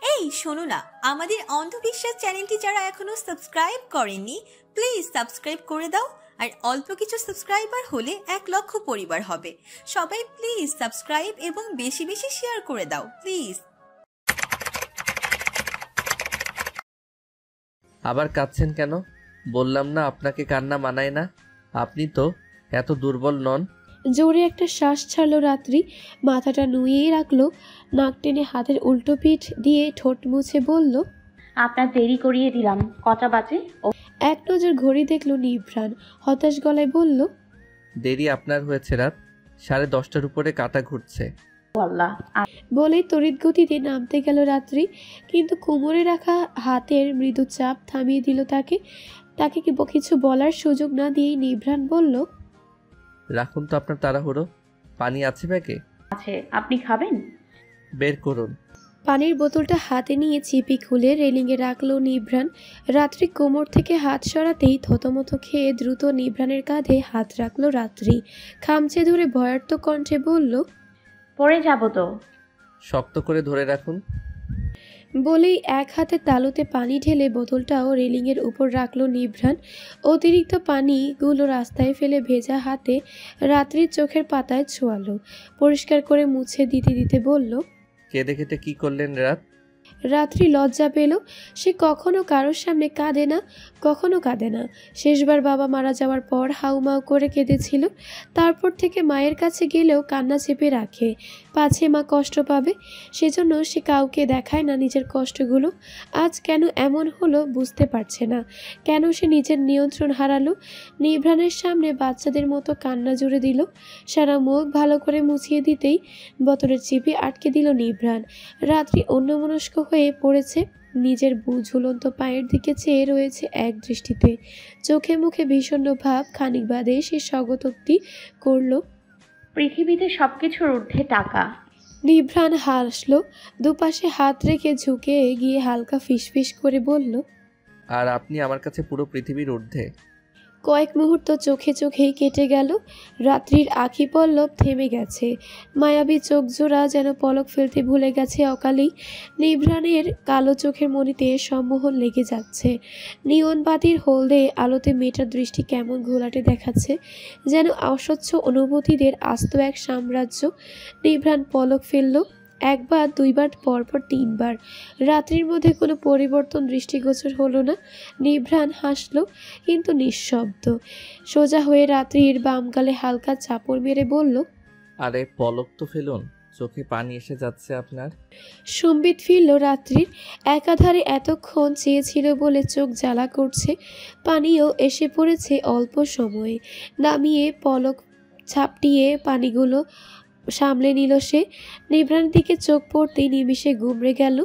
এই শোনো না, আমাদের অন্ধবিশ্বাস চ্যানেলটি যারা এখনো সাবস্ক্রাইব করেননি প্লিজ সাবস্ক্রাইব করে দাও। আর অল্প কিছু সাবস্ক্রাইবার হলে 1,00,000 পরিবার হবে। সবাই প্লিজ সাবস্ক্রাইব এবং বেশি বেশি শেয়ার করে দাও প্লিজ। আবার কাঁদছেন কেন? বললাম না আপনাকে কান্না মানায় না। আপনি তো এত দুর্বল নন। জোরে একটা শ্বাস ছাড়লো রাত্রি, মাথাটা নুইয়ে রাখলো, নাক টেনে হাতের উল্টো পিঠ দিয়ে ঠোঁট মুছে বলল, আপনার দেরি করিয়ে দিলাম। কটা বাজে? এক নজর ঘড়ি দেখলো নিভ্রাণ, হতাশ গলায় বলল, দেরি আপনার হয়েছে, রাত 10:30টার উপরে কাঁটা ঘুরছে। আল্লাহ। বলেই তড়িৎ গতিতে নামতে গেল রাত্রি, কিন্তু কোমরে রাখা হাতের মৃদু চাপ থামিয়ে দিল তাকে। তাকে কিছু বলার সুযোগ না দিয়েই নিভ্রাণ বলল, রাখুন তো আপনার তাড়াহুড়ো। পানি আছে ব্যাগে? আছে, আপনি খাবেন? বের করুন। পানির বোতলটা হাতে নিয়ে চিপি খুলে রেলিংয়ে রাখলো নিভ্রাণ। রাত্রি কোমর থেকে হাত সরাতেই থতমত খেয়ে দ্রুত নিভ্রাণের কাঁধে হাত রাখলো রাত্রি। খামচে ধরে ভয়ার্ত কণ্ঠে বলল, পড়ে যাব তো। শক্ত করে ধরে রাখুন। বলেই এক হাতে তালুতে পানি ঢেলে বোতলটাও রেলিংয়ের উপর রাখলো নিভ্রাণ। অতিরিক্ত পানিগুলো রাস্তায় ফেলে ভেজা হাতে রাত্রির চোখের পাতায় ছোঁয়ালো, পরিষ্কার করে মুছে দিতে দিতে বলল, কেঁদে কেটে কি করলেন রাত? রাত্রি লজ্জা পেল। সে কখনো কারোর সামনে কাঁদে না, কখনো কাঁদে না। শেষবার বাবা মারা যাওয়ার পর হাউমাউ করে কেঁদেছিল। তারপর থেকে মায়ের কাছে গেলেও কান্না চেপে রাখে, পাছে মা কষ্ট পাবে। সেজন্য সে কাউকে দেখায় না নিজের কষ্টগুলো। আজ কেন এমন হলো বুঝতে পারছে না। কেন সে নিজের নিয়ন্ত্রণ হারালো? নিভ্রাণের সামনে বাচ্চাদের মতো কান্না জুড়ে দিল। সারা মুখ ভালো করে মুছিয়ে দিতেই বোতলের চিপে আটকে দিল নিভ্রাণ। রাত্রি অন্যমনস্ক হয়ে পড়েছে, নিজের ঝুলন্ত পায়ের দিকে চেয়ে রয়েছে এক দৃষ্টিতে। চোখে মুখে বিষণ্ণ ভাব। খানিক বাদে সে স্বগতোক্তি করল, পৃথিবীতে সবকিছুর ঊর্ধ্বে টাকা। নিভ্রাণ হাসলো, দুপাশে হাত রেখে ঝুঁকে গিয়ে হালকা ফিসফিস করে বলল, আর আপনি আমার কাছে পুরো পৃথিবীর ঊর্ধ্বে। কয়েক মুহূর্ত চোখে চোখেই কেটে গেল। রাত্রির আখি পল্লব থেমে গেছে, মায়াবী চোখ জোড়া যেন পলক ফেলতে ভুলে গেছে অকালেই। নিভ্রাণের কালো চোখের মণিতে সম্মোহন লেগে যাচ্ছে। নিয়ন বাতির হলদে আলোতে মেয়েটার দৃষ্টি কেমন ঘোলাটে দেখাচ্ছে, যেন অস্বচ্ছ অনুভূতিদের আস্ত এক সাম্রাজ্য। নিভ্রাণ পলক ফেলল, একবার, দুইবার, পরপর তিনবার। রাত্রির মধ্যে কোনো পরিবর্তন দৃষ্টিগোচর হলো না। নিভ্রাণ হাসলো, কিন্তু নিঃশব্দ। সোজা হয়ে রাত্রির বাম গালে হালকা চাপড় মেরে বলল, আরে পলক তো ফেলুন, চোখে পানি এসে যাচ্ছে আপনার। সম্বিত ফিরল রাত্রির। একাধারে এতক্ষণ চেয়েছিল বলে চোখ জ্বালা করছে। পানিও এসে পড়েছে অল্প সময়ে। নামিয়ে পলক ঝাপটিয়ে পানিগুলো সামলে নিল সে। নিভ্রাণের দিকে চোখ পড়তেই নিমিষে গুমড়ে গেল,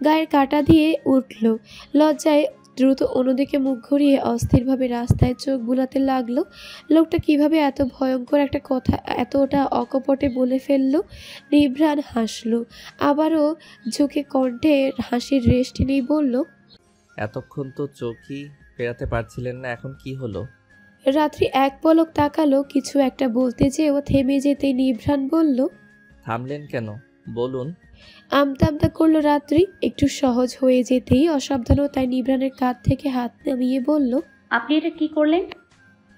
গায়ের কাটা দিয়ে উঠল। লজ্জায় দ্রুত অন্যদিকে মুখ ঘুরিয়ে অস্থিরভাবে রাস্তায় চোখ বুলাতে লাগলো। লোকটা কিভাবে এত ভয়ঙ্কর একটা কথা এতটা অকপটে বলে ফেললো? নিভ্রাণ হাসলো, আবারও ঝুঁকে কণ্ঠে হাসির রেস্ট নেই বলল, এতক্ষণ তো চোখই ফেরাতে পারছিলেন না, এখন কি হলো? রাত্রি এক পলক তাকালো, কিছু একটা বলতে যেও থেমে যেতে নিভ্রাণ বলল, থামলেন কেন বলুন। আমতা আমতা করলো রাত্রি। একটু সহজ হয়ে যেতেই অসাবধানতায় নিভ্রাণের কাঁধ থেকে হাত নামিয়ে বলল, আপনি এটা কি করলেন?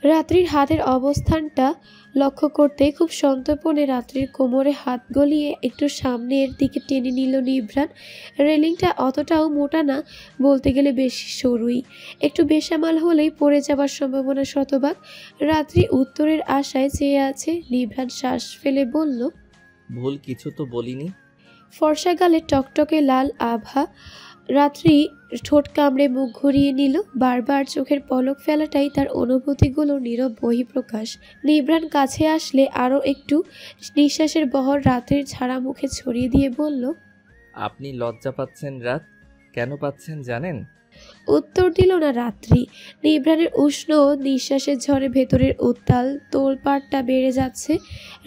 রাত্রির হাতের অবস্থানটা লক্ষ্য করতে খুব সন্তর্পণে রাত্রির কোমরে হাত গলিয়ে একটু সামনের দিকে টেনে নিল নিভ্রাণ। রেলিংটা অতটাও মোটা না, বলতে গেলে বেশি সরুই। একটু বেসামাল হলেই পড়ে যাবার সম্ভাবনা শতভাগ। রাত্রি উত্তরের আশায় চেয়ে আছে। নিভ্রাণ শ্বাস ফেলে বলল, ভুল কিছু তো বলিনি। ফর্সা গালে টকটকে লাল আভা। রাত্রি ঠোঁট কামড়ে মুখ ঘুরিয়ে নিল। বারবার চোখের পলক ফেলাটাই তার অনুভূতিগুলোর নীরব বহিঃপ্রকাশ। নিভ্রাণ কাছে আসলে আরও একটু নিঃশ্বাসের বহর রাত্রির ছাড়া মুখে ছড়িয়ে দিয়ে বলল, আপনি লজ্জা পাচ্ছেন রাত, কেন পাচ্ছেন জানেন? উত্তর দিল না রাত্রি। নিভ্রাণের উষ্ণ নিঃশ্বাসের ঝড়ে ভেতরের উত্তাল তোলপাড়টা বেড়ে যাচ্ছে।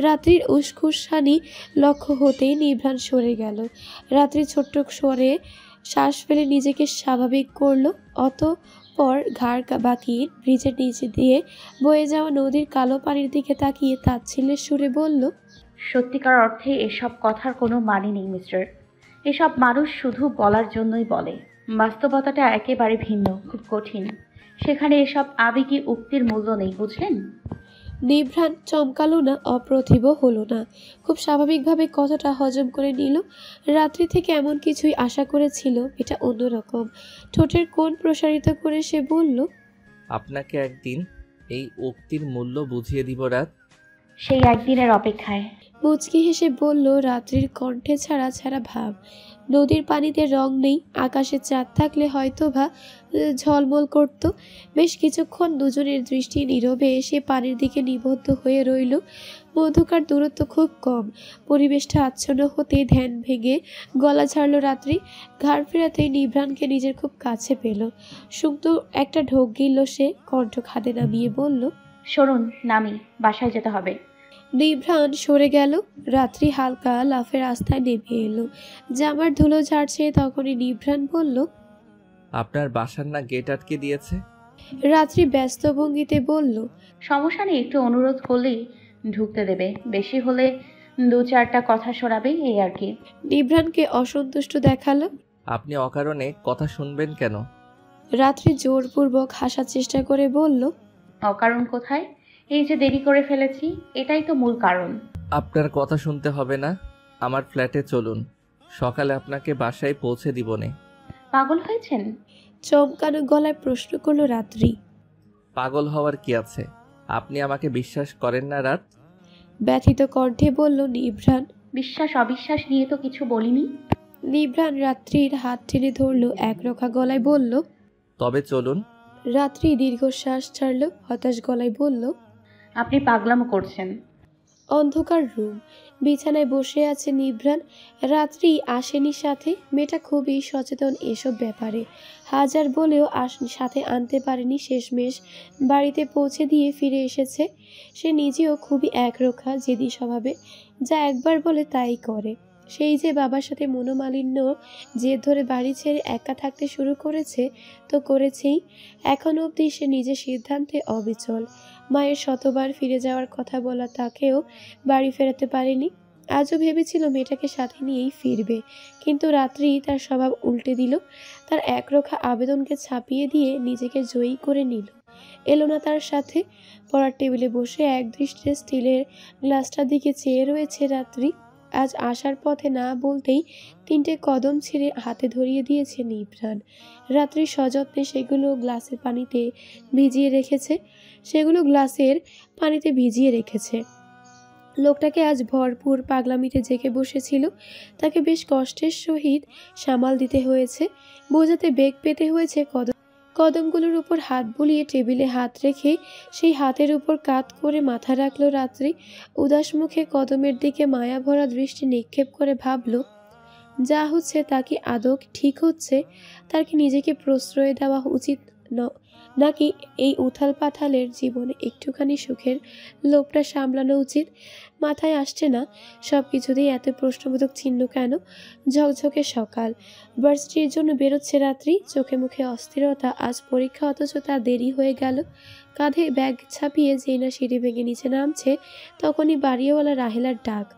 রাত্রির উস্কুসানি লক্ষ্য হতেই নিভ্রাণ সরে গেল। রাত্রি ছোট্ট স্বরে শ্বাস ফেলে নিজেকে স্বাভাবিক করল। অতঃপর ঘাড় বাঁকিয়ে ব্রিজের নিচে দিয়ে বয়ে যাওয়া নদীর কালো পানির দিকে তাকিয়ে তাচ্ছিল্যের সুরে বলল, সত্যিকার অর্থে এসব কথার কোনো মানে নেই মিস্টার। এসব মানুষ শুধু বলার জন্যই বলে, বাস্তবতাটা একেবারে ভিন্ন, খুব কঠিন। সেখানে এসব আবেগী উক্তির মূল্য নেই, বুঝলেন? নিভ্রাণ চমকালো না, অপ্রতিভ হলো না, খুব স্বাভাবিকভাবে কথাটা হজম করে নিল। রাত্রি থেকে এমন কিছুই আশা করেছিল, এটা অন্যরকম। ঠোঁটের কোণ প্রসারিত করে সে বলল, আপনাকে একদিন এই উক্তির মূল্য বুঝিয়ে দিব রাত। সেই একদিনের অপেক্ষায়। মুচকি হেসে বলল রাত্রির কণ্ঠে ছাড়া ছাড়া ভাব। নদীর পানিতে রং নেই, আকাশে চাঁদ থাকলে হয়তোবা ঝলমল করত। বেশ কিছুক্ষণ দুজনের দৃষ্টি নীরবে সে পানির দিকে নিবদ্ধ হয়ে রইল। মধ্যকার দূরত্ব খুব কম। পরিবেশটা আচ্ছন্ন হতে ধ্যান ভেঙে গলা ছাড়ল রাত্রি। ঘাড় ফেরাতেই নিভ্রাণকে নিজের খুব কাছে পেল। শুকনো একটা ঢোক গিলল সে, কণ্ঠ খাদে নামিয়ে বলল, সরুন, নামি, বাসায় যেতে হবে। নিভ্রাণ সরে গেল। রাত্রি হালকা লাফের রাস্তায় নেমে এলো, জামার ধুলো ঝাড়ছে। তখনই নিভ্রাণ বলল, আপনার বাসার না গেট আটকে দিয়েছে? রাত্রি ব্যস্ত ভঙ্গিতে বলল, সমস্যা নেই, একটু অনুরোধ করলেই ঢুকতে দেবে। বেশি হলে 2-4টা কথা শোনাবে, এই আর কি। নিভ্রাণকে অসন্তুষ্ট দেখালো। আপনি অকারণে কথা শুনবেন কেন? রাত্রি জোরপূর্বক হাসার চেষ্টা করে বলল, অকারণ কোথায়? এই যে দেরি করে ফেলেছি, এটাই তো মূল কারণ। আপনার কথা শুনতে হবে না, আমার ফ্ল্যাটে চলুন, সকালে আপনাকে বাসায় পৌঁছে দিবনে। পাগল হয়েছেন? চমকানো গলায় প্রশ্ন করল রাত্রি। পাগল হওয়ার কি আছে? আপনি আমাকে বিশ্বাস করেন না রাত? ব্যথিত কণ্ঠে বলল নিভ্রাণ। বিশ্বাস অবিশ্বাস নিয়ে তো কিছু বলিনি। নিভ্রাণ রাত্রির হাত টেনে ধরল, একরোখা গলায় বলল। তবে চলুন। রাত্রি দীর্ঘশ্বাস ছাড়ল, হতাশ গলায় বলল। আপনি পাগলামো করছেন। অন্ধকার রুম, বিছানায় বসে আছে নিভ্রাণ। রাত্রি আসেনি সাথে। মেয়েটা খুবই সচেতন এসব ব্যাপারে, হাজার বলেও সাথে আনতে পারেনি। শেষমেশ বাড়িতে পৌঁছে দিয়ে ফিরে এসেছে। সে নিজেও খুবই একরোখা, জেদি স্বভাবে, যা একবার বলে তাই করে। সেই যে বাবার সাথে মনোমালিন্য জেদ ধরে বাড়ি ছেড়ে একা থাকতে শুরু করেছে, তো করেছেই। এখন অবধি সে নিজের সিদ্ধান্তে অবিচল। মায়ের শতবার ফিরে যাওয়ার কথা বলা তাকেও বাড়ি ফেরাতে পারেনি। আজও ভেবেছিল মেয়েটাকে সাথে নিয়েই ফিরবে, কিন্তু রাত্রি তার স্বভাব উল্টে দিল। তার একরোখা আবেদনকে ছাপিয়ে দিয়ে নিজেকে জয়ী করে নিল। এলো না তার সাথে। পড়ার টেবিলে বসে একদৃষ্টে স্টিলের গ্লাসটার দিকে চেয়ে রয়েছে রাত্রি। আজ আসার পথে না বলতেই 3টে কদম ছিঁড়ে হাতে ধরিয়ে দিয়েছে নিভ্রাণ। রাত্রি সযত্নে সেগুলো গ্লাসের পানিতে ভিজিয়ে রেখেছে। লোকটাকে আজ ভরপুর পাগলামিতে জেগে বসেছিল। তাকে বেশ কষ্টের সহিত সামাল দিতে হয়েছে, বোঝাতে বেগ পেতে হয়েছে। কদমগুলোর উপর হাত বুলিয়ে টেবিলে হাত রেখে সেই হাতের উপর কাত করে মাথা রাখল রাত্রি। উদাস মুখে কদমের দিকে মায়া ভরা দৃষ্টি নিক্ষেপ করে ভাবল, যা হচ্ছে তা কি আদৌ ঠিক হচ্ছে? তার কি নিজেকে প্রশ্রয় দেওয়া উচিত নাকি এই উথাল পাথালের জীবনে একটুখানি সুখের লোভটা সামলানো উচিত? মাথায় আসছে না। সব কিছুতেই এত প্রশ্নবোধক চিহ্ন কেন? ঝকঝকে সকাল, ভার্সিটির জন্য বেরোচ্ছে রাত্রি। চোখে মুখে অস্থিরতা। আজ পরীক্ষা, অথচ তার দেরি হয়ে গেল। কাঁধে ব্যাগ ছাপিয়ে যেই না সিঁড়ি ভেঙে নিচে নামছে, তখনই বাড়িওয়ালা রাহেলার ডাক।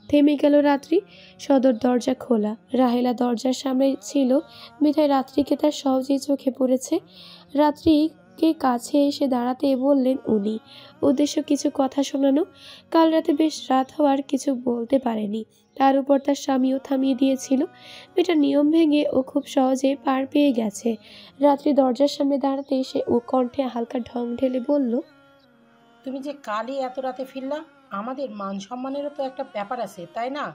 থেমে গেল রাত্রি। সদর দরজা খোলা, রাহেলা দরজার সামনে ছিল, বিধায় রাত্রিকে তার সহজেই চোখে পড়েছে। রাত্রিকে কাছে এসে দাঁড়াতে বললেন উনি। উদ্দেশ্য কিছু কথা শোনানো। কাল রাতে বেশ রাত হওয়ার কিছু বলতে পারেনি, তার উপর তার স্বামীও থামিয়ে দিয়েছিল। মেয়েটার নিয়ম ভেঙে ও খুব সহজে পার পেয়ে গেছে। রাত্রি দরজার সামনে দাঁড়াতে এসে ও কণ্ঠে হালকা ঢং ঢেলে বলল, তুমি যে কালই এত রাতে ফিরলা, আমাদের মান সম্মানেরও তো একটা ব্যাপার আছে, তাই না?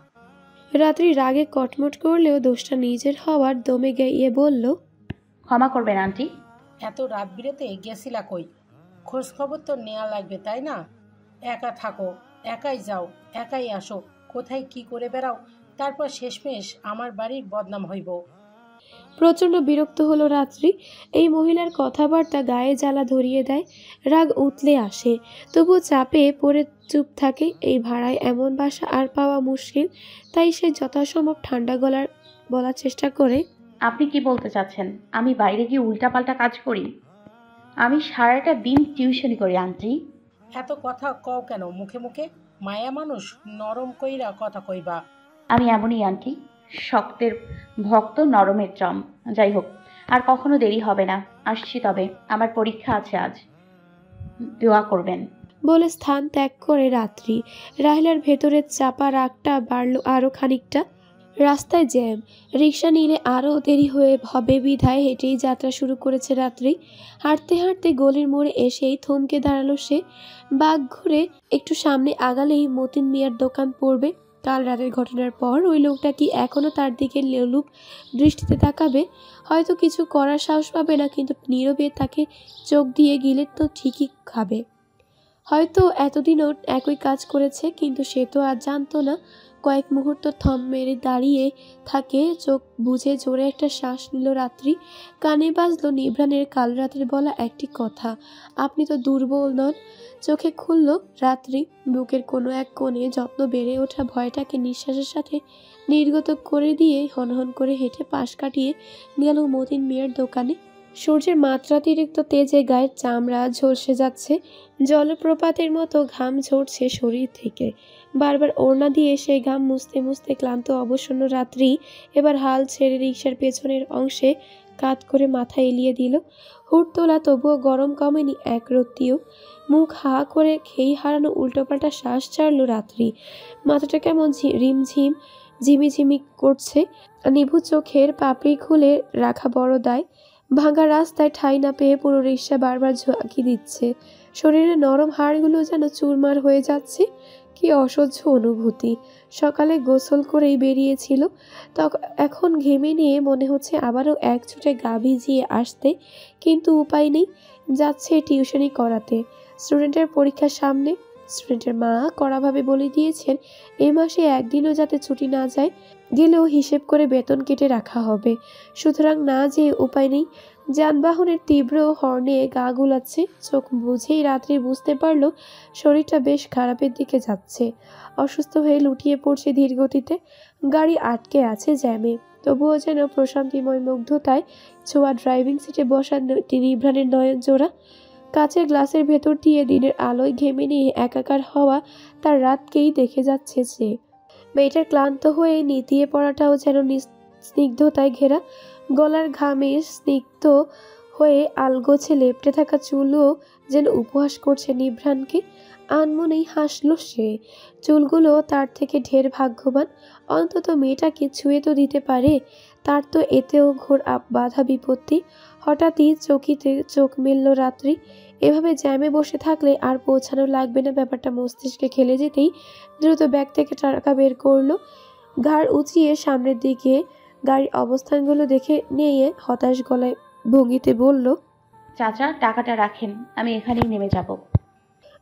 রাত্রি রাগে কটমট করলেও দোষটা নিজের হওয়ার দমে গিয়ে বলল, ক্ষমা করবেন আন্টি। এত রাত বিরেতে গেছিলা কই? খোঁজ খবর তো নেওয়া লাগবে, তাই না? একা থাকো, একাই যাও, একাই আসো, কোথায় কি করে বেড়াও, তারপর শেষমেশ আমার বাড়ির বদনাম হইব। প্রচণ্ড বিরক্ত হলো রাত্রি। এই মহিলার কথাবার্তা গায়ে জ্বালা ধরিয়ে দেয়। রাগ উতলে আসে, তবু চাপে পড়ে চুপ থাকে। এই ভাড়ায় এমন বাসা আর পাওয়া মুশকিল। তাই সে যথাসম্ভব ঠান্ডা গলার বলার চেষ্টা করে, আপনি কি বলতে চাচ্ছেন আমি বাইরে গিয়ে উল্টাপাল্টা কাজ করি? আমি সারাটা দিন টিউশনি করি আন্টি। এত কথা কও কেন মুখে মুখে? মায়া মানুষ, নরম কইরা কথা কইবা। আমি এমনই আন্টি, শক্তের ভক্ত নরমের জম। যাই হোক, আর কখনো দেরি হবে না। আসছি, তবে আমার পরীক্ষা আছে আজ। দোয়া করবেন। বলে স্থান ত্যাগ করে রাত্রি। রাহিলার ভেতরের চাপা রাগটা বাড়ল আরও খানিকটা। রাস্তায় জ্যাম, রিক্সা নিলে আরও দেরি হয়ে হবে বিধায় হেঁটেই যাত্রা শুরু করেছে রাত্রি। হাঁটতে হাঁটতে গলির মোড়ে এসেই থমকে দাঁড়ালো সে। বাঘ ঘুরে একটু সামনে আগালেই মতিন মিয়ার দোকান পড়বে। কাল রাতের ঘটনার পর ওই লোকটা কি এখনও তার দিকে লোলুপ দৃষ্টিতে তাকাবে? হয়তো কিছু করার সাহস পাবে না, কিন্তু নীরবে তাকে চোখ দিয়ে গিলে তো ঠিকই খাবে। হয়তো এতদিনও একই কাজ করেছে, কিন্তু সে তো আর জানতো না। কয়েক মুহূর্ত থম মেরে দাঁড়িয়ে থাকে, চোখ বুঝে জোরে একটা শ্বাস নিল রাত্রি। কানে বাজলো নিভ্রানের কাল রাতের বলা একটি কথা, আপনি তো দুর্বল নন। চোখে খুলল রাত্রি। বুকের কোনো এক কোণে যত্ন বেড়ে ওঠা ভয়টাকে নিঃশ্বাসের সাথে নির্গত করে দিয়ে হনহন করে হেঁটে পাশ কাটিয়ে গেল মতিন মিয়ার দোকানে। সূর্যের মাত্রাতিরিক্ত তেজে গায়ের চামড়া ঝলসে যাচ্ছে, জলপ্রপাতের মতো ঘাম ঝরছে শরীর থেকে। বারবার ওড়না দিয়ে সেই ঘাম মুছতে মুছতে ক্লান্ত অবসন্ন রাত্রি এবার হাল ছেড়ে রিকশার পেছনের অংশে কাত করে মাথা এলিয়ে দিল। হুট তোলা তবুও গরম কমেনি এক রত্তিও। মুখ হা করে খেই হারানো উল্টোপাল্টা শ্বাস ছাড়ল রাত্রি। মাথাটা কেমন রিমঝিম ঝিমিঝিমি করছে। নিভু চোখের পাপড়ি খুলে রাখা বড় দায়। ভাঙা রাস্তায় ঠাঁই না পেয়ে পুরো রিকশা বারবার ঝাঁকি দিচ্ছে। শরীরের নরম হাড়গুলো যেন চুরমার হয়ে যাচ্ছে। কি অসহ্য অনুভূতি। সকালে গোসল করেই বেরিয়েছিল, এখন ঘেমে নিয়ে মনে হচ্ছে আবারও এক ছুটে গা ভিজিয়ে আসতে, কিন্তু উপায় নেই। যাচ্ছে টিউশনি করাতে। স্টুডেন্টের পরীক্ষার সামনে। স্টুডেন্টের মা কড়াভাবে বলে দিয়েছেন এ মাসে একদিনও যাতে ছুটি না যায়, গেলেও হিসেব করে বেতন কেটে রাখা হবে। সুতরাং না যে উপায় নেই। যানবাহনের তীব্র হর্নে গা গুলাচ্ছে। চোখ বুঝেই রাত্রি বুঝতে পারল শরীরটা বেশ খারাপের দিকে যাচ্ছে। অসুস্থ হয়ে লুটিয়ে পড়ছে ধীর গতিতে। গাড়ি আটকে আছে জ্যামে, তবুও যেন প্রশান্তিময় মুগ্ধতায় ছোঁয়া ড্রাইভিং সিটে বসা নিভ্রানের নয়ন জোড়া। কাচের গ্লাসের ভেতর দিয়ে দিনের আলোয় ঘেমে নিয়ে একাকার হওয়া তার রাতকেই দেখে যাচ্ছে সে। মেয়েটার ক্লান্ত হয়ে নিতিয়ে পড়াটাও যেন স্নিগ্ধতায় ঘেরা। গলার ঘামে স্নিগ্ধ হয়ে আলগোছে লেপ্টে থাকা চুলও যেন উপহাস করছে নিভ্রানকে। আনমনেই হাসল সে। চুলগুলো তার থেকে ঢের ভাগ্যবান, অন্তত মেয়েটাকে ছুঁয়ে তো দিতে পারে। তার তো এতেও ঘোর বাধা বিপত্তি। হঠাৎই চকিতে চোখ মেলল রাত্রি। এভাবে জ্যামে বসে থাকলে আর পৌঁছানো লাগবে না, ব্যাপারটা মস্তিষ্কে খেলে যেতেই দ্রুত ব্যাগ থেকে টাকা বের করলো। ঘাড় উঁচিয়ে সামনের দিকে গাড়ির অবস্থানগুলো দেখে নিয়ে হতাশ গলায় ভঙ্গিতে বলল, চাচা, টাকাটা রাখেন, আমি এখানেই নেমে যাব।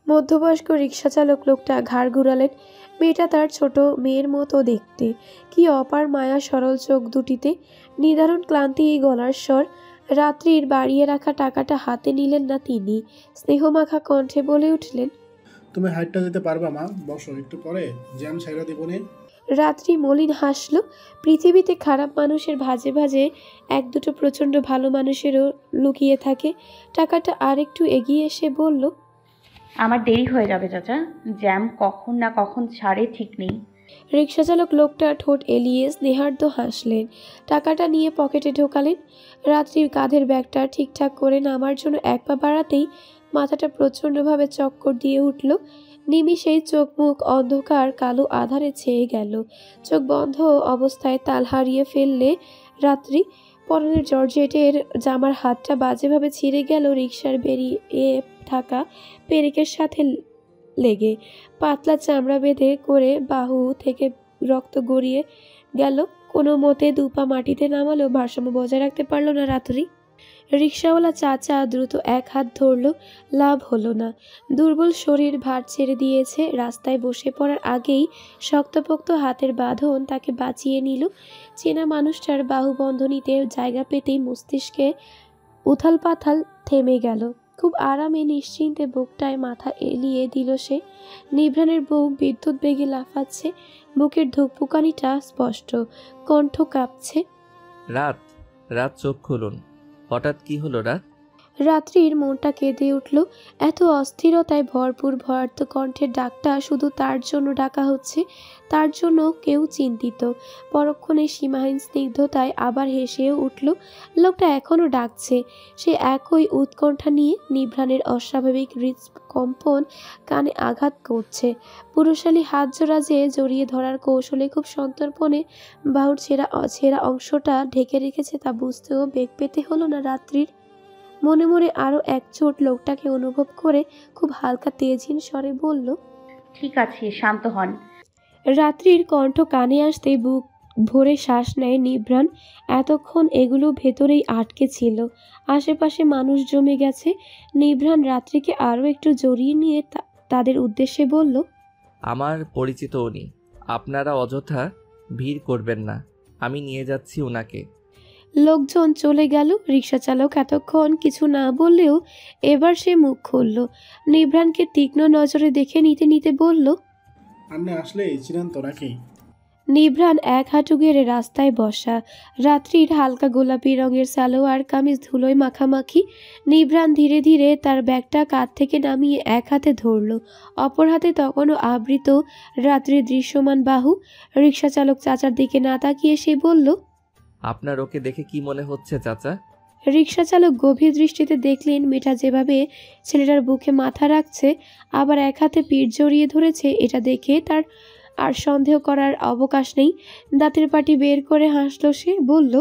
মধ্যবয়স্ক রিক্সা চালক লোকটা ঘাড় ঘুরালেন। মেয়েটা তার ছোট মেয়ের মতো দেখতে। কি অপার মায়া সরল চোখ দুটিতে, নিদারুণ ক্লান্তি এই গলার স্বর। রাত্রির বাড়িয়ে রাখা টাকাটা হাতে নিলেন না তিনি। স্নেহমাখা কণ্ঠে বলে উঠলেন, তুমি হাইটটা দিতে পারবা মা? বসো, একটু পরে জ্যাম ছাইরা দিবনে। রাত্রি মলিন হাসল। পৃথিবীতে খারাপ মানুষের ভাজে ভাজে এক দুটো প্রচণ্ড ভালো মানুষেরও লুকিয়ে থাকে। টাকাটা আর একটু এগিয়ে এসে বলল, আমার দেরি হয়ে যাবে চাচা, জ্যাম কখন না কখন ছাড়ে ঠিক নেই। রিক্সাচালক লোকটা ঠোঁট এলিয়ে স্নেহার্দ হাসলেন। টাকাটা নিয়ে পকেটে ঢোকালেন। রাত্রির কাঁধের ব্যাগটা ঠিকঠাক করে নামার জন্য এক পা বাড়াতেই মাথাটা প্রচণ্ডভাবে চক্কর দিয়ে উঠল। নিমিষেই চোখ মুখ অন্ধকার কালো আধারে ছেয়ে গেল। চোখ বন্ধ অবস্থায় তাল হারিয়ে ফেললে রাত্রি। পরনের জর্জেটের জামার হাতটা বাজেভাবে ছিঁড়ে গেল রিকশার বেরিয়ে থাকা পেরেকের সাথে লেগে। পাতলা চামড়া বেঁধে করে বাহু থেকে রক্ত গড়িয়ে গেল। কোনো মতে দুপা মাটিতে নামালেও ভারসাম্য বজায় রাখতে পারল না রাত্রি। রিকশাওয়ালা চাচা দ্রুত এক হাত ধরল, লাভ হলো না। দুর্বল শরীর ভার ছেড়ে দিয়েছে। রাস্তায় বসে পড়ার আগেই শক্তপোক্ত হাতের বাঁধন তাকে বাঁচিয়ে নিল। চেনা মানুষটার বাহুবন্ধনীতে জায়গা পেতেই মস্তিষ্কে উথাল পাথাল থেমে গেল। খুব আরামে নিশ্চিন্তে বুকটায় মাথা এলিয়ে দিল সে। নিভ্রানের বুক বিদ্যুৎ বেগে লাফাচ্ছে। বুকের ধুকপুকানিটা স্পষ্ট, কণ্ঠ কাঁপছে। রাত রাত চোখ খুলুন। হঠাৎ কি হলো রাত? রাত্রির মনটা কেঁদে উঠল। এত অস্থিরতায় ভরপুর ভয়ার্থ কণ্ঠের ডাকটা শুধু তার জন্য ডাকা হচ্ছে, তার জন্য কেউ চিন্তিত। পরক্ষণে সীমাহীন স্নিগ্ধতায় আবার হেসেও উঠল। লোকটা এখনও ডাকছে, সে একই উৎকণ্ঠা নিয়ে। নিভ্রাণের অস্বাভাবিক হৃৎকম্পন কানে আঘাত করছে। পুরুষালী হাত জোড়া যে জড়িয়ে ধরার কৌশলে খুব সন্তর্পণে বাহুর ছেঁড়া অংশটা ঢেকে রেখেছে তা বুঝতেও বেগ পেতে হলো না রাত্রির। মনে মনে আরও এক চোট লোকটাকে অনুভব করে খুব হালকা তেজহীন স্বরে বলল, ঠিক আছে, শান্ত হন। রাত্রির কণ্ঠ কানে আসতে বুক ভরে শ্বাস নেয় নিভ্রাণ। এতক্ষণ এগুলো ভেতরেই আটকে ছিল, আশেপাশে মানুষ জমে গেছে। নিভ্রাণ রাত্রিকে আরও একটু জড়িয়ে নিয়ে তাদের উদ্দেশ্যে বলল, আমার পরিচিত উনি, আপনারা অযথা ভিড় করবেন না, আমি নিয়ে যাচ্ছি ওনাকে। লোকজন চলে গেল। রিকশা চালক এতক্ষণ কিছু না বললেও এবার সে মুখ খুলল। নিভ্রাণকে তীক্ষ্ণ নজরে দেখে নিতে নিতে বলল, আপনি আসলে চিনেন তো নাকি? নিভ্রাণ এক হাঁটু গেড়ে রাস্তায় বসা। রাত্রির হালকা গোলাপি রঙের সালোয়ার কামিজ ধুলোয় মাখামাখি। নিভ্রাণ ধীরে ধীরে তার ব্যাগটা কাঁধ থেকে নামিয়ে এক হাতে ধরল, অপর হাতে তখনও আবৃত রাত্রির দৃশ্যমান বাহু। রিকশা চালক চাচার দিকে না তাকিয়ে সে বলল, আপনার ওকে দেখে কি মনে হচ্ছে চাচা? রিকশা চালক গভীর দৃষ্টিতে দেখলেন মেয়েটা যেভাবে ছেলেটার বুকে মাথা রাখছে, আবার এক হাতে পিঠ জড়িয়ে ধরেছে, এটা দেখে তার আর সন্দেহ করার অবকাশ নেই। দাঁতের পাটি বের করে হাসলো সে, বলল,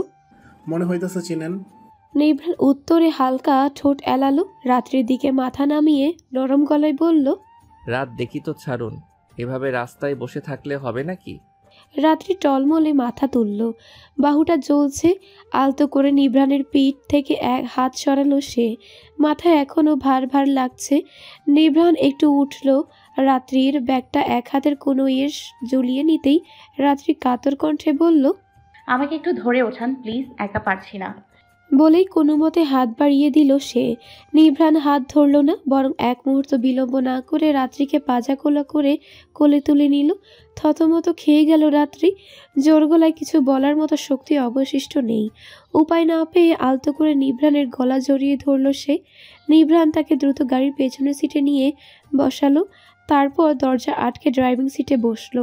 মনে হইতেছে চিনেন। নিভ্রাণ উত্তরে হালকা ঠোঁট এলালো। রাত্রির দিকে মাথা নামিয়ে নরম গলায় বলল, রাত দেখি তো ছাড়ুন, এভাবে রাস্তায় বসে থাকলে হবে নাকি? রাত্রি টলমলে মাথা তুলল, বাহুটা জ্বলছে। আলতো করে নিভ্রাণের পিঠ থেকে এক হাত সরালো সে, মাথায় এখনো ভার ভার লাগছে। নিভ্রাণ একটু উঠল। রাত্রির ব্যাগটা এক হাতের কনুইয়ে ঝুলিয়ে নিতেই রাত্রি কাতর কণ্ঠে বলল, আমাকে একটু ধরে ওঠান প্লিজ, একা পারছি না। বলেই কোনো মতে হাত বাড়িয়ে দিল সে। নিভ্রাণ হাত ধরল না, বরং এক মুহূর্ত বিলম্ব না করে রাত্রিকে পাজা কোলা করে কোলে তুলে নিল। থতমত খেয়ে গেল রাত্রি। জোর গলায় কিছু বলার মতো শক্তি অবশিষ্ট নেই। উপায় না পেয়ে আলতো করে নিভ্রাণের গলা জড়িয়ে ধরল সে। নিভ্রাণ তাকে দ্রুত গাড়ির পেছনের সিটে নিয়ে বসালো, তারপর দরজা আটকে ড্রাইভিং সিটে বসলো।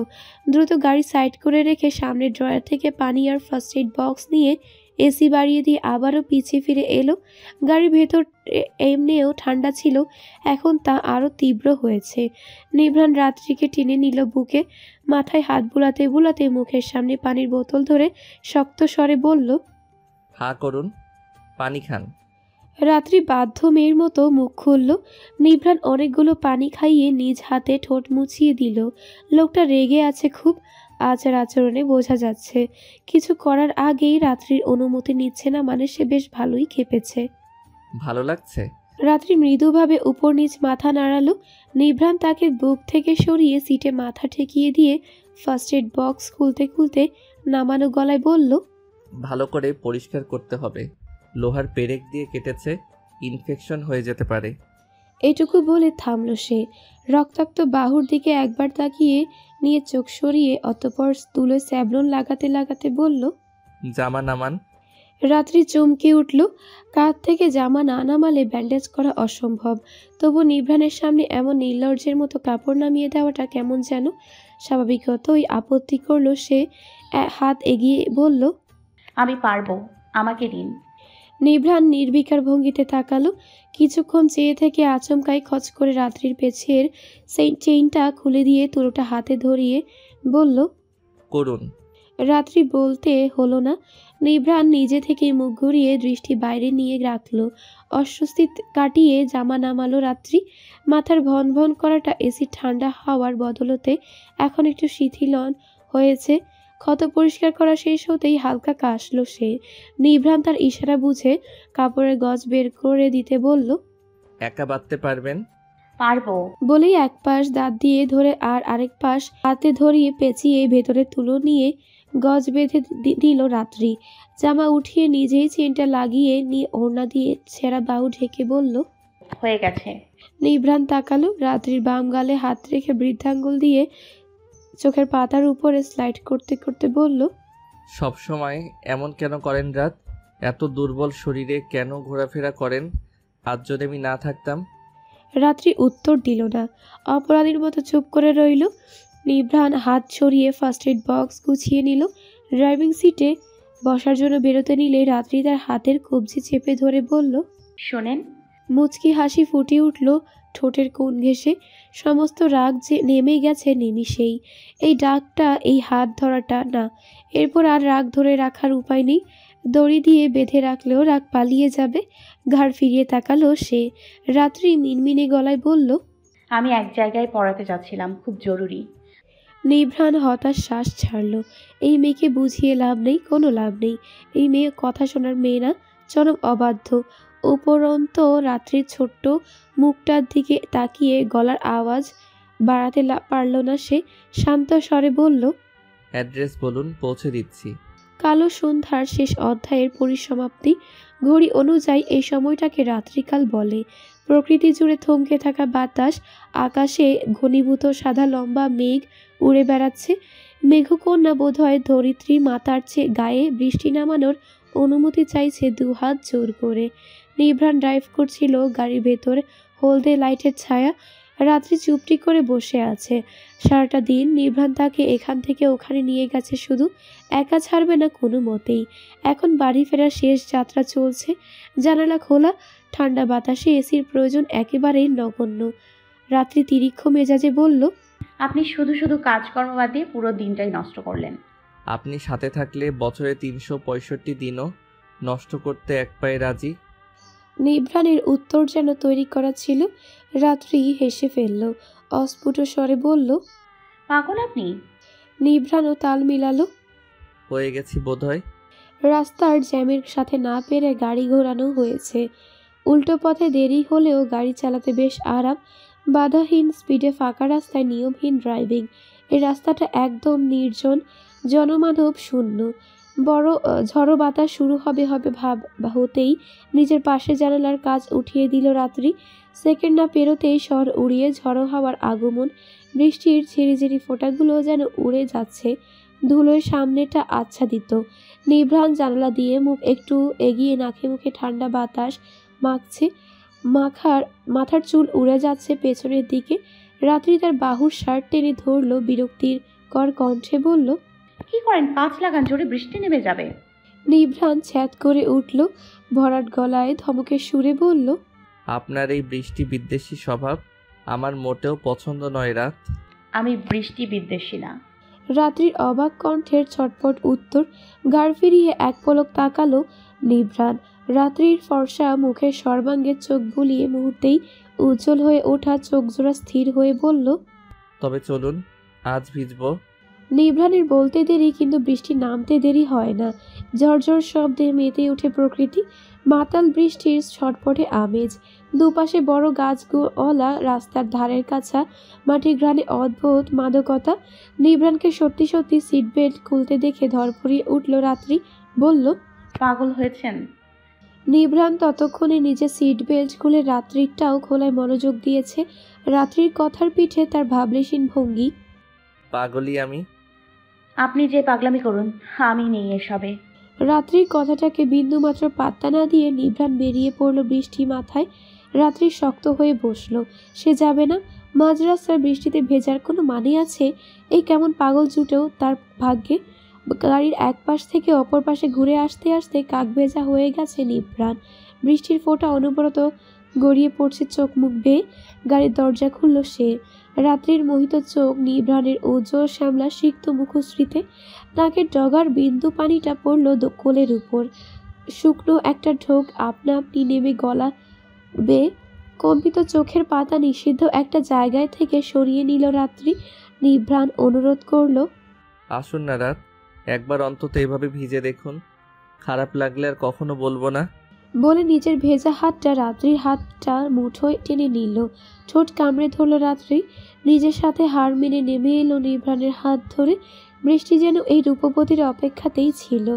দ্রুত গাড়ি সাইড করে রেখে সামনের ড্রয়ার থেকে পানি আর ফার্স্ট এইড বক্স নিয়ে এসি বাড়িয়ে দিয়ে আবারও পিছিয়ে ফিরে এলো। গাড়ির ভেতর এমনিও ঠান্ডা ছিল, এখন তা আরও তীব্র হয়েছে। নিভ্রাণ রাত্রিকে টেনে নিল বুকে, মাথায় হাত বুলাতে বুলাতে মুখের সামনে পানির বোতল ধরে শক্ত স্বরে বলল, হাঁ করুন, পানি খান। রাত্রি বাধ্য মেয়ের মতো মুখ খুলল। নিভ্রাণ অনেকগুলো পানি খাইয়ে নিজ হাতে ঠোঁট মুছিয়ে দিল। লোকটা রেগে আছে খুব, আচার আচরণে বোঝা যাচ্ছে। কিছু করার আগেই রাত্রির অনুমতি নিচ্ছে না, মানে সে বেশ ভালোই খেপেছে। ভালো লাগছে? রাত্রি মৃদুভাবে উপর নিচ মাথা নাড়ালো। নিভ্রাণ তাকে বুক থেকে সরিয়ে সিটে মাথা ঠেকিয়ে দিয়ে ফার্স্ট এড বক্স খুলতে খুলতে নামানো গলায় বলল, ভালো করে পরিষ্কার করতে হবে, লোহার পেরেক দিয়ে কেটেছে, ইনফেকশন হয়ে যেতে পারে। এটুকু বলে থামল সে। রক্তাক্ত বাহুর দিকে একবার তাকিয়ে নিয়ে চোখ সরিয়ে অতঃপর তুলে স্যাবলন লাগাতে লাগাতে বলল, জামা নামান। রাত্রি চমকে উঠল। কাঁধ থেকে জামা না নামালে ব্যান্ডেজ করা অসম্ভব, তবু নিভ্রাণের সামনে এমন নির্লজ্জের মতো কাপড় নামিয়ে দেওয়াটা কেমন যেন। স্বাভাবিকতই আপত্তি করল সে, হাত এগিয়ে বলল, আমি পারবো, আমাকে দিন। নিভ্রাণ নির্বিকার ভঙ্গিতে তাকালো। কিছুক্ষণ চেয়ে থেকে আচমকাই খচ করে রাত্রির পেছের সেই চেইনটা খুলে দিয়ে তুলোটা হাতে ধরিয়ে বলল, করুন। রাত্রি বলতে হলো না। নিভ্রাণ নিজে থেকে মুখ ঘুরিয়ে দৃষ্টি বাইরে নিয়ে রাখল। অস্বস্তি কাটিয়ে জামা নামালো রাত্রি। মাথার ভন ভন করাটা এসি ঠান্ডা হাওয়ার বদলতে এখন একটু শিথিলন হয়েছে। ক্ষত পরিষ্কার করা শেষ হতেই হালকা কাশল সে। নিভ্রাণ তার ইশারা বুঝে কাপড়ের গজ বের করে দিতে বলল, একা বাঁধতে পারবেন? পারবো। বলেই এক পাশ দাঁত দিয়ে ধরে আর আরেক পাশ হাতে ধরিয়ে পেঁচিয়ে ভেতরে তুলো নিয়ে গজ বেঁধে দিল রাত্রি। জামা উঠিয়ে নিজেই চেনটা লাগিয়ে নিয়ে ওড়না দিয়ে ছেঁড়া বাহু ঢেকে বলল, হয়ে গেছে। নিভ্রাণ তাকালো। রাত্রির বাম গালে হাত রেখে বৃদ্ধাঙ্গুল দিয়ে চোখের পাতার উপরে স্লাইড করতে করতে বলল, সব সময় এমন কেন করেন রাত? এত দুর্বল শরীরে কেন ঘোরাফেরা করেন? আজ যদি আমি না থাকতাম? রাত্রি উত্তর দিল না, অপরাধীর মতো চুপ করে রইল। নিভ্রাণ হাত ছড়িয়ে ফার্স্ট এড বক্স গুছিয়ে নিল। ড্রাইভিং সিটে বসার জন্য বেরোতে নিলে রাত্রি তার হাতের কবজি চেপে ধরে বলল, শোনেন। মুচকি হাসি ফুটে উঠল ঠোঁটের কোণ ঘেঁষে। সমস্ত রাগ যে নেমে গেছে নিমিষেই। এই ডাকটা, এই হাত ধরাটা না, এরপর আর রাগ ধরে রাখার উপায় নেই। দড়ি দিয়ে বেঁধে রাখলেও রাগ পালিয়ে যাবে। ঘাড় ফিরিয়ে তাকালো সে। রাত্রি মিনমিনে গলায় বলল, আমি এক জায়গায় পড়াতে যাচ্ছিলাম, খুব জরুরি। নিভ্রাণ হতাশ শ্বাস ছাড়ল। এই মেয়েকে বুঝিয়ে লাভ নেই, কোনো লাভ নেই। এই মেয়ে কথা শোনার মেয়ে না, চরম অবাধ্য। উপরন্ত রাত্রির ছোট্ট মুখটার দিকে তাকিয়ে গলার আওয়াজ বাড়াতে পারল না সে। শান্ত স্বরে বলল, অ্যাড্রেস বলুন, পৌঁছে দিচ্ছি। কালো সন্ধ্যার শেষ অধ্যায়ের পরিসমাপ্তি। ঘড়ি অনুযায়ী এই সময়টাকে রাত্রিকাল বলে। প্রকৃতি জুড়ে থমকে থাকা বাতাস, আকাশে ঘনীভূত সাদা লম্বা মেঘ উড়ে বেড়াচ্ছে। মেঘকন্যা বোধহয় ধরিত্রী মাতার চেয়ে গায়ে বৃষ্টি নামানোর অনুমতি চাইছে দুহাত জোর করে। নিভ্রাণ ড্রাইভ করছিল, গাড়ির ভেতর হলদে লাইটের ছায়া। রাত্রি চুপটি করে বসে আছে। সারাটা দিন নিভ্রাণ তাকে এখান থেকে ওখানে নিয়ে গেছে, শুধু একা ছাড়বে না কোনো মতেই। এখন বাড়ি ফেরার শেষ যাত্রা চলছে। জানালা খোলা, ঠান্ডা বাতাসে এসির প্রয়োজন একেবারেই নগণ্য। রাত্রি তিরিক্ষ মেজাজে বলল, আপনি শুধু শুধু কাজকর্ম বাদ দিয়ে পুরো দিনটাই নষ্ট করলেন। আপনি সাথে থাকলে বছরে 365 দিনও নষ্ট করতে এক পায়ে রাজি। নিভ্রাণের উত্তর যেন তৈরি করা ছিল। রাত্রি হেসে ফেলল, অস্ফুট স্বরে বলল, পাগল আপনি? নিভ্রাণও তাল মিলালো। হয়ে গেছি বোধহয়। রাস্তার জ্যামের সাথে না পেরে গাড়ি ঘোরানো হয়েছে। উল্টো পথে দেরি হলেও গাড়ি চালাতে বেশ আরাম। বাধাহীন স্পিডে ফাঁকা রাস্তায় নিয়মহীন ড্রাইভিং। এই রাস্তাটা একদম নির্জন, জনমানব শূন্য। বড় ঝড়ো বাতাস শুরু হবে হবে ভাব হতেই নিজের পাশে জানালার কাজ উঠিয়ে দিল রাত্রি। সেকেন্ড না পেরোতেই শহর উড়িয়ে ঝড়ো হাওয়ার আগমন। বৃষ্টির ঝিরিঝিরি ফোঁটাগুলো যেন উড়ে যাচ্ছে, ধুলোয় সামনেটা আচ্ছাদিত। নিভ্রাণ জানালা দিয়ে মুখ একটু এগিয়ে নাকে মুখে ঠান্ডা বাতাস মাখছে। মাথার চুল উড়ে যাচ্ছে পেছনের দিকে। রাত্রি তার বাহুর শার্ট টেনে ধরল, বিরক্তির কর কণ্ঠে বলল, কি করেন? পাঁচ লাগান, জোরে বৃষ্টি নেমে যাবে। নিভ্রাণ ছ্যাদ করে উঠল, ভরাট গলায় ধমকের সুরে বলল, আপনার এই বৃষ্টি বিদ্বেষী স্বভাব আমার মোটেও পছন্দ নয় রাত। আমি বৃষ্টি বিদ্বেষী না। রাত্রির অবাক কণ্ঠের ছটপট উত্তর। গাড় ফিরিয়ে এক পলক তাকালো নিভ্রাণ। রাত্রির ফর্সা মুখের সর্বাঙ্গে চোখ বুলিয়ে মুহূর্তেই উজ্জ্বল হয়ে ওঠা চোখজোড়া স্থির হয়ে বলল, তবে চলুন, আজ ভিজবো। নিভ্রাণের বলতে দেরি, কিন্তু বৃষ্টি নামতে দেরি হয় না। ঝরঝর শব্দে মেতে ওঠে প্রকৃতি। মাতাল বৃষ্টির ছটপটে আমেজ। দুপাশে বড় গাছওয়ালা রাস্তার ধারের কাছা মাটির ঘ্রাণে অদ্ভুত মাদকতা। নিভ্রাণকে সত্যি সত্যি সিট বেল্ট খুলতে দেখে ধরফড়িয়ে উঠল রাত্রি, বলল, পাগল হয়েছেন? নিভ্রাণ ততক্ষণে নিজে সিট বেল্ট খুলে রাত্রিরটাও খোলায় মনোযোগ দিয়েছে। রাত্রির কথার পিঠে তার ভাবলেশীন ভঙ্গি। পাগলি আমি? আপনি যে পাগলামি করুন, আমি নেই এসবে। রাত্রির কথাটাকে বিন্দুমাত্র পাত্তা না দিয়ে নিভ্রাণ বেরিয়ে পড়ল বৃষ্টি মাথায়। রাত্রি শক্ত হয়ে বসলো। সে যাবে না। মাঝ রাস্তার বৃষ্টিতে ভেজার কোনো মানে আছে? এই কেমন পাগল জুটেও তার ভাগ্যে। গাড়ির এক পাশ থেকে অপর পাশে ঘুরে আসতে আসতে কাক ভেজা হয়ে গেছে নিভ্রাণ। বৃষ্টির ফোঁটা অনবরত গড়িয়ে পড়ছে চোখ মুখ বেয়ে। গাড়ির দরজা খুলল সে। রাত্রির মোহিত চোখ নিভ্রাণের উজ্জ্বল শ্যামলা সিক্ত মুখশ্রীতে। নাকের ডগার বিন্দু পানিটা পড়ল কোলের উপর। শুকনো একটা ঢোক আপনা আপনি নেমে গলা বেয়ে। কম্পিত চোখের পাতা নিষিদ্ধ একটা জায়গায় থেকে সরিয়ে নিল রাত্রি। নিভ্রাণ অনুরোধ করল, আসুন না রাত, একবার অন্তত এভাবে ভিজে দেখুন। খারাপ লাগলে আর কখনো বলবো না। বলে নিজের ভেজা হাতটা রাত্রির হাতটা মুঠোয় টেনে নিল। ঠোঁট কামড়ে ধরল রাত্রি। নিজের সাথে হার মেনে নেমে এলো নিভ্রাণের হাত ধরে। বৃষ্টি যেন এই রূপবতীর অপেক্ষাতেই ছিল।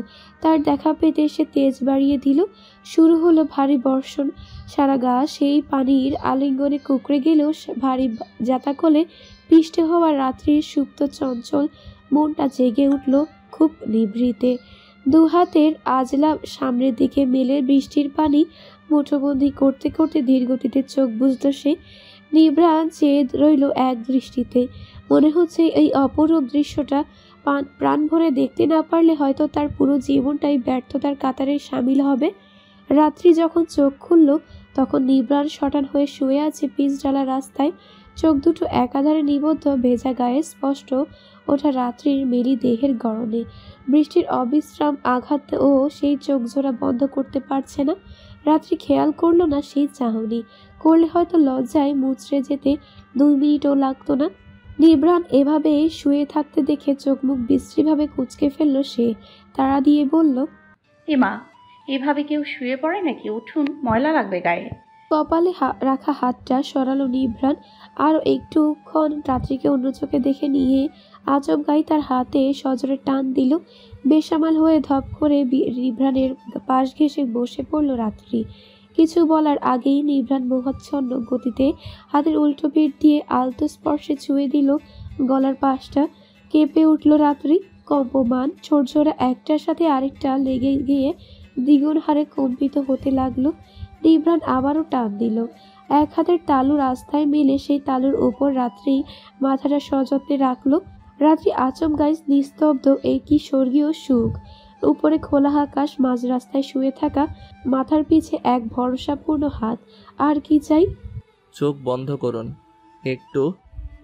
তার দেখা পেতে সে তেজ বাড়িয়ে দিল। শুরু হলো ভারী বর্ষণ। সারা গা সেই পানির আলিঙ্গনে কুঁকড়ে গেলেও ভারী জাতাকলে পিষ্টে হওয়া রাত্রির সুপ্ত চঞ্চল মনটা জেগে উঠল খুব নিভৃতে। দু হাতের আজলা সামনের দিকে মেলে বৃষ্টির পানি মুঠোবন্দি করতে করতে ধীরগতিতে চোখ বুজল সে। নিভ্রাণ চেয়ে রইল এক দৃষ্টিতে। মনে হচ্ছে এই অপরূপ দৃশ্যটা প্রাণ ভরে দেখতে না পারলে হয়তো তার পুরো জীবনটাই ব্যর্থতার কাতারে সামিল হবে। রাত্রি যখন চোখ খুলল তখন নিভ্রাণ শটান হয়ে শুয়ে আছে পিচ ঢালা রাস্তায়। চোখ দুটো একাধারে নিবদ্ধ, ভেজা গায়ে স্পষ্ট ওঠা রাত্রির মেলি দেহের গড়নে। বৃষ্টির অবিশ্রাম আঘাত ও সেই চোখ জোড়া বন্ধ করতে পারছে না। রাত্রি খেয়াল করলো না সেই চাহনি, করলে হয়তো লজ্জায় মুচড়ে যেতে 2 মিনিটও লাগতো না। নিভ্রাণ এভাবে শুয়ে থাকতে দেখে চোখ মুখ বিশ্রীভাবে কুঁচকে ফেললো সে। তাড়া দিয়ে বলল, এমা, এভাবে কেউ শুয়ে পড়ে নাকি? উঠুন, ময়লা লাগবে গায়ে। কপালে রাখা হাতটা সরালো নিভ্রাণ। আরও একটুক্ষণ রাত্রিকে অন্য চোখে দেখে নিয়ে আচমকাই গায়ে তার হাতে সজোরে টান দিল। বেসামাল হয়ে ধপ করে নিভ্রাণের পাশ ঘেঁষে বসে পড়ল রাত্রি। কিছু বলার আগেই নিভ্রাণ মোহাচ্ছন্ন গতিতে হাতের উল্টো পিঠ দিয়ে আলতো স্পর্শে ছুঁয়ে দিল গলার পাশটা। কেঁপে উঠল রাত্রি। কম্পমান ছোটঝোড়া একটার সাথে আরেকটা লেগে গিয়ে দ্বিগুণ হারে কম্পিত হতে লাগলো। নিভ্রাণ আবারও টান দিল। এক হাতের তালু রাস্তায় মেলে সেই তালুর ওপর রাত্রি মাথাটা সযত্নে রাখলো। রাত্রি আচমকাই নিস্তব্ধ। এই কি স্বর্গীয় সুখ! উপরে খোলা আকাশ, মাঝ রাস্তায় শুয়ে থাকা, মাথার পিছে এক ভরসাপূর্ণ হাত। আর কি চাই? চোখ বন্ধ করুন, একটু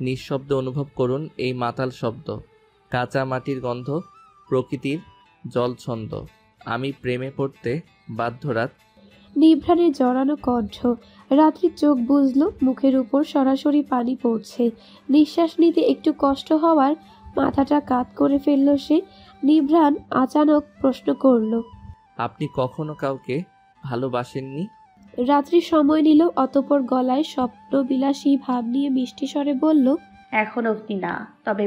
নিঃশব্দে অনুভব করুন এই মাতাল শব্দ, কাঁচা মাটির গন্ধ, প্রকৃতির জলছন্দ। আমি প্রেমে পড়তে বাধ্য রাত। নিভ্রাণের জড়ানো কণ্ঠ। রাত্রির চোখ বুঝলো, মুখের উপর সরাসরি পানি পড়ছে। নিঃশ্বাস নিতে একটু কষ্ট হওয়ার মাথাটা কাত করে ফেলল সে। নিভ্রাণ আচানক প্রশ্ন করল, আপনি কখনো কাউকে ভালোবাসেননি? রাত্রি সময় নিল, অতঃপর গলায় স্বপ্নবিলাসী ভাব নিয়ে মিষ্টি স্বরে বলল, এখন অবধি না, তবে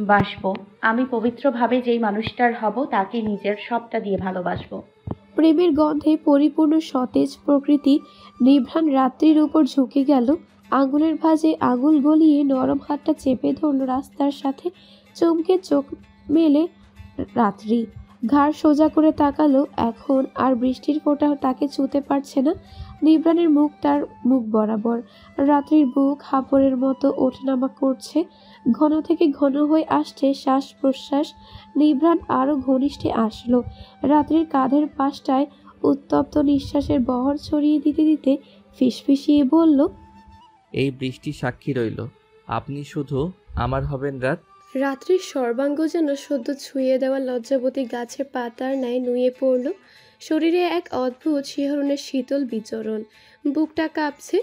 বাসবো। আমি পবিত্রভাবে যেই মানুষটার হব তাকে নিজের সবটা দিয়ে ভালোবাসবো। প্রেমের গন্ধে পরিপূর্ণ সতেজ প্রকৃতি। নিভ্রাণ রাত্রির উপর ঝুঁকে গেল। আঙুলের ভাঁজে আঙুল গলিয়ে নরম হাতটা চেপে ধরল রাস্তার সাথে। চমকে চোখ মেলে রাত্রি। ঘাড় সোজা করে তাকালো। এখন আর বৃষ্টির ফোঁটা তাকে ছুঁতে পারছে না। নিভ্রাণের মুখ তার মুখ বরাবর। রাত্রির বুক হাঁপড়ের মতো ওঠানামা করছে। ঘন থেকে ঘন হয়ে আসছে শ্বাস প্রশ্বাস। নিভ্রাণ আরো ঘনিষ্ঠে আসলো। রাত্রির কাঁধের পাশটায় উত্তপ্ত নিঃশ্বাসের বহর ছড়িয়ে দিতে দিতে ফিসফিসিয়ে বলল, এই বৃষ্টি সাক্ষী রইল, আপনি শুধু আমার হবেন রাত। রাত্রির সর্বাঙ্গ যেন সদ্য ছুঁয়ে দেওয়া লজ্জাবতী গাছের পাতার ন্যায় নুয়ে পড়ল। শরীরে এক অদ্ভুত শিহরণের শীতল বিচরণ। বুকটা কাঁপছে,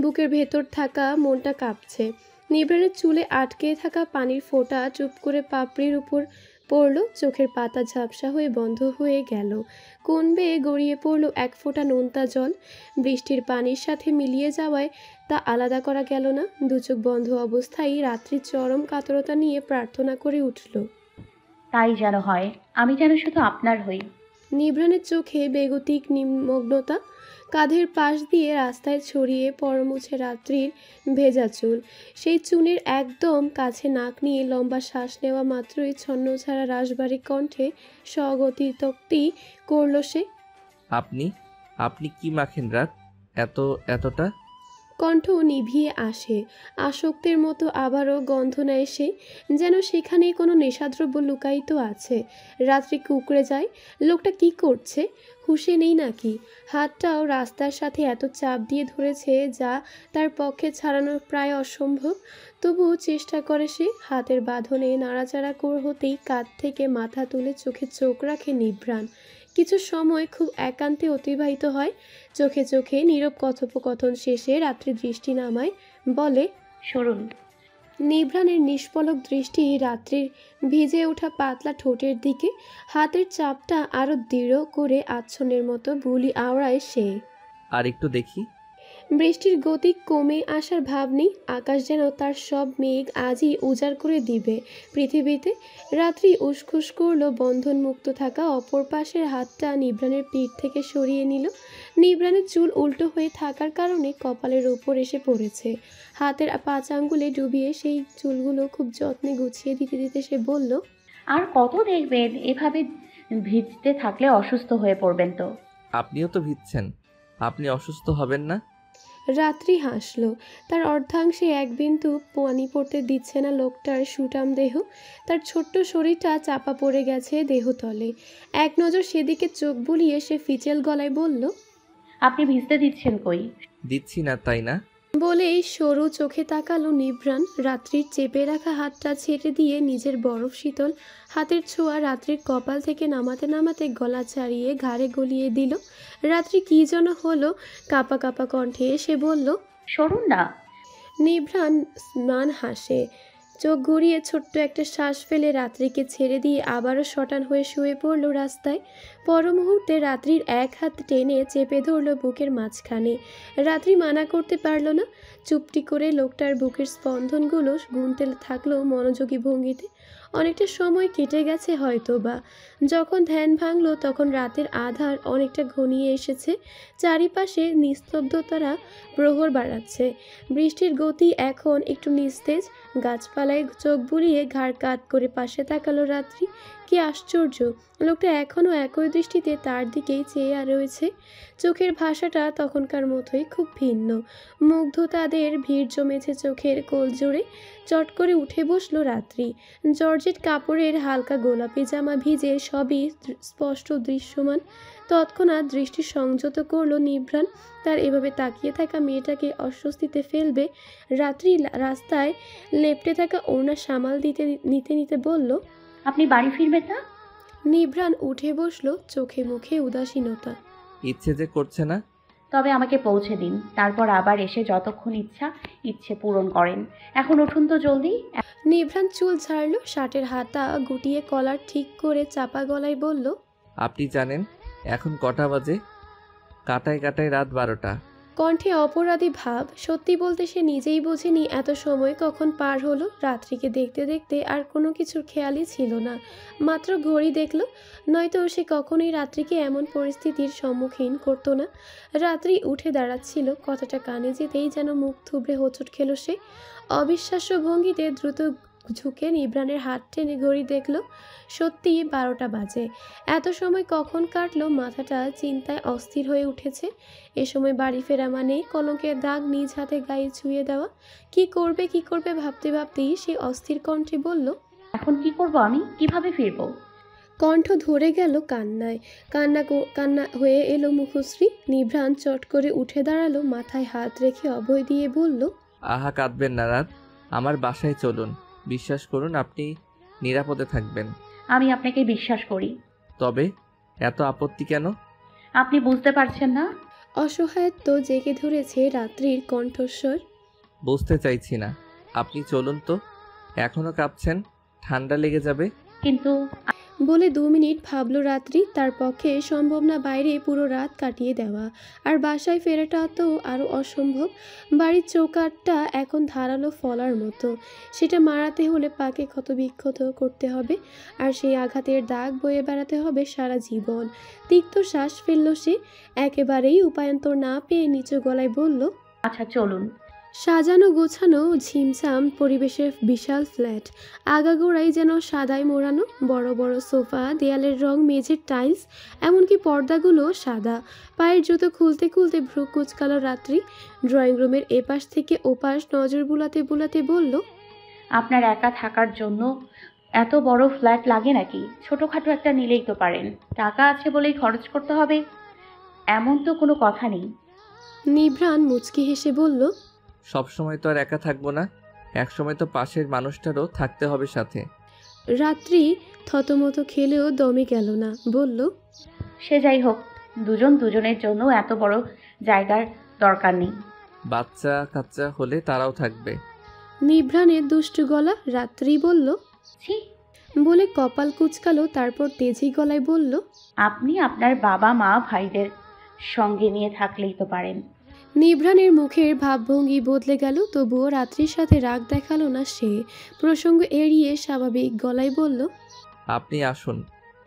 বুকের ভেতর থাকা মনটা কাঁপছে। নিভ্রাণের চুলে আটকে থাকা পানির ফোঁটা চুপ করে পাপড়ির উপর পড়ল। চোখের পাতা ঝাপসা হয়ে বন্ধ হয়ে গেল। কোন বেয়ে গড়িয়ে পড়ল এক ফোঁটা নোনতা জল। বৃষ্টির পানির সাথে মিলিয়ে যাওয়ায় তা আলাদা করা গেল না। দুচোখ বন্ধ অবস্থায় রাত্রির চরম কাতরতা নিয়ে প্রার্থনা করে উঠল, তাই যেন হয়, আমি যেন শুধু আপনার হই। নিভ্রাণের চোখে বেগতিক নিমগ্নতা। কাঁধের পাশ দিয়ে রাস্তায় ছড়িয়ে পরমুছে রাত্রির ভেজা চুল। সেই চুলের একদম কাছে নাক নিয়ে লম্বা শ্বাস নেওয়া মাত্রই ছন্নছাড়া রাশবাড়ি কণ্ঠে স্বগতিতক্তি করল সে, আপনি আপনি কি মাখেন রাত? এতটা কণ্ঠ নিভিয়ে আসে। আসক্তের মতো আবারও গন্ধ নেয় সে, যেন সেখানে কোনো নেশাদ্রব্য লুকায়িত আছে। রাত্রি কুঁকড়ে যায়। লোকটা কি করছে? হুঁশে নেই নাকি? হাতটাও রাস্তার সাথে এত চাপ দিয়ে ধরেছে যা তার পক্ষে ছাড়ানো প্রায় অসম্ভব। তবুও চেষ্টা করে সে। হাতের বাঁধনে নাড়াচাড়া হতেই কাঁধ থেকে মাথা তুলে চোখে চোখ রাখে নিভ্রাণ। কিছু সময় খুব একান্তে অতিবাহিত হয়। চোখে চোখে নীরব কথোপকথন শেষে রাত্রি দৃষ্টি নামায়, বলে, সরুন। নিভ্রাণের নিষ্পলক দৃষ্টি রাত্রির ভিজে ওঠা পাতলা ঠোঁটের দিকে। হাতের চাপটা আরো দৃঢ় করে আচ্ছন্নের মতো বুলি আওড়ায় সে। আর একটু দেখি। বৃষ্টির গতি কমে আসার ভাব নেই। আকাশ যেন তার সব মেঘ আজই উজাড় করে দিবে পৃথিবীতে। রাত্রি উসখুস করলো। বন্ধন মুক্ত থাকা অপর পাশের হাতটা নিভ্রাণের পিঠ থেকে সরিয়ে নিল। নিভ্রাণের চুল উল্টো হয়ে থাকার কারণে কপালের ওপর এসে পড়েছে। হাতের 5 আঙ্গুলে ডুবিয়ে সেই চুলগুলো খুব যত্নে গুছিয়ে দিতে দিতে সে বলল, আর কত দেখবেন? এভাবে ভিজতে থাকলে অসুস্থ হয়ে পড়বেন তো। আপনিও তো ভিজছেন, আপনি অসুস্থ হবেন না? রাত্রি হাসল। তার অর্ধাংশে এক বিন্দু পানি পড়তে দিচ্ছে না লোকটার সুঠাম দেহ। তার ছোট্ট শরীরটা চাপা পড়ে গেছে দেহতলে। এক নজর সেদিকে চোখ বুলিয়ে সে ফিচেল গলায় বলল, আপনি ভিজতে দিচ্ছেন কই? দিচ্ছি না তাই না? বলেই সরু চোখে তাকালো নিভ্রান। রাত্রির চেপে রাখা হাতটা ছেড়ে দিয়ে নিজের বরফ শীতল হাতের ছোঁয়া রাত্রির কপাল থেকে নামাতে নামাতে গলা ছাড়িয়ে ঘাড়ে গলিয়ে দিল। রাত্রি কি যেন হলো, কাপা কাপা কণ্ঠে সে বলল, সরুন না। নিভ্রান ম্লান হাসে। চোখ ঘুরিয়ে ছোট্ট একটা শ্বাস ফেলে রাত্রিকে ছেড়ে দিয়ে আবারও শটান হয়ে শুয়ে পড়ল রাস্তায়। পর মুহূর্তে রাত্রির এক হাত টেনে চেপে ধরল বুকের মাঝখানে। রাত্রি মানা করতে পারল না। চুপটি করে লোকটার বুকের স্পন্দনগুলো গুনতে থাকলো মনোযোগী ভঙ্গিতে। অনেকটা সময় কেটে গেছে হয়তো বা। যখন ধ্যান ভাঙল তখন রাতের আধার অনেকটা ঘনিয়ে এসেছে। চারিপাশে নিস্তব্ধতারা প্রহর বাড়াচ্ছে। বৃষ্টির গতি এখন একটু নিস্তেজ। গাছপালায় চোখ বুলিয়ে ঘাড় কাত করে পাশে তাকালো রাত্রি। কি আশ্চর্য, লোকটা এখনও একই দৃষ্টিতে তার দিকেই চেয়ে রয়েছে। চোখের ভাষাটা তখনকার মতোই খুব ভিন্ন। মুগ্ধতাদের ভিড় জমেছে চোখের কোল জুড়ে। চট করে উঠে বসলো রাত্রি। জর্জেট কাপড়ের হালকা গোলাপি জামা ভিজে সবই স্পষ্ট দৃশ্যমান। তৎক্ষণাৎ দৃষ্টি সংযত করলো নিভ্রান। তার এভাবে তাকিয়ে থাকা মেয়েটাকে অস্বস্তিতে ফেলবে। রাত্রি রাস্তায় লেপ্টে থাকা ওড়না সামাল নিতে নিতে বলল, আপনি বাড়ি ফিরবেন না? নিভ্রান উঠে বসলো, চোখে মুখে উদাসীনতা। ইচ্ছে যে করছে না। তবে আমাকে পৌঁছে দিন, তারপর আবার এসে যতক্ষণ ইচ্ছে পূরণ করেন। এখন উঠুন তো জলদি। নিভ্রান চুল ছাড়লো, শার্টের হাতা গুটিয়ে কলার ঠিক করে চাপা গলায় বলল, আপনি জানেন এখন কটা বাজে? কাটায় কাটায় রাত 12টা। কণ্ঠে অপরাধী ভাব। সত্যি বলতে সে নিজেই বোঝেনি এত সময় কখন পার হলো। রাত্রিকে দেখতে দেখতে আর কোনো কিছুর খেয়ালই ছিল না। মাত্র ঘড়ি দেখল, নয়তো সে কখনোই রাত্রিকে এমন পরিস্থিতির সম্মুখীন করতো না। রাত্রি উঠে দাঁড়াচ্ছিল, কথাটা কানে যেতেই যেন মুখ থুবড়ে হোঁচট খেল সে। অবিশ্বাস্য ভঙ্গিতে দ্রুত ঝুঁকে নিভ্রানের হাত টেনে ঘড়ি দেখল, সত্যি 12টা বাজে। এত সময় কখন কাটলো মাথাটা চিন্তায় অস্থির হয়ে উঠেছে। এ সময় বাড়ি ফেরা মানে কলঙ্কের দাগ নিজ হাতে গায়ে ছুঁয়ে দেওয়া। কি করবে ভাবতে ভাবতেই সে অস্থির কণ্ঠে বলল, এখন কি করব আমি? কিভাবে ফিরবো? কণ্ঠ ধরে গেল কান্নায়। কান্না হয়ে এলো মুখশ্রী। নিভ্রান চট করে উঠে দাঁড়ালো, মাথায় হাত রেখে অভয় দিয়ে বলল, আহা কাঁদবেন না রাত, আমার বাসায় চলুন। বিশ্বাস করুন আপনি নিরাপদে থাকবেন। আমি আপনাকে বিশ্বাস করি। তবে এত আপত্তি কেন? আপনি বুঝতে পারছেন না? অসহায়ত্ব জেগে ধরেছে রাত্রির কণ্ঠস্বর। বুঝতে চাইছি না। আপনি চলুন তো। এখনো কাঁপছেন, ঠান্ডা লেগে যাবে। কিন্তু বলে 2 মিনিট ভাবলো রাত্রি। তার পক্ষে সম্ভব না বাইরে পুরো রাত কাটিয়ে দেওয়া, আর বাসায় ফেরাটা তো আরও অসম্ভব। বাড়ির চৌকাঠটা এখন ধারালো ফলার মতো, সেটা মারাতে হলে পাকে ক্ষতবিক্ষত করতে হবে, আর সেই আঘাতের দাগ বয়ে বেড়াতে হবে সারা জীবন। তিক্ত শ্বাস ফেলল সে। একেবারেই উপায়ন্তর না পেয়ে নিচু গলায় বলল, আচ্ছা চলুন। সাজানো গোছানো ঝিমছাম পরিবেশের বিশাল ফ্ল্যাট। আগাগোড়াই যেন সাদায় মোড়ানো। বড় বড় সোফা, দেয়ালের রং, মেঝের টাইলস, এমনকি পর্দাগুলো সাদা। পায়ের জুতো খুলতে খুলতে ভ্রু কুচকালো রাত্রি। ড্রয়িং রুমের এপাশ থেকে ওপাশ নজর বুলাতে বুলাতে বলল, আপনার একা থাকার জন্য এত বড় ফ্ল্যাট লাগে নাকি? ছোটখাটো একটা নিলেই তো পারেন। টাকা আছে বলেই খরচ করতে হবে এমন তো কোনো কথা নেই। নিভ্রান মুচকি হেসে বলল, সবসময় তো আর একা থাকবো না, একসময় তো পাশের মানুষটারও থাকতে হবে সাথে। রাত্রি থতমত খেলেও দমে গেল না, বলল, সে যাই হোক, দুজনের জন্য এত বড় জায়গার দরকার নেই। বাচ্চা কাচ্চা হলে তারাও থাকবে। নিভ্রানের দুষ্টু গলা। রাত্রি বলল, ছি, বলে কপাল কুচকালো, তারপর তেজি গলায় বলল, আপনি আপনার বাবা মা ভাইদের সঙ্গে নিয়ে থাকলেই তো পারেন। নিভ্রানের মুখের ভাবভঙ্গি বদলে গেল, তবুও রাত্রির সাথে রাগ দেখালো না সে। প্রসঙ্গ এড়িয়ে স্বাভাবিক গলায় বলল, আপনি আসুন,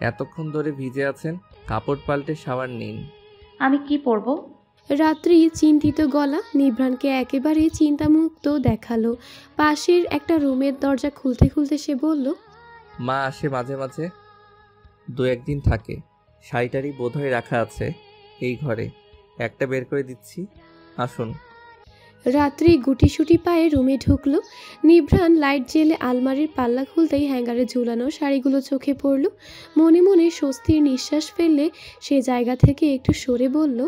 এতক্ষণ ধরে ভিজে আছেন, কাপড় পাল্টে শাওয়ার নিন। আমি কি পরবো? রাত্রি চিন্তিত গলা নিভ্রানকে একেবারে চিন্তামুক্ত দেখালো। পাশের একটা রুমের দরজা খুলতে খুলতে সে বলল, মা আসে মাঝে মাঝে, 2-1 দিন থাকে। শাড়িটারি বোধহয় রাখা আছে এই ঘরে, একটা বের করে দিচ্ছি, আসুন। রাত্রি গুটিসুটি পায়ে রুমে ঢুকলো। নিভ্রাণ লাইট জেলে আলমারির পাল্লা খুলতেই হ্যাঙ্গারে ঝুলানো শাড়িগুলো চোখে পড়ল। মনে মনে স্বস্তির নিঃশ্বাস ফেললে সে জায়গা থেকে একটু সরে বলল,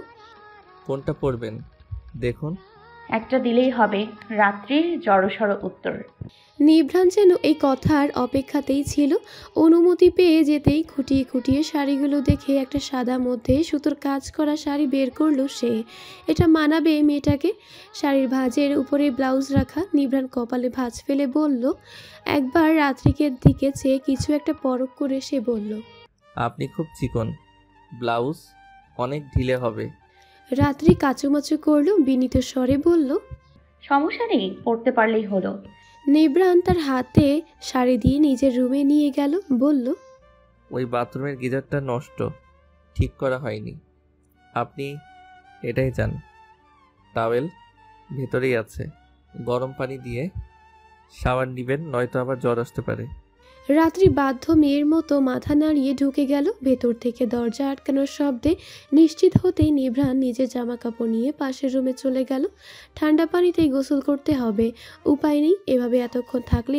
কোনটা পরবেন দেখুন। একটা দিলেই হবে, রাত্রির জড়সড় উত্তর। নিভ্রাণ যেন এই কথার অপেক্ষাতেই ছিল। অনুমতি পেয়ে যেতেই খুঁটিয়ে খুঁটিয়ে শাড়িগুলো দেখে একটা সাদা মধ্যে সুতোর কাজ করা শাড়ি বের করলো সে। এটা মানাবে মেয়েটাকে। শাড়ির ভাঁজের উপরে ব্লাউজ রাখা। নিভ্রাণ কপালে ভাঁজ ফেলে বলল, একবার রাত্রিকে দিকে চেয়ে কিছু একটা পরখ করে সে বলল, আপনি খুব চিকন, ব্লাউজ অনেক ঢিলে হবে। রাত্রি কাচুমাচু করলো, বিনীত স্বরে বলল, সমস্যা নেই, পড়তে পারলেই হলো। নিভ্রাণ তার হাতে শাড়ি দিয়ে নিজের রুমে নিয়ে গেল, বলল, ওই বাথরুমের গিজারটা নষ্ট, ঠিক করা হয়নি, আপনি এটাই যান। টাওয়েল ভেতরেই আছে, গরম পানি দিয়ে শাওয়ার নিবেন, নয়তো আবার জ্বর আসতে পারে। রাত্রি বাধ্য মেয়ের মতো মাথা নাড়িয়ে ঢুকে গেল। ভেতর থেকে দরজা আটকানোর শব্দে নিশ্চিত হতেই নিভ্রাণ নিজের জামা কাপড় নিয়ে পাশের রুমে চলে গেল। ঠান্ডা পানিতেই গোসল করতে হবে, উপায় নেই। এভাবে এতক্ষণ থাকলে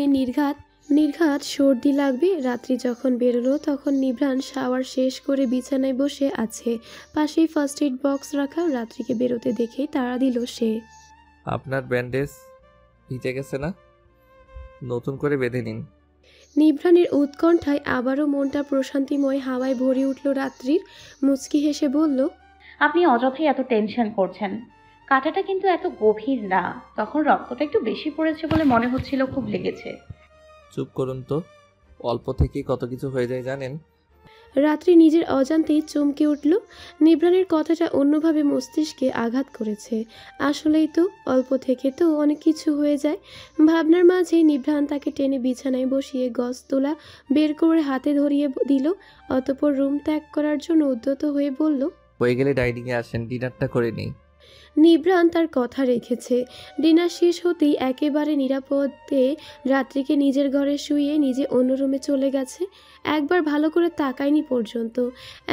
নির্ঘাত সর্দি লাগবে। রাত্রি যখন বেরোলো তখন নিভ্রাণ শাওয়ার শেষ করে বিছানায় বসে আছে, পাশেই ফার্স্ট এড বক্স রাখা। রাত্রিকে বেরোতে দেখেই তাড়া দিল সে। আপনার ব্যান্ডেজ ভিজে গেছে না, নতুন করে বেঁধে নিন। নিভ্রাণের উৎকণ্ঠায় আবারও মনটা প্রশান্তিময় হাওয়ায় ভরে উঠল। রাত্রির মুচকি হেসে বলল, আপনি অযথাই এত টেনশন করছেন। কাঁটাটা কিন্তু এত গভীর না, তখন রক্তটা একটু বেশি পড়েছে বলে মনে হচ্ছিল খুব লেগেছে। চুপ করুন তো, অল্প থেকেই কত কিছু হয়ে যায় জানেন। রাত্রি নিজের অজান্তেই চমকে উঠল। নিভ্রাণের কথাটা অন্যভাবে মস্তিষ্কে আঘাত করেছে। আসলেই তো, অল্প থেকে তো অনেক কিছু হয়ে যায়। ভাবনার মাঝে নিভ্রাণ তাকে টেনে বিছানায় বসিয়ে গজ তোলা বের করে হাতে ধরিয়ে দিল। অতঃপর রুম ত্যাগ করার জন্য উদ্যত হয়ে বলল, হয়ে গেলে ডাইনিংয়ে আসেন, ডিনারটা করে নিই। নিভ্রাণ তার কথা রেখেছে। ডিনার শেষ হতেই একেবারে নিরাপদে রাত্রিকে নিজের ঘরে শুইয়ে নিজে অন্য রুমে চলে গেছে। একবার ভালো করে তাকায়নি পর্যন্ত।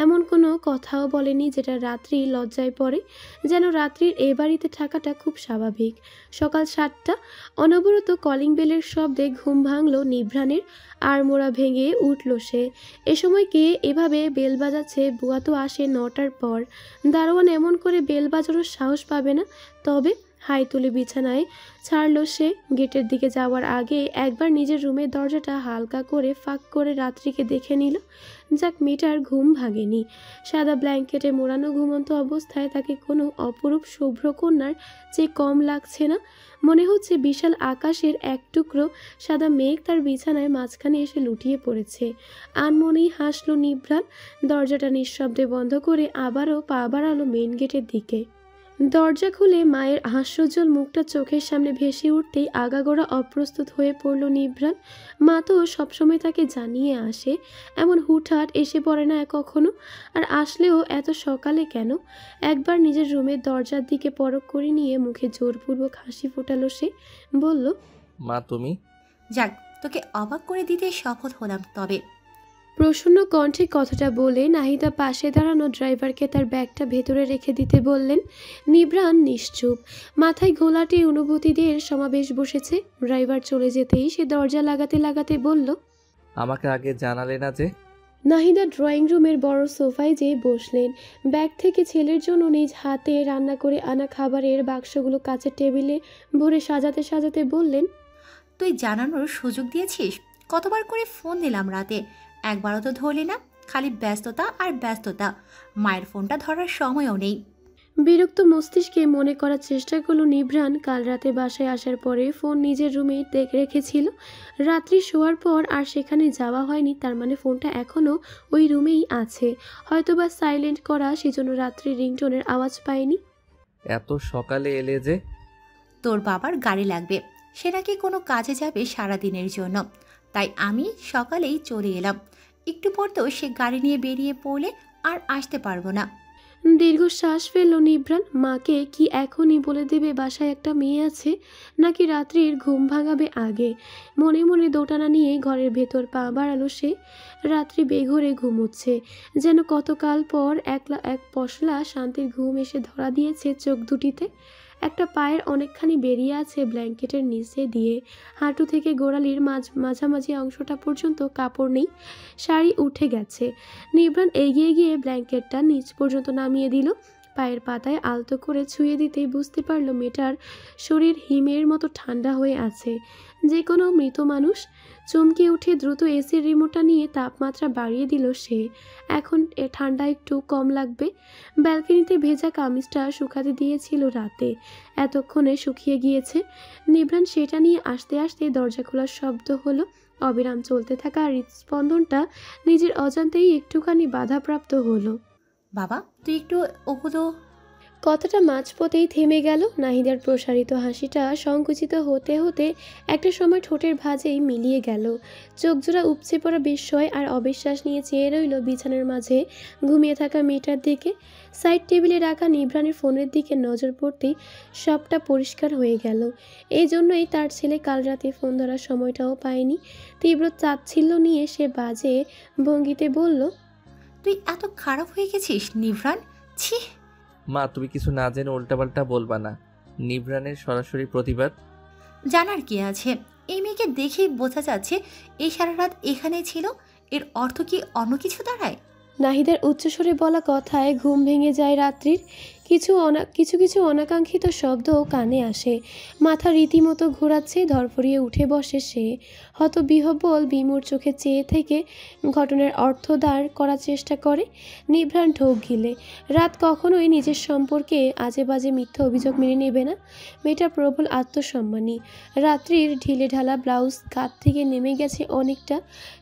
এমন কোনো কথাও বলেনি যেটা রাত্রি লজ্জায় পড়ে। যেন রাত্রির এ বাড়িতে থাকাটা খুব স্বাভাবিক। সকাল 7টা, অনবরত কলিং বেলের শব্দে ঘুম ভাঙল নিভ্রাণের। আড়মোড়া ভেঙে উঠল সে। এ সময় কে এভাবে বেল বাজাচ্ছে? বুয়া তো আসে 9টার পর। দারোয়ান এমন করে বেল বাজানোর সাহস পাবে না। তবে হাই তুলে বিছানায় ছাড়ল সে। গেটের দিকে যাওয়ার আগে একবার নিজের রুমের দরজাটা হালকা করে ফাঁক করে রাত্রিকে দেখে নিল। যাক, মেয়েটার ঘুম ভাঙেনি। সাদা ব্ল্যাঙ্কেটে মোড়ানো ঘুমন্ত অবস্থায় তাকে কোনো অপরূপ শুভ্র কন্যার চেয়ে কম লাগছে না। মনে হচ্ছে বিশাল আকাশের এক টুকরো সাদা মেঘ তার বিছানায় মাঝখানে এসে লুটিয়ে পড়েছে। আনমনেই হাসল নিভ্রাণ। দরজাটা নিঃশব্দে বন্ধ করে আবারও পা বাড়ালো মেইন গেটের দিকে। দরজা খুলে মায়ের হাস্যোজ্জ্বল মুখটা চোখের সামনে ভেসে উঠতেই আগাগোড়া অপ্রস্তুত হয়ে পড়ল নিভ্রাণ। মা তো সবসময় তাকে জানিয়ে আসে, এমন হুটহাট এসে পড়ে না কখনো। আর আসলেও এত সকালে কেন? একবার নিজের রুমের দরজার দিকে পরখ করে নিয়ে মুখে জোরপূর্বক হাসি ফোটালো সে। বলল, মা তুমি। যাক, তোকে অবাক করে দিতে শপথ হলাম। তবে প্রসন্ন কণ্ঠে কথাটা বলে নাহিদা পাশে দাঁড়ানো ড্রাইভারকে তার ব্যাগটা ভেতরে রেখে দিতে বললেন। নিভ্রাণ নিশ্চুপ, মাথায় ঘোলাটে অনুভূতিদের সমাবেশ বসেছে। ড্রাইভার চলে যেতেই সে দরজা লাগাতে লাগাতে বলল, আমাকে আগে জানালে না যে। নাহিদা ড্রয়িং রুমের বড় সোফায় যেয়ে বসলেন। ব্যাগ থেকে ছেলের জন্য নিজ হাতে রান্না করে আনা খাবারের বাক্সগুলো কাচের টেবিলে ভরে সাজাতে সাজাতে বললেন, তুই জানানোর সুযোগ দিয়েছিস? কতবার করে ফোন দিলাম রাতে, একবারও তো ধরলি না। খালি ব্যস্ততা আর ব্যস্ততা, মায়ের ফোনটা ধরার সময়ও নেই। বিরক্ত মস্তিষ্কে মনে করার চেষ্টা করল নিভ্রাণ কাল রাতে বাসায় আসার পরে ফোন নিজের রুমে রেখেছিল। রাত্রি শোয়ার পর আর সেখানে যাওয়া হয়নি, তার মানে ফোনটা এখনও ওই রুমেই আছে। হয়তোবা সাইলেন্ট করা, সেজন্য রাত্রি রিংটোনের আওয়াজ পায়নি। এত সকালে এলে যে? তোর বাবার গাড়ি লাগবে, সে নাকি কোনো কাজে যাবে সারাদিনের জন্য, তাই আমি সকালেই চলে এলাম। একটু পর তো সে গাড়ি নিয়ে বেরিয়ে পড়লে আর আসতে পারবো না। দীর্ঘশ্বাস ফেলল নিভ্রান। মাকে কি এখনই বলে দেবে বাসায় একটা মেয়ে আছে, নাকি রাত্রির ঘুম ভাঙাবে আগে? মনে মনে দোটানা নিয়ে ঘরের ভেতর পা বাড়ালো সে। রাত্রি বেঘরে ঘুমোচ্ছে, যেন কতকাল পর এক পশলা শান্তির ঘুম এসে ধরা দিয়েছে চোখ দুটিতে। একটা পায়ের অনেকখানি বেরিয়ে আছে ব্ল্যাঙ্কেটের নিচে দিয়ে, হাঁটু থেকে গোড়ালির মাঝামাঝি অংশটা পর্যন্ত কাপড় নেই, শাড়ি উঠে গেছে। নিভ্রান এগিয়ে গিয়ে ব্ল্যাঙ্কেটটা নিচ পর্যন্ত নামিয়ে দিল। পায়ের পাতায় আলতো করে ছুঁয়ে দিতেই বুঝতে পারল মেয়েটার শরীর হিমের মতো ঠান্ডা হয়ে আছে, যে কোনো মৃত মানুষ। চমকে উঠে দ্রুত এসির রিমোটটা নিয়ে তাপমাত্রা বাড়িয়ে দিল সে। এখন ঠান্ডা একটু কম লাগবে। ব্যালকনিতে ভেজা কামিজটা শুকাতে দিয়েছিল রাতে, এতক্ষণে শুকিয়ে গিয়েছে। নিভ্রান সেটা নিয়ে আসতে আসতে দরজা খোলার শব্দ হলো। অবিরাম চলতে থাকা হৃদস্পন্দনটা নিজের অজান্তেই একটুখানি বাধাপ্রাপ্ত হলো। বাবা, তুই একটু ওগুলো। কথাটা মাঝপথেই থেমে গেল। নাহিদার প্রসারিত হাসিটা সংকুচিত হতে হতে একটা সময় ঠোঁটের ভাঁজেই মিলিয়ে গেল। চোখজোড়া উপচে পড়া বিস্ময় আর অবিশ্বাস নিয়ে চেয়ে রইল বিছানার মাঝে ঘুমিয়ে থাকা মেয়েটার দিকে। সাইড টেবিলে রাখা নিভ্রানের ফোনের দিকে নজর পড়তেই সবটা পরিষ্কার হয়ে গেল। এই জন্যই তার ছেলে কাল রাতে ফোন ধরার সময়টাও পায়নি। তীব্র চাচ্ছিল্য নিয়ে সে বাজে ভঙ্গিতে বলল, তুই এত খারাপ হয়ে গেছিস নিভ্রান, ছি। মা, তুমি কিছু না জেনে উল্টাপাল্টা বলবা না। নিভ্রানের সরাসরি প্রতিবাদ। জানার কি আছে? এই মেয়েকে দেখেই বোঝা যাচ্ছে এই সারা রাত এখানে ছিল। এর অর্থ কি অন্য কিছু দাঁড়ায়? নাহিদার উচ্চস্বরে বলা কথায় ঘুম ভেঙে যায় রাত্রির। কিছু কিছু অনাকাঙ্ক্ষিত শব্দও কানে আসে। মাথা রীতিমতো ঘোরাচ্ছে, ধরফরিয়ে উঠে বসে সে। হতবিহ্বল বিমূঢ় চোখে চেয়ে থেকে ঘটনার অর্থ দাঁড় করার চেষ্টা করে। নিভ্রান ঢোক গিলে। রাত কখনোই নিজের সম্পর্কে আজে বাজে মিথ্যা অভিযোগ মেনে নেবে না। মেয়েটা প্রবল আত্মসম্মানী। রাত্রির ঢিলে ঢালা ব্লাউজ কাঁধ থেকে নেমে গেছে অনেকটা,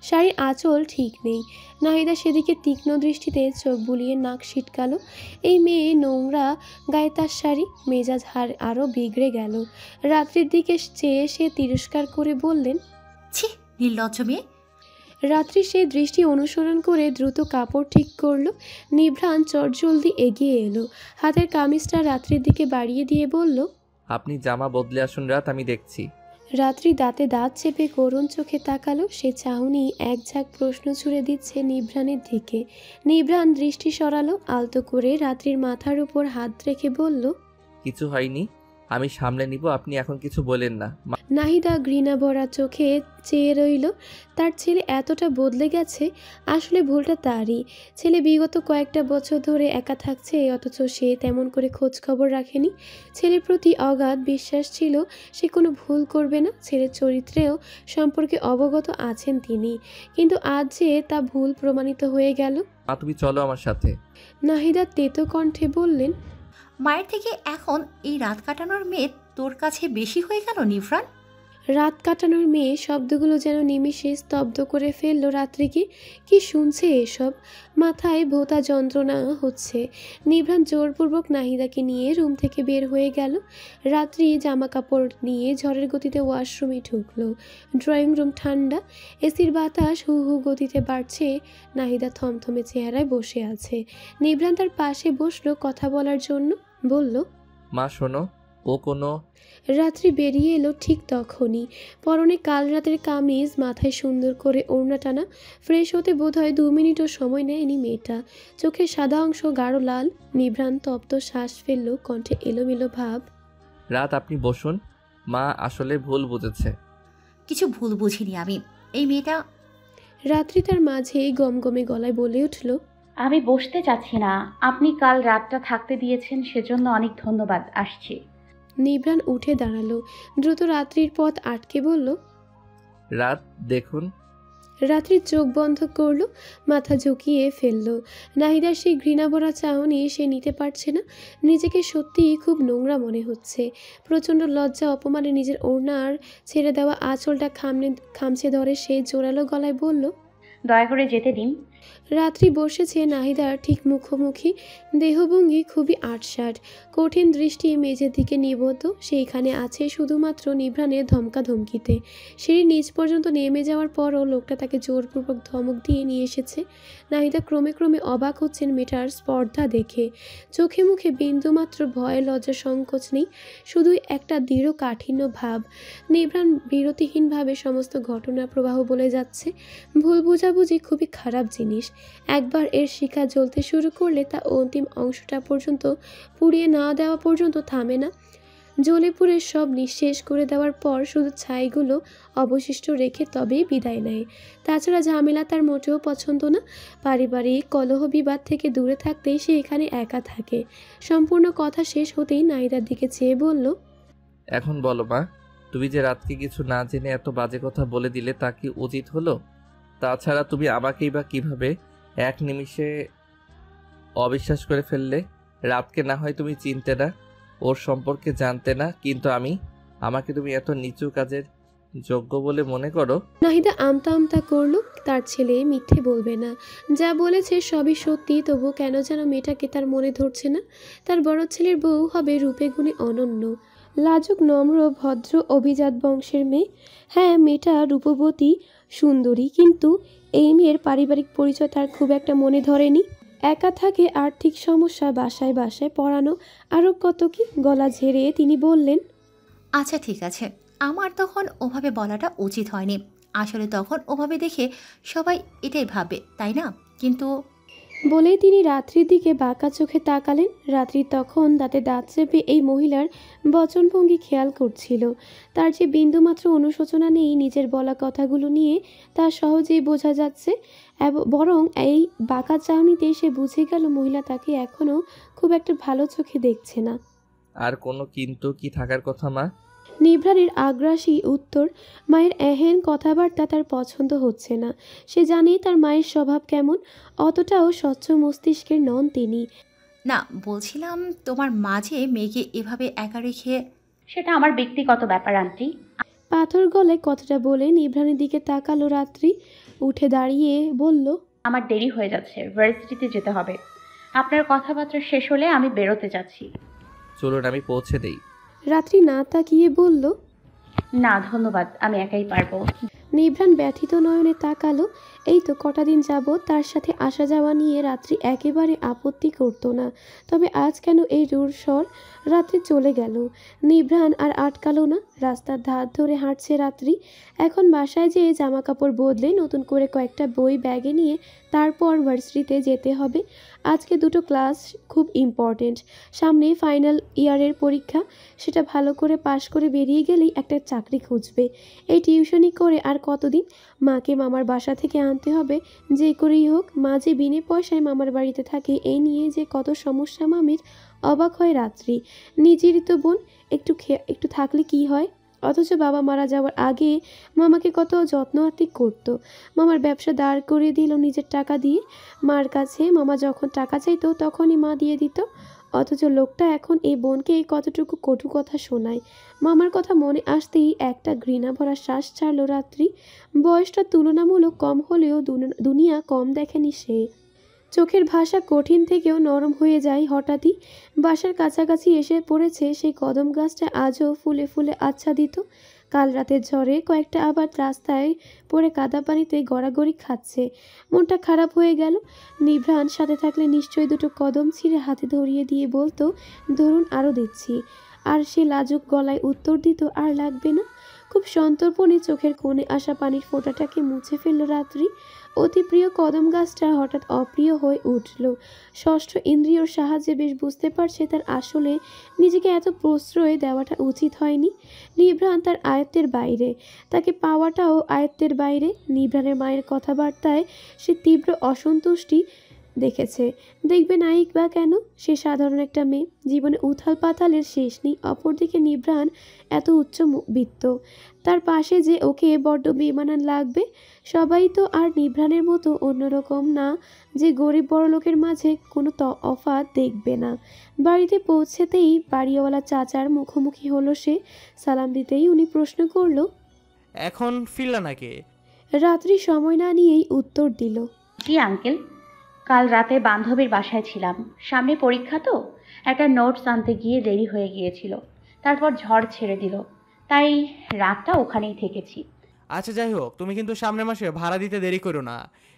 শাড়ির আঁচল ঠিক নেই। নাহিদা সেদিকে তীক্ষ্ণ দৃষ্টিতে চোখ বুলিয়ে নাক সিটকালো। এই মেয়ে নোংরা গায়ে তার শাড়ি। মেজাজ আরও বিগড়ে গেল। রাত্রির দিকে চেয়ে সে তিরস্কার করে বললেন, ছি, নির্লজ্জ মেয়ে। রাত্রি সেই দৃষ্টি অনুসরণ করে দ্রুত কাপড় ঠিক করলো। নিভ্রান চটজলদি এগিয়ে এলো, হাতের কামিজটা রাত্রির দিকে বাড়িয়ে দিয়ে বলল, আপনি জামা বদলে আসুন রাত, আমি দেখছি। রাত্রি দাঁতে দাঁত চেপে করুণ চোখে তাকালো। সে চাহনি এক ঝাঁক প্রশ্ন ছুড়ে দিচ্ছে নিভ্রানের দিকে। নিভ্রান দৃষ্টি সরালো, আলতো করে রাত্রির মাথার উপর হাত রেখে বলল, কিছু হয়নি, আমি সামলে নিব, আপনি এখন কিছু বলেন না। নাহিদা ঘৃণা ভরা চোখে চেয়ে রইল। তার ছেলে এতটা বদলে গেছে, আসলে ভুলটা তারই। ছেলে বিগত কয়েকটা বছর ধরে একা থাকছে, অথচ সে তেমন করে খোঁজ খবর রাখেনি। ছেলের প্রতি অগাধ বিশ্বাস ছিল সে কোনো ভুল করবে না। ছেলের চরিত্রেও সম্পর্কে অবগত আছেন তিনি, কিন্তু আজ যে তা ভুল প্রমাণিত হয়ে গেল। মা, তুমি চলো আমার সাথে। নাহিদা তেতো কণ্ঠে বললেন, মায়ের থেকে এখন এই রাত কাটানোর মেয়ে তোর কাছে বেশি হয়ে গেল নিভ্রান। রাত কাটানোর মেয়ে শব্দগুলো যেন নিমিষে স্তব্ধ করে ফেলল রাত্রিকে। কি শুনছে এসব? মাথায় ভোঁতা যন্ত্রণা হচ্ছে। নিভ্রান জোরপূর্বক নাহিদাকে নিয়ে রুম থেকে বের হয়ে গেল। রাত্রি জামা কাপড় নিয়ে ঝড়ের গতিতে ওয়াশরুমে ঢুকলো। ড্রয়িং রুম ঠান্ডা, এসির বাতাস হু হু গতিতে বাড়ছে। নাহিদা থমথমে চেহারায় বসে আছে। নিভ্রান তার পাশে বসলো কথা বলার জন্য। বলল, মা শোনো, ও কোনো। রাত্রি বেরিয়ে এলো ঠিক তখনই। পরনে কাল রাতের কামিজ, মাথায় সুন্দর করে ওড়না টানা। ফ্রেশ হতে বোধহয় 2 মিনিটও সময় নেয়নি মেয়েটা। চোখের সাদা অংশ গাঢ় লাল। নিভ্রান তপ্ত শ্বাস ফেললো, কণ্ঠে এলোমেলো ভাব। রাত, আপনি বসুন। মা আসলে ভুল বুঝেছে। কিছু ভুল বুঝিনি আমি। এই মেয়েটা। রাত্রি তার মাঝেই গমগমে গলায় বলে উঠল, আমি বসতে চাচ্ছি না। আপনি কাল রাতটা থাকতে দিয়েছেন, সেজন্য অনেক ধন্যবাদ। আসছি। নিভ্রান উঠে দাঁড়ালো, দ্রুত রাত্রির পথ আটকে বলল, রাত দেখুন। রাত্রির চোখ বন্ধ করলো, মাথা ঝুঁকিয়ে ফেললো। নাহিদার সেই ঘৃণাভরা চাহনি সে নিতে পারছে না। নিজেকে সত্যিই খুব নোংরা মনে হচ্ছে। প্রচণ্ড লজ্জা অপমানে নিজের ওড়নার ছেড়ে দেওয়া আঁচলটা খামছে ধরে সে জোরালো গলায় বলল, দয়া করে যেতে দিন। রাত্রি বসেছে নাহিদার ঠিক মুখোমুখি, দেহভঙ্গি খুবই আটসাট, কঠিন দৃষ্টি মেঝের দিকে নিবদ্ধ। সেইখানে আছে শুধুমাত্র নিভ্রাণের ধমকাধমকিতে। সিঁড়ি নিচ পর্যন্ত নেমে যাওয়ার পরও লোকটা তাকে জোরপূর্বক ধমক দিয়ে নিয়ে এসেছে। নাহিদা ক্রমে ক্রমে অবাক হচ্ছেন মেয়েটার স্পর্ধা দেখে। চোখে মুখে বিন্দুমাত্র ভয় লজ্জা সংকোচ নেই, শুধুই একটা দৃঢ় কাঠিন্য ভাব। নিভ্রাণ বিরতিহীনভাবে সমস্ত ঘটনা প্রবাহ বলে যাচ্ছে। ভুল বোঝাবুঝি খুবই খারাপ জিনিস। একবার এর শিখা জ্বলতে শুরু করলে তা অন্তিম অংশটা পর্যন্ত পুড়িয়ে না দেওয়া পর্যন্ত থামে না। জ্বলে পুড়ে সব নিঃশেষ করে দেওয়ার পর শুধু ছাইগুলো অবশিষ্ট রেখে তবেই বিদায় নেয়। তাছাড়া ঝামেলা তার মোটেও পছন্দ না। পারিবারিক কলহ বিবাদ থেকে দূরে থাকতেই সে এখানে একা থাকে। সম্পূর্ণ কথা শেষ হতেই নাহিদার দিকে চেয়ে বলল, এখন বলো মা, তুমি যে রাতকে কিছু না জেনে এত বাজে কথা বলে দিলে তা কি উচিত হলো? তাছাড়া তুমি আমাকেই বা কিভাবে এক নিমিষে অবিশ্বাস করে ফেললে? রাতকে না হয় তুমি চিনতে না, ওর সম্পর্কে জানতে না, কিন্তু আমাকে তুমি এত নিচু কাজের যোগ্য বলে মনে করো? নাহিদা আমতা আমতা করলো। তার ছেলে মিথ্যে বলবে না, যা বলেছে সবই সত্যি। তবু কেন যেন মেয়েটাকে তার মনে ধরছে না। তার বড় ছেলের বউ হবে রূপে গুণে অনন্য, লাজুক নম্র ভদ্র অভিজাত বংশের মেয়ে। হ্যাঁ, মেয়েটা রূপবতী সুন্দরী, কিন্তু এই মেয়ের পারিবারিক পরিচয় তার খুব একটা মনে ধরেনি। একা থাকে, আর্থিক সমস্যা, বাসায় বাসায় পড়ানো, আরও কত কি। গলা ঝেড়ে তিনি বললেন, আচ্ছা ঠিক আছে, আমার তখন ওভাবে বলাটা উচিত হয়নি। আসলে তখন ওভাবে দেখে সবাই এটাই ভাবে, তাই না? কিন্তু বলেই তিনি রাত্রির দিকে বাঁকা চোখে তাকালেন। রাত্রি তখন দাঁতে দাঁত চেপে এই মহিলার বচনভঙ্গি খেয়াল করছিল। তার যে বিন্দুমাত্র অনুশোচনা নেই নিজের বলা কথাগুলো নিয়ে, তা সহজেই বোঝা যাচ্ছে। বরং এই বাঁকা চাহনিতে সে বুঝে গেল মহিলা তাকে এখনও খুব একটা ভালো চোখে দেখছে না। আর কোনো কিন্তু কি থাকার কথা মা? নিভ্রাণের আগ্রাসী উত্তর। মায়ের এহেন কথাবার্তা তার পছন্দ হচ্ছে না। সে জানে তার মায়ের স্বভাব কেমন, অতটাও স্বচ্ছ মস্তিষ্কের নন তিনি। না, বলছিলাম তোমার মাঝে মেয়েকে এভাবে একা রেখে। সেটা আমার ব্যক্তিগত ব্যাপার আন্টি। পাথর গলায় কথাটা বলে নিভ্রাণের দিকে তাকালো রাত্রি। উঠে দাঁড়িয়ে বলল, আমার দেরি হয়ে যাচ্ছে, ভার্সিটিতে যেতে হবে। আপনার কথাবার্তা শেষ হলে আমি বেরোতে যাচ্ছি। চলুন আমি পৌঁছে দেই। রাত্রি না তাকিয়ে বলল, না ধন্যবাদ, আমি একাই পারবো। নিভ্রাণ ব্যথিত নয়নে তাকালো। এই তো কটা দিন যাবৎ তার সাথে আসা যাওয়া নিয়ে রাত্রি একেবারে আপত্তি করতো না, তবে আজ কেন এই রূঢ় স্বর? রাত্রি চলে গেল, নিভ্রাণ আর আটকালো না। রাস্তার ধার ধরে হাঁটছে রাত্রি। এখন বাসায় যেয়ে জামা কাপড় বদলে নতুন করে কয়েকটা বই ব্যাগে নিয়ে তারপর ভার্সিটিতে যেতে হবে। আজকে দুটো ক্লাস খুব ইম্পর্টেন্ট। সামনে ফাইনাল ইয়ারের পরীক্ষা, সেটা ভালো করে পাশ করে বেরিয়ে গেলেই একটা চাকরি খুঁজবে। এই টিউশনি করে আর কতদিন? মাকে মামার বাসা থেকে আনতে হবে যে করেই হোক। মা যে বিনে পয়সায় মামার বাড়িতে থাকে, এই নিয়ে যে কত সমস্যা মামির। অবাক হয় রাত্রি। নিজেরই তো বোন, একটু থাকলে কি হয়? অথচ বাবা মারা যাওয়ার আগে মামাকে কত যত্ন আত্তিক করতো। মামার ব্যবসা দাঁড় করিয়ে দিল নিজের টাকা দিয়ে। মার কাছে মামা যখন টাকা চাইতো তখনই মা দিয়ে দিত। অথচ লোকটা এখন এই বোনকে কতটুকু কটু কথা শোনায়। মামার কথা মনে আসতেই একটা ঘৃণা ভরা শ্বাস ছাড়ল রাত্রি। বয়সটা তুলনামূলক কম হলেও দুনিয়া কম দেখেনি সে। চোখের ভাষা কঠিন থেকেও নরম হয়ে যায় হঠাৎই। বাসার কাছাকাছি এসে পড়েছে সেই কদম গাছটা, আজও ফুলে ফুলে আচ্ছাদিত। কাল রাতের ঝড়ে কয়েকটা আবার রাস্তায় পড়ে কাদা পানিতে গড়াগড়ি খাচ্ছে। মনটা খারাপ হয়ে গেল। নিভ্রাণ সাথে থাকলে নিশ্চয়ই দুটো কদম ছিঁড়ে হাতে ধরিয়ে দিয়ে বলতো, ধরুন আরও দিচ্ছি। আর সে লাজুক গলায় উত্তর দিত, আর লাগবে না। খুব সন্তর্পণে চোখের কোণে আসা পানির ফোঁটাটাকে মুছে ফেলল রাত্রি। অতি প্রিয় কদম গাছটা হঠাৎ অপ্রিয় হয়ে উঠল। ষষ্ঠ ইন্দ্রিয়র সাহায্যে বেশ বুঝতে পারছে তার আসলে নিজেকে এত প্রশ্রয় দেওয়াটা উচিত হয়নি। নিভ্রাণ তার আয়ত্তের বাইরে, তাকে পাওয়াটাও আয়ত্তের বাইরে। নিভ্রাণের মায়ের কথাবার্তায় সে তীব্র অসন্তুষ্টি দেখেছে। দেখবে নাইক বা কেন? সে সাধারণ একটা মেয়ে, জীবনে উথাল পাতালের শেষ নেই। অপরদিকে নিভ্রাণ এত উচ্চবিত্ত, তার পাশে যে ওকে বড্ড বেমানান লাগবে। সবাই তো আর নিভ্রাণের মতো অন্যরকম না যে গরিব বড়লোকের মাঝে কোনো তফাৎ দেখবে না। বাড়িতে পৌঁছেতেই বাড়িওয়ালা চাচার মুখোমুখি হলো সে। সালাম দিতেই উনি প্রশ্ন করলো, এখন ফিরলা নাকি? রাত্রি সময় না নিয়েই উত্তর দিল, জি আঙ্কেল, কাল রাতে বান্ধবীর বাসায় ছিলাম। সামনে পরীক্ষা তো, একটা নোটস আনতে গিয়ে দেরি হয়ে গিয়েছিল। তারপর ঝড় ছেড়ে দিল, তাই রাতটা ওখানেই থেকেছি। আচ্ছা যাই হোক, তুমি কিন্তু সামনের মাসে ভাড়া দিতে দেরি করো না।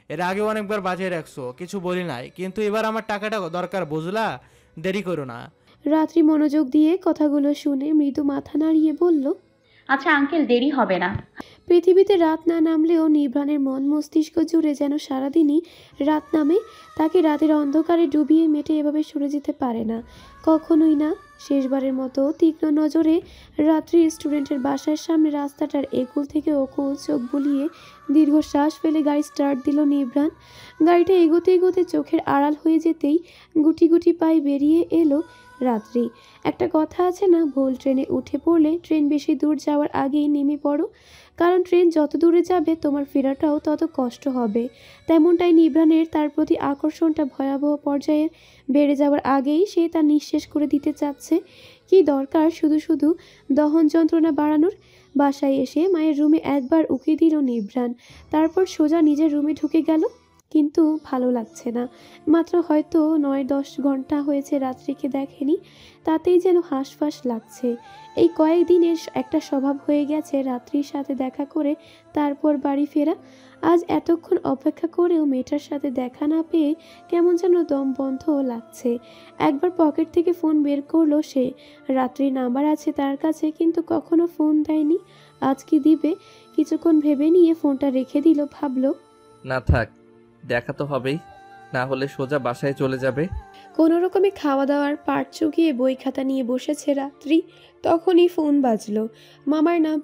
এর আগে অনেকবার বাজিয়ে রাখছো, কিছু বলি নাই, কিন্তু এবার আমার টাকাটা দরকার, বুঝলা? দেরি করো না। রাত্রি মনোযোগ দিয়ে কথাগুলো শুনে মৃদু মাথা নাড়িয়ে বলল, আচ্ছা আঙ্কেল, দেরি হবে না। পৃথিবীতে রাত না নামলেও নিভ্রাণের মন মস্তিষ্ক জুড়ে যেন সারাদিনই রাত নামে। তাকে রাতের অন্ধকারে ডুবিয়ে মেটে এভাবে সরে যেতে পারে না, কখনোই না। শেষবারের মতো তীক্ষ্ণ নজরে রাত্রি স্টুডেন্টের বাসার সামনে রাস্তাটার একুল থেকে ওকুল চোখ বুলিয়ে দীর্ঘশ্বাস ফেলে গাড়ি স্টার্ট দিল নিভ্রাণ। গাড়িটা এগোতে এগোতে চোখের আড়াল হয়ে যেতেই গুটি গুটি পায়ে বেরিয়ে এলো রাত্রি। একটা কথা আছে না, ভুল ট্রেনে উঠে পড়লে ট্রেন বেশি দূর যাওয়ার আগেই নেমে পড়ো, কারণ ট্রেন যত দূরে যাবে তোমার ফেরাটাও তত কষ্ট হবে। তেমনটাই নিভ্রাণের তার প্রতি আকর্ষণটা ভয়াবহ পর্যায়ের বেড়ে যাওয়ার আগেই সে তা নিঃশেষ করে দিতে চাচ্ছে। কি দরকার শুধু শুধু দহন যন্ত্রণা বাড়ানোর। বাসায় এসে মায়ের রুমে একবার উকি দিল নিভ্রাণ, তারপর সোজা নিজের রুমে ঢুকে গেল। কিন্তু ভালো লাগছে না। মাত্র হয়তো 9-10 ঘন্টা হয়েছে রাত্রিকে দেখেনি, তাতেই যেন হাঁসফাঁস লাগছে। এই কয়েকদিনের একটা স্বভাব হয়ে গেছে রাত্রির সাথে দেখা করে তারপর বাড়ি ফেরা। আজ এতক্ষণ অপেক্ষা করেও মেয়েটার সাথে দেখা না পেয়ে কেমন যেন দম বন্ধ লাগছে। একবার পকেট থেকে ফোন বের করলো সে। রাত্রির নাম্বার আছে তার কাছে, কিন্তু কখনো ফোন দেয়নি। আজ কি দিবে? কিছুক্ষণ ভেবে নিয়ে ফোনটা রেখে দিল। ভাবলো, না থাক, দেখা তো হবেই, না হলে সোজা বাসায় চলে যাবে। কোনো রকমে খাওয়া দাওয়ার পাট চুকিয়ে বই খাতা নিয়ে বসেছে রাত্রি, তখনই ফোন বাজলো। মামার নাম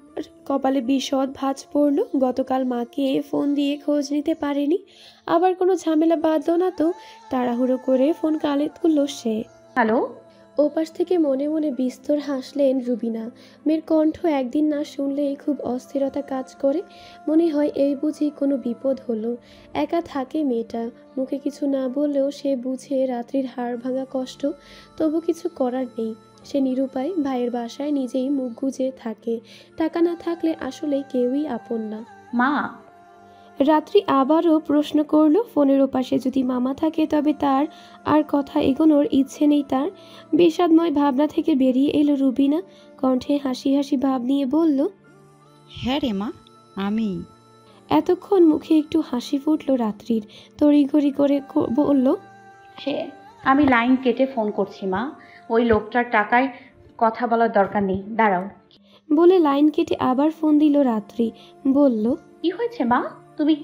কপালে বিশদ ভাঁজ পড়ল। গতকাল মাকে ফোন দিয়ে খোঁজ নিতে পারেনি, আবার কোনো ঝামেলা বাঁধলো না তো। তাড়াহুড়ো করে ফোন কালে তুলল সে। হ্যালো। ওপাশ থেকে মনে মনে বিস্তর হাসলেন রুবিনা। মেয়ের কণ্ঠ একদিন না শুনলেই খুব অস্থিরতা কাজ করে। মনে হয় এই বুঝি কোনো বিপদ হলো। একা থাকে মেয়েটা, মুখে কিছু না বললেও সে বুঝে রাত্রির হাড় ভাঙা কষ্ট। তবু কিছু করার নেই, সে নিরুপায়। ভাইয়ের বাসায় নিজেই মুখ গুজে থাকে। টাকা না থাকলে আসলে কেউই আপন না। মা। রাত্রি আবারও প্রশ্ন করলো। ফোনের ওপাশে যদি মামা থাকে তবে তার আর কথা এগোনোর ইচ্ছে নেই তার। বিষাদময় ভাবনা থেকে বেরিয়ে এলো রুবিনা, কণ্ঠে হাসি হাসি ভাব নিয়ে বলল, হ্যাঁ রে মা, আমি। এতক্ষণ মুখে একটু হাসি ফুটলো রাত্রির। তড়িঘড়ি করে বলল, আমি লাইন কেটে ফোন করছি মা। ওই লোকটার টাকায় কথা বলার দরকার নেই, দাঁড়াও। বলে লাইন কেটে আবার ফোন দিল রাত্রি। বলল, কি হয়েছে মা? তুমি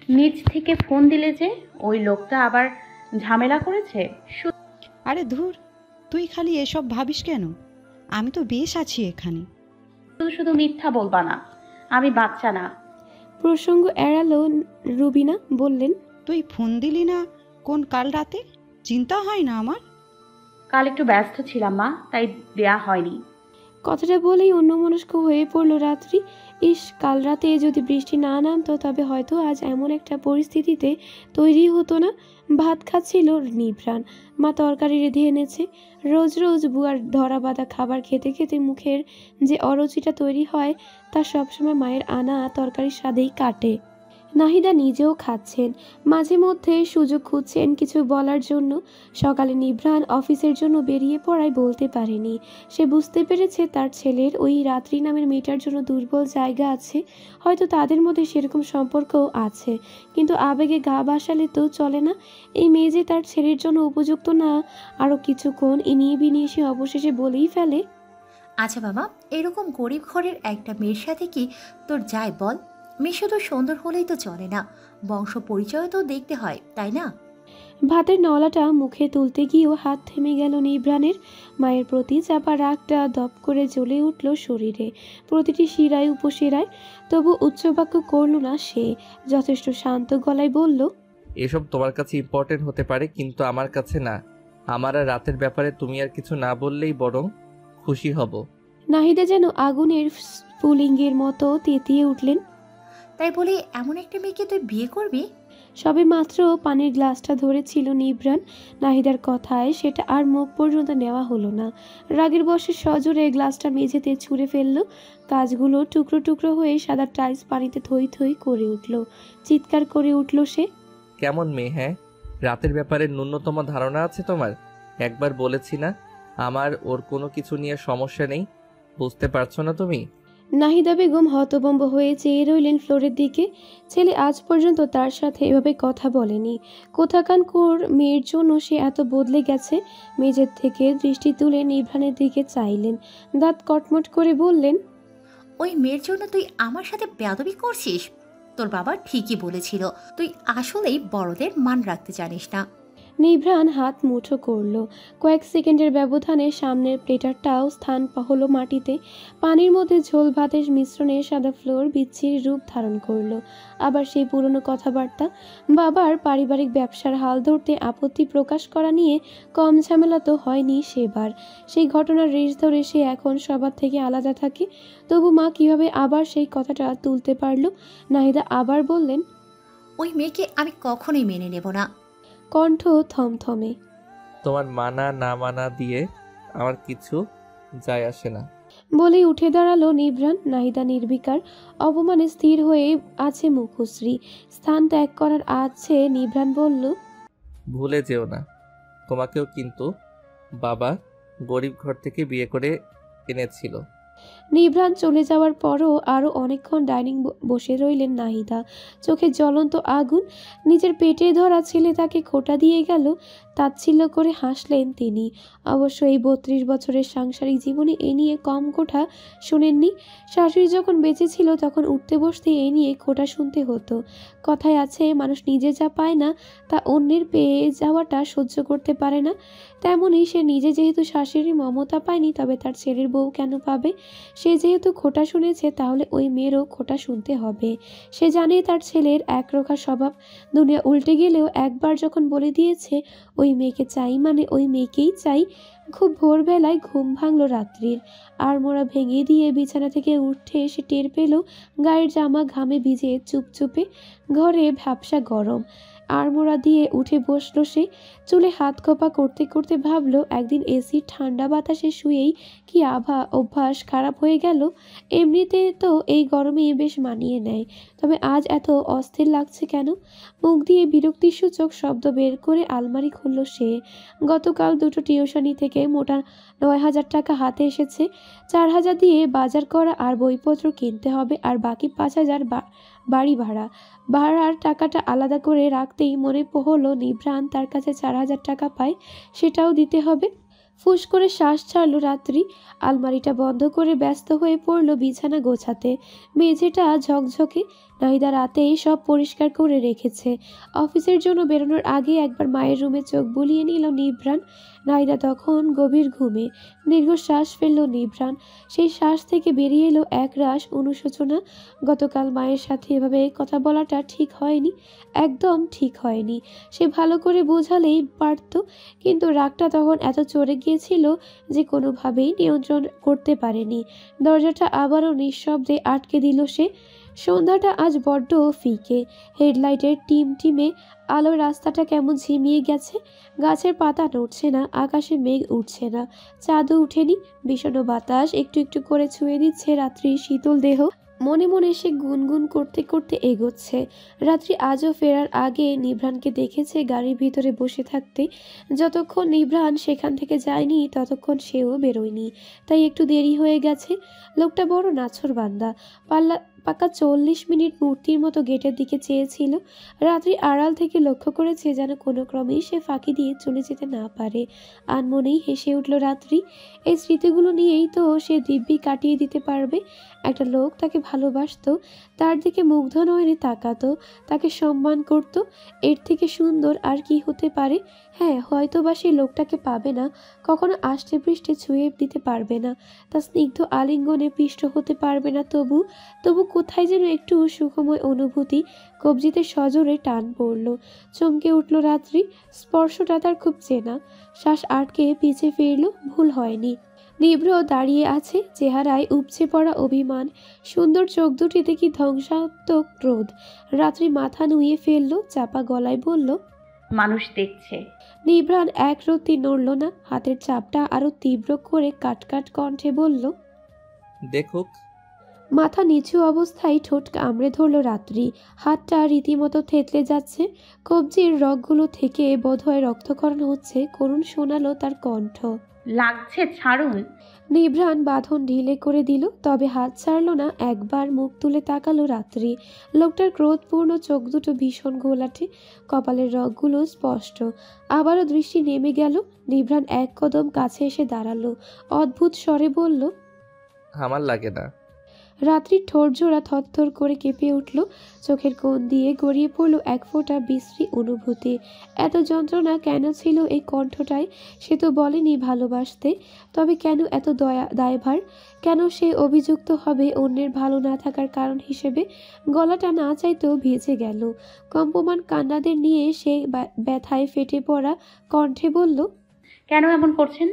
নিজ থেকে ফোন দিলে যে? ওই লোকটা আবার ঝামেলা করেছে? আরে ধুর, তুই খালি এসব ভাবিস কেন? আমি তো বেশ আছি এখানে। শুধু শুধু মিথ্যা বলবা না, আমি বাচ্চা না। প্রসঙ্গ এড়ালো রুবিনা। বললেন, তুই ফোন দিলি না কোন কাল রাতে? চিন্তা হয় না আমার? কাল একটু ব্যস্ত ছিলাম মা, তাই দেয়া হয়নি। কথাটা বলেই অন্যমনস্ক হয়ে পড়ল রাত্রি। ইস, কাল রাতে যদি বৃষ্টি না নামতো তবে হয়তো আজ এমন একটা পরিস্থিতিতে তৈরি হতো না। ভাত খাচ্ছিল নিভ্রাণ, মা তরকারি রেঁধে এনেছে। রোজ রোজ বুয়ার ধরা বাঁধা খাবার খেতে খেতে মুখের যে অরুচিটা তৈরি হয় তা সবসময় মায়ের আনা তরকারির স্বাদেই কাটে। নাহিদা নিজেও খাচ্ছেন, মাঝে মধ্যে সুযোগ খুঁজছেন কিছু বলার জন্য। সকালে নিভ্রাণ অফিসের জন্য বেরিয়ে পড়ায় বলতে পারেনি। সে বুঝতে পেরেছে তার ছেলের ওই রাত্রি নামের মেয়েটার জন্য দুর্বল জায়গা আছে, হয়তো তাদের মধ্যে সেরকম সম্পর্কও আছে, কিন্তু আবেগে গা ভাসালে তো চলে না। এই মেয়ে যে তার ছেলের জন্য উপযুক্ত না। আরও কিছুক্ষণ ইনিয়ে বিনিয়ে সে অবশেষে বলেই ফেলে, আচ্ছা বাবা, এরকম গরিব ঘরের একটা মেয়ের সাথে কি তোর যায় বল? মেয়ে শুধু সুন্দর হলেই তো চলে না, বংশ পরিচয় তো দেখতে হয়, তাই না? ভাতের নলাটা মুখে তুলতে গিয়েও হাত থেমে গেল নিভ্রাণের। মায়ের প্রতি চাপা রাগটা দপ করে জ্বলে উঠল শরীরে, প্রতিটি শিরায় উপশিরায়। তবু উচ্চবাক্য করল না সে, যথেষ্ট শান্ত গলায় বলল, এসব তোমার কাছে ইম্পর্টেন্ট হতে পারে, কিন্তু আমার কাছে না। আমার আর রাতের ব্যাপারে তুমি আর কিছু না বললেই বরং খুশি হব। নাহিদা যেন আগুনের স্ফুলিঙ্গের মতো তেতিয়ে উঠলেন। তাই বলে এমন একটা মেয়েকে তুই বিয়ে করবি? সবে মাত্র পানির গ্লাসটা ধরেছিল নিভ্রাণ, নাহিদার কথায় সেটা আর মুখ পর্যন্ত নেওয়া হলো না। রাগের বশে সজোরে গ্লাসটা মেঝেতে ছুঁড়ে ফেলল। কাজগুলো টুকরো টুকরো হয়ে সাদা টাইলস পানিতে থই থই করে উঠল। চিৎকার করে উঠল সে, কেমন মেয়ে? হ্যাঁ, রাতের ব্যাপারে ন্যূনতম ধারণা আছে তোমার? একবার বলেছি না আমার ওর কোনো কিছু নিয়ে সমস্যা নেই, বুঝতে পারছো না তুমি? নাহিদা বেগম হতভম্ব হয়ে চেয়ে রইলেন ফ্লোরের দিকে। ছেলে আজ পর্যন্ত তার সাথে এভাবে কথা বলেনি। কোথাকানকোর মেয়ের জন্য সে এত বদলে গেছে। মেঝের থেকে দৃষ্টি তুলে নিভ্রানের দিকে চাইলেন, দাঁত কটমট করে বললেন, ওই মেয়ের জন্য তুই আমার সাথে বেয়াদবি করছিস? তোর বাবা ঠিকই বলেছিল, তুই আসলেই বড়দের মান রাখতে জানিস না। নিভ্রান হাত মুঠো করল। কয়েক সেকেন্ডের ব্যবধানে সামনের প্লেটারটাও স্থান হলো মাটিতে। পানির মধ্যে ঝোল ভাতের মিশ্রণে সাদা ফ্লোর বিচ্ছিরি রূপ ধারণ করলো। আবার সেই পুরনো কথাবার্তা। বাবার পারিবারিক ব্যবসার হাল ধরতে আপত্তি প্রকাশ করা নিয়ে কম ঝামেলা তো হয়নি সেবার। সেই ঘটনার রেশ ধরে সে এখন সবার থেকে আলাদা থাকে। তবু মা কিভাবে আবার সেই কথাটা তুলতে পারল? নাহিদা আবার বললেন, ওই মেয়েকে আমি কখনোই মেনে নেব না। কণ্ঠ থমথমে। তোমার মানা না মানা দিয়ে আমার কিছু যায় আসে না। বলেই উঠে দাঁড়ালো নিভ্রান। নাহিদা নির্বিকার অপমানে স্থির হয়ে আছে মুখশ্রী। স্থান ত্যাগ করার আছে। নিভ্রান বলল, ভুলে যেও না, তোমাকেও কিন্তু বাবা গরিব ঘর থেকে বিয়ে করে এনেছিল। নিভ্রান চলে যাওয়ার পরও আরও অনেকক্ষণ ডাইনিং বসে রইলেন নাহিদা। চোখে জ্বলন্ত আগুন। নিজের পেটে ধরা ছেলে তাকে খোঁটা দিয়ে গেল, তাচ্ছিল্য করে হাসলেন তিনি। অবশ্য এই 32 বছরের সাংসারিক জীবনে এ নিয়ে কম খোঁটা শোনেননি। শাশুড়ি যখন বেঁচে ছিল তখন উঠতে বসতে এ নিয়ে খোঁটা শুনতে হতো। কথায় আছে, মানুষ নিজে যা পায় না তা অন্যের পেয়ে যাওয়াটা সহ্য করতে পারে না। তেমনই সে নিজে যেহেতু শাশুড়ির মমতা পায়নি, তবে তার ছেলের বউ কেন পাবে? সে যেহেতু খোঁটা শুনেছে, তাহলে ওই মেয়েরও খোঁটা শুনতে হবে। সে জানে তার ছেলের একরোখা স্বভাব। দুনিয়া উল্টে গেলেও একবার যখন বলে দিয়েছে ওই মেয়েকে চাই মানে ওই মেয়েকেই চাই। খুব ভোরবেলায় ঘুম ভাঙল রাত্রির। আড়মোড়া ভেঙে দিয়ে বিছানা থেকে উঠে সে টের পেল গায়ের জামা ঘামে ভিজে চুপচুপে। ঘরে ভ্যাপসা গরম। আড়মোড়া দিয়ে উঠে বসলো সে। চুলে হাত খোপা করতে করতে ভাবলো, একদিন এসির ঠান্ডা বাতাসে শুয়েই কি অভ্যাস খারাপ হয়ে গেল। এমনিতে তো এই গরমে বেশ মানিয়ে নেয়, তবে আজ এত অস্থির লাগছে কেন? মুখ দিয়ে বিরক্তিসূচক শব্দ বের করে আলমারি খুলল সে। গতকাল দুটো টিউশনি থেকে মোটা 9,000 টাকা হাতে এসেছে। 4,000 দিয়ে বাজার করা আর বইপত্র কিনতে হবে, আর বাকি 5,000 বাড়ি ভাড়ার টাকাটা আলাদা করে রাখতেই মনে হলো নিভ্রান তার কাছে 4,000 টাকা পায়, সেটাও দিতে হবে। ফুস করে শ্বাস ছাড়ল রাত্রি। আলমারিটা বন্ধ করে ব্যস্ত হয়ে পড়ল বিছানা গোছাতে। মেঝেটা ঝকঝকে। নাহিদা রাতেই সব পরিষ্কার করে রেখেছে। অফিসের জন্য বেরোনোর আগে একবার মায়ের রুমে চোখ বুলিয়ে নিল নিভ্রান। নাহিদা তখন গভীর ঘুমে। দীর্ঘশ্বাস ফেলল নিভ্রান। সেই শ্বাস থেকে বেরিয়ে এলো একরাশ অনুশোচনা। গতকাল মায়ের সাথে এভাবে কথা বলাটা ঠিক হয়নি, একদম ঠিক হয়নি। সে ভালো করে বোঝালেই পারত, কিন্তু রাগটা তখন এত চড়ে গিয়েছিল যে কোনোভাবেই নিয়ন্ত্রণ করতে পারেনি। দরজাটা আবারও নিঃশব্দে আটকে দিল সে। সন্ধ্যাটা আজ বড্ড ফিকে। হেডলাইটের টিমটিমে আলো রাস্তাটা কেমন ঝিমিয়ে গেছে। গাছের পাতা নড়ছে না, আকাশে মেঘ উঠছে না, চাঁদও উঠেনি। বিষণ্ণ বাতাস একটু একটু করে ছুঁয়ে দিচ্ছে রাত্রির শীতল দেহ। মনে মনে সে গুনগুন করতে করতে এগোচ্ছে। রাত্রি আজও ফেরার আগে নিভ্রানকে দেখেছে গাড়ির ভিতরে বসে থাকতে। যতক্ষণ নিভ্রান সেখান থেকে যায়নি ততক্ষণ সেও বেরোয়নি, তাই একটু দেরি হয়ে গেছে। লোকটা বড় নাছোড়বান্দা। পাকা 40 মিনিট মূর্তির মতো গেটের দিকে চেয়েছিল। রাত্রি আড়াল থেকে লক্ষ্য করেছে যেন কোনো ক্রমেই সে ফাঁকি দিয়ে চলে যেতে না পারে। আনমনেই হেসে উঠল রাত্রি। এই স্মৃতিগুলো নিয়েই তো সে দিব্যি কাটিয়ে দিতে পারবে। একটা লোক তাকে ভালোবাসতো, তার দিকে মুগ্ধ নয়নে তাকাতো, তাকে সম্মান করত। এর থেকে সুন্দর আর কি হতে পারে? হ্যাঁ, হয়তো বা সেই লোকটাকে পাবে না, কখনো আষ্টে পৃষ্ঠে ছুঁয়ে দিতে পারবে না, তার স্নিগ্ধ আলিঙ্গনে পিষ্ট হতে পারবে না। তবু কোথায় যেন একটু সুখময় অনুভূতি কবজিতে সজোরে টান পড়ল। চমকে উঠল রাত্রি। স্পর্শটা তার খুব চেনা। শ্বাস আটকে পিছে ফিরল। ভুল হয়নি। নিভ্র দাঁড়িয়ে আছে, চেহারায় উপচে পড়া অভিমান, সুন্দর চোখ দুটিতে কি ধ্বংসাত্মক ক্রোধ। রাত্রি মাথা নুইয়ে ফেলল, চাপা গলায় বলল, মানুষ দেখছে। নিভ্রান এক রত্তি নড়ল না। হাতের চাপটা আরো তীব্র করে কাটকাট কণ্ঠে বলল, দেখুক। মাথা নিচু অবস্থায় ঠোঁট কামড়ে ধরল রাত্রি। হাতটা রীতিমতো থেতলে যাচ্ছে। কবজির রগগুলো থেকে বোধহয় রক্তক্ষরণ হচ্ছে। করুণ শোনালো তার কণ্ঠ। লাগছে, ছাড়ুন। নিভ্রাণ বাঁধন ঢিলে করে দিল, তবে হাত ছাড়ল না। একবার মুখ তুলে তাকালো রাত্রি। লোকটার ক্রোধপূর্ণ চোখ দুটো ভীষণ ঘোলাটে, কপালের রগগুলো স্পষ্ট। আবারও দৃষ্টি নেমে গেল। নিভ্রাণ এক কদম কাছে এসে দাঁড়ালো, অদ্ভুত স্বরে বলল, আমার লাগে না। রাত্রির ঠোঁট জোড়া থরথর করে কেঁপে উঠল। চোখের কোণ দিয়ে গড়িয়ে পড়ল এক ফোঁটা বিশ্রী অনুভূতি। এত যন্ত্রণা কেন ছিল এই কণ্ঠটায়? সে তো বলেনি ভালোবাসতে, তবে কেন এত দায়ভার? কেন সে অভিযুক্ত হবে অন্যের ভালো না থাকার কারণ হিসেবে? গলাটা না চাইতেও ভিজে গেল। কম্পমান কান্নাদের নিয়ে সে ব্যথায় ফেটে পড়া কণ্ঠে বলল, কেন এমন করছেন?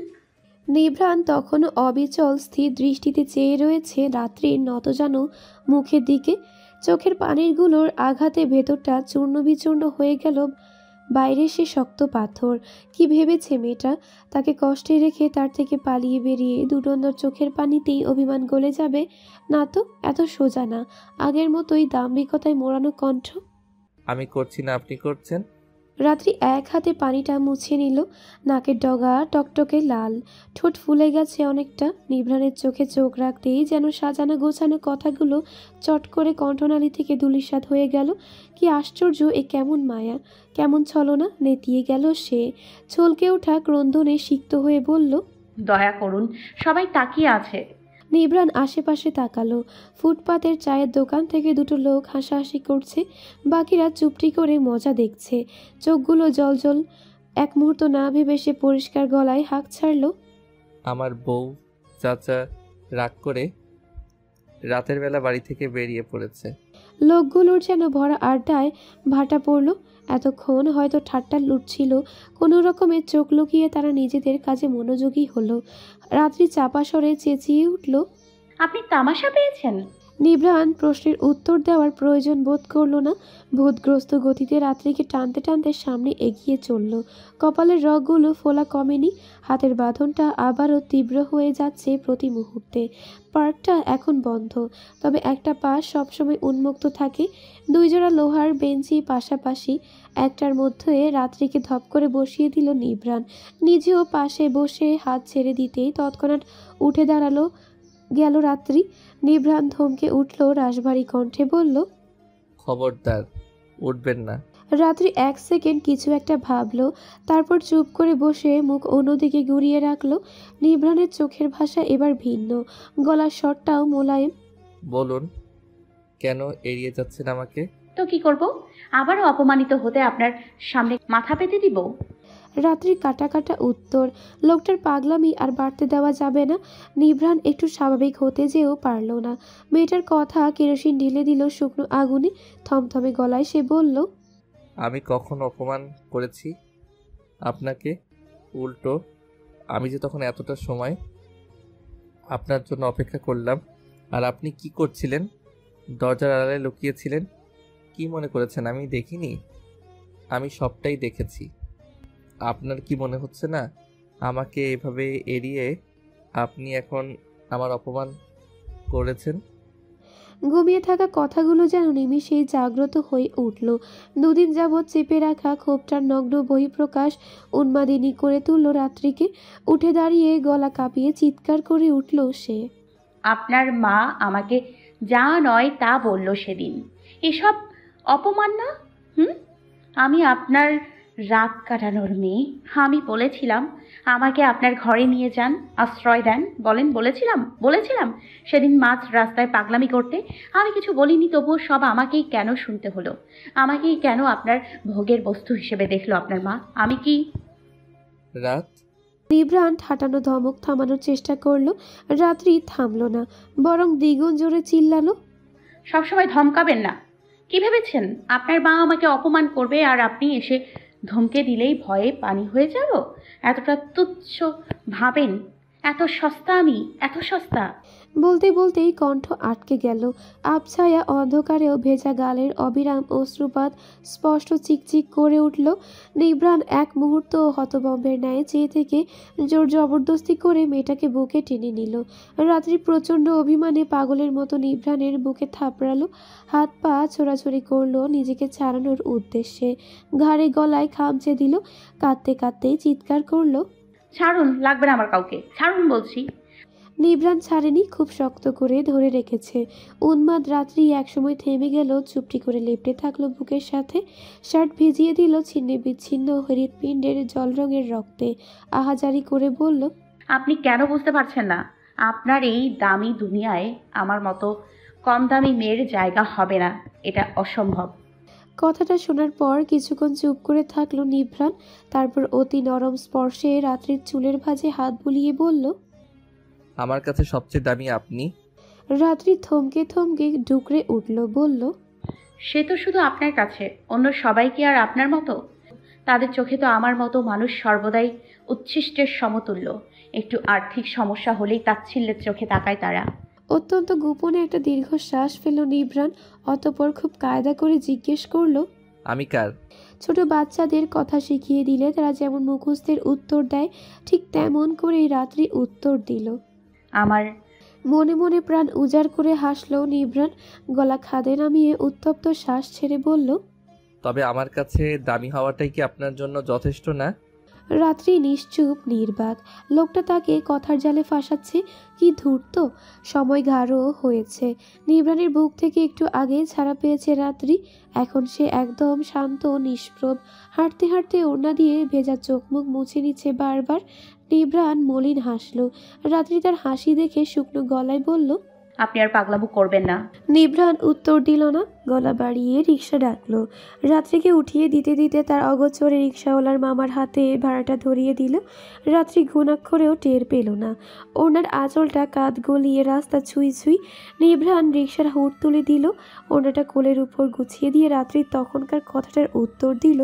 নিভ্রাণ তখনও অবিচল স্থির দৃষ্টিতে চেয়ে রয়েছে রাত্রির নতজানু মুখের দিকে। চোখের পানিরগুলোর আঘাতে ভেতরটা চূর্ণ বিচূর্ণ হয়ে গেল। বাইরে সে শক্ত পাথর। কি ভেবেছে মেয়েটা? তাকে কষ্টে রেখে তার থেকে পালিয়ে বেরিয়ে দুটন্দর চোখের পানিতেই অভিমান গলে যাবে? না তো, এত সোজা না। আগের মতোই দাম্ভিকতায় মোড়ানো কণ্ঠ। আমি করছি না, আপনি করছেন। রাত্রি এক হাতে পানিটা মুছে নিল। নাকের ডগা টকটকে লাল, ঠোঁট ফুলে গেছে অনেকটা। নিভ্রাণের চোখে চোখ রাখতেই যেন সাজানো গোছানো কথাগুলো চট করে কণ্ঠনালী থেকে ধূলিসাৎ হয়ে গেল। কি আশ্চর্য! এ কেমন মায়া, কেমন ছলনা! নেতিয়ে গেল সে। ছলকে ওঠা ক্রন্দনে সিক্ত হয়ে বলল, দয়া করুন, সবাই তাকিয়ে আছে। নিভ্রাণ আশেপাশে তাকালো। ফুটপাতের চায়ের দোকান থেকে দুটো লোক হাসাহাসি করছে, বাকিরা চুপটি করে মজা দেখছে। চোখগুলো জলজল। এক মুহূর্ত না ভেবে সে পরিষ্কার গলায় হাঁক ছাড়ল, আমার বউ চাচা রাগ করে রাতের বেলা বাড়ি থেকে বেরিয়ে পড়েছে। লোকগুলোর যেন ভরা আড্ডায় ভাটা পড়ল। এতক্ষণ হয়তো ঠাট্টা লুটছিল, কোনো রকমের চোখ লুকিয়ে তারা নিজেদের কাজে মনোযোগী হলো। রাত্রি চাপা স্বরে চেঁচিয়ে উঠল, আপনি তামাশা পেয়েছেন? নিভ্রাণ প্রশ্নের উত্তর দেওয়ার প্রয়োজন বোধ করল না। ভূতগ্রস্ত গতিতে রাত্রিকে টানতে টানতে সামনে এগিয়ে চলল। কপালের রগগুলো ফোলা কমেনি। হাতের বাঁধনটা আবারও তীব্র হয়ে যাচ্ছে প্রতি মুহূর্তে। পার্কটা এখন বন্ধ, তবে একটা পাশ সবসময় উন্মুক্ত থাকে। দুই জোড়া লোহার বেঞ্চি পাশাপাশি। একটার মধ্যে রাত্রিকে ধপ করে বসিয়ে দিল নিভ্রাণ। নিজেও পাশে বসে হাত ছেড়ে দিতেই তৎক্ষণাৎ উঠে দাঁড়ালো গেল রাত্রি। নিভ্রাণ থমকে উঠল, রাশভারী কণ্ঠে বলল, খবরদার উঠবেন না। রাত্রি এক সেকেন্ড কিছু একটা ভাবলো, তারপর চুপ করে বসে মুখ অন্যদিকে ঘুরিয়ে রাখলো। নিভ্রাণের চোখের ভাষা এবার ভিন্ন, গলার স্বরটাও মোলায়েম। বলুন, কেন এড়িয়ে যাচ্ছেন আমাকে? তো কি করব? আবারও অপমানিত হতে আপনার সামনে মাথা পেতে দিব? রাত্রির কাটা কাটা উত্তর। লোকটার পাগলামি আর বাড়তে দেওয়া যাবে না। নিভ্রাণ একটু স্বাভাবিক হতে যেও পারল না। মেয়েটার কথা কেরোসিন ঢেলে দিল শুকনো আগুনে। থমথমে গলায় সে বলল, আমি কখন অপমান করেছি আপনাকে? উল্টো আমি যে তখন এতটা সময় আপনার জন্য অপেক্ষা করলাম, আর আপনি কি করছিলেন? দরজার আড়ালে লুকিয়েছিলেন। কি মনে করেছেন আমি দেখিনি? আমি সবটাই দেখেছি। আপনার কি মনে হচ্ছে না আমাকে এভাবে এড়িয়ে আপনি এখন আমার অপমান করেছেন? ঘুমিয়ে থাকা কথাগুলো যেন নিমিষেই জাগ্রত হয়ে উঠল। দুদিন যাবৎ চেপে রাখা ক্ষোভটার নগ্ন বহিঃপ্রকাশ উন্মাদিনী করে তুলল রাত্রিকে। উঠে দাঁড়িয়ে গলা কাঁপিয়ে চিৎকার করে উঠল সে, আপনার মা আমাকে যা নয় তা বলল সেদিন। এসব অপমান না? আমি আপনার রাত কাটানোর মেয়ে। আমি বলেছিলাম আমাকে আপনার ঘরে নিয়ে যান, আশ্রয় দেন। বলেছিলাম সেদিন মাঝ রাস্তায় পাগলামি করতে। আমি কিছু বলিনি, তবুও সব আমাকেই কেন শুনতে হলো? আমাকেই কেন আপনার ভোগের বস্তু হিসেবে দেখলো আপনার মা? আমি কি রাত? নিভ্রাণ ঠাটানো ধমক থামানোর চেষ্টা করলো। রাত্রি থামলো না, বরং দ্বিগুণ জোরে চিল্লালো, সবসময় ধমকাবেন না। কি ভেবেছেন আপনার মা আমাকে অপমান করবে আর আপনি এসে ধমকে দিলেই ভয়ে পানি হয়ে যাব? এতটা তুচ্ছ ভাবেন? এত সস্তা আমি, এত সস্তা? বলতে বলতেই কণ্ঠ আটকে গেল। আবছায়া অন্ধকারেও ভেজা গালের অবিরাম অশ্রুপাত স্পষ্ট চিকচিক করে উঠল। নিভ্রাণ এক মুহূর্ত হতবম্বের ন্যায় চেয়ে থেকে জোর জবরদস্তি করে মেয়েটাকে বুকে টেনে নিল। রাত্রি প্রচণ্ড অভিমানে পাগলের মতো নিভ্রাণের বুকে থাপড়ালো, হাত পা ছোড়াছড়ি করলো নিজেকে ছাড়ানোর উদ্দেশ্যে। ঘাড়ে গলায় খামচে দিল, কাঁদতে কাঁদতেই চিৎকার করলো, ছাড়ুন, লাগবে না আমার কাউকে, ছাড়ুন বলছি। নিভ্রাণ ছাড়েনি, খুব শক্ত করে ধরে রেখেছে। উন্মাদ রাত্রি একসময় থেমে গেল, চুপটি করে লেপ্টে থাকলো বুকের সাথে। শার্ট ভিজিয়ে দিল ছিন্ন বিচ্ছিন্ন হৃৎপিণ্ডের জল রঙের রক্তে। আহাজারি করে বলল, আপনি কেন বুঝতে পারছেন না? আপনার এই দামি দুনিয়ায় আমার মতো কম দামি মেয়ের জায়গা হবে না, এটা অসম্ভব। কথাটা শোনার পর কিছুক্ষণ চুপ করে থাকলো নিভ্রাণ। তারপর অতি নরম স্পর্শে রাত্রির চুলের ভাঁজে হাত বুলিয়ে বলল, আমার কাছে সবচেয়ে দামি আপনি। রাত্রি থমকে থমকে ডুকরে উঠল, বলল, সে তো শুধু আপনার কাছে, অন্য সবাই কি আর আপনার মতো? তাদের চোখে তো আমার মতো মানুষ সর্বদাই উচ্ছিষ্টের সমতুল্য। একটু আর্থিক সমস্যা হলেই তাচ্ছিল্যের চোখে তাকায় তারা। অত্যন্ত গোপনে একটা দীর্ঘশ্বাস ফেল নিভ্রাণ। অতঃপর খুব কায়দা করে জিজ্ঞেস করলো, আমি কার? ছোট বাচ্চাদের কথা শিখিয়ে দিলে তারা যেমন মুখস্থের উত্তর দেয়, ঠিক তেমন করেই রাত্রি উত্তর দিল। আমার। মনে মনে প্রাণ উজাড় করে হাসল নিভ্রাণ। গলা খাদে নামিয়ে উত্তপ্ত শ্বাস ছেড়ে বলল, তবে আমার কাছে দামি হওয়াটাই কি আপনার জন্য যথেষ্ট না? রাত্রি নিশ্চুপ নির্বাক। লোকটা তাকে কথার জালে ফাঁসাচ্ছে, কি ধূর্ত! সময় গাঢ় হয়েছে। নিভ্রাণের বুক থেকে একটু আগে ছাড়া পেয়েছে রাত্রি। এখন সে একদম শান্ত নিষ্প্রভ। হাঁটতে হাঁটতে ওড়না দিয়ে ভেজা চোখ মুখ মুছে নিচ্ছে বারবার। নিভ্রাণ মলিন হাসল। রাত্রি তার হাসি দেখে শুকনো গলায় বলল, আপনি আর পাগলামো করবেন না। নিভ্রাণ উত্তর দিল না, গলা বাড়িয়ে রিক্সা ডাকলো। রাত্রিকে উঠিয়ে দিতে দিতে তার অগোচরে রিক্সাওয়ালার মামার হাতে ভাড়াটা ধরিয়ে দিল। রাত্রি ঘুণাক্ষরেও টের পেল না। ওনার আঁচলটা কাঁধ গলিয়ে রাস্তা ছুঁই ছুঁই। নিভ্রাণ রিক্সার হুড় তুলে দিল, ওনাটা কোলের উপর গুছিয়ে দিয়ে রাত্রি তখনকার কথাটার উত্তর দিল,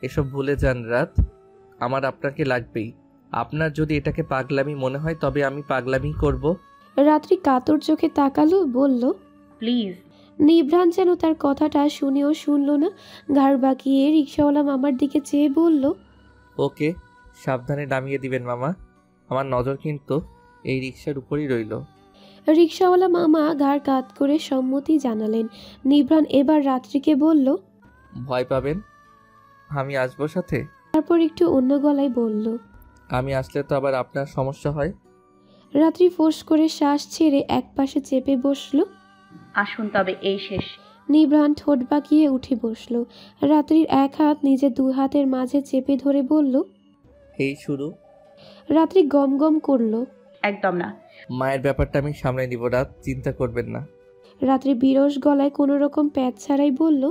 এসব ভুলে যান রাত, আমার আপনাকে লাগবেই। আপনার যদি এটাকে পাগলামি মনে হয় তবে আমি পাগলামি করব। রাত্রি কাতর চোখে তাকালো, বলল, প্লিজ। নিভ্রাণ যেন তার কথাটা শুনেও শুনল না। ঘাড় বাঁকিয়ে রিক্সাওয়ালা মামার দিকে চেয়ে বলল, ওকে, সাবধানে নামিয়ে দিবেন মামা। আমার নজর কিন্তু এই রিক্সার উপরই রইল। রিক্সাওয়ালা মামা ঘাড় কাত করে সম্মতি জানালেন। নিভ্রাণ এবার রাত্রিকে বলল, ভয় পাবেন? আমি আসবো সাথে। তারপর একটু অন্য গলায় বলল, আমি আসলে তো আবার আপনার সমস্যা হয়। রাত্রি ফোঁস করে শ্বাস ছেড়ে একপাশে চেপে বসলো। আসুন তবে, এই শেষ। নিভ্রাণ ঠোঁট বাঁকিয়ে উঠে বসলো। রাত্রির এক হাত নিজের দুই হাতের মাঝে চেপে ধরে বলল, এই শুরু। রাত্রি গম গম করলো। একদম না। মায়ের ব্যাপারটা আমি সামলে নিব রাত, চিন্তা করবেন না। রাত্রি বিরস গলায় কোনো রকম প্যাচ ছাড়াই বলল,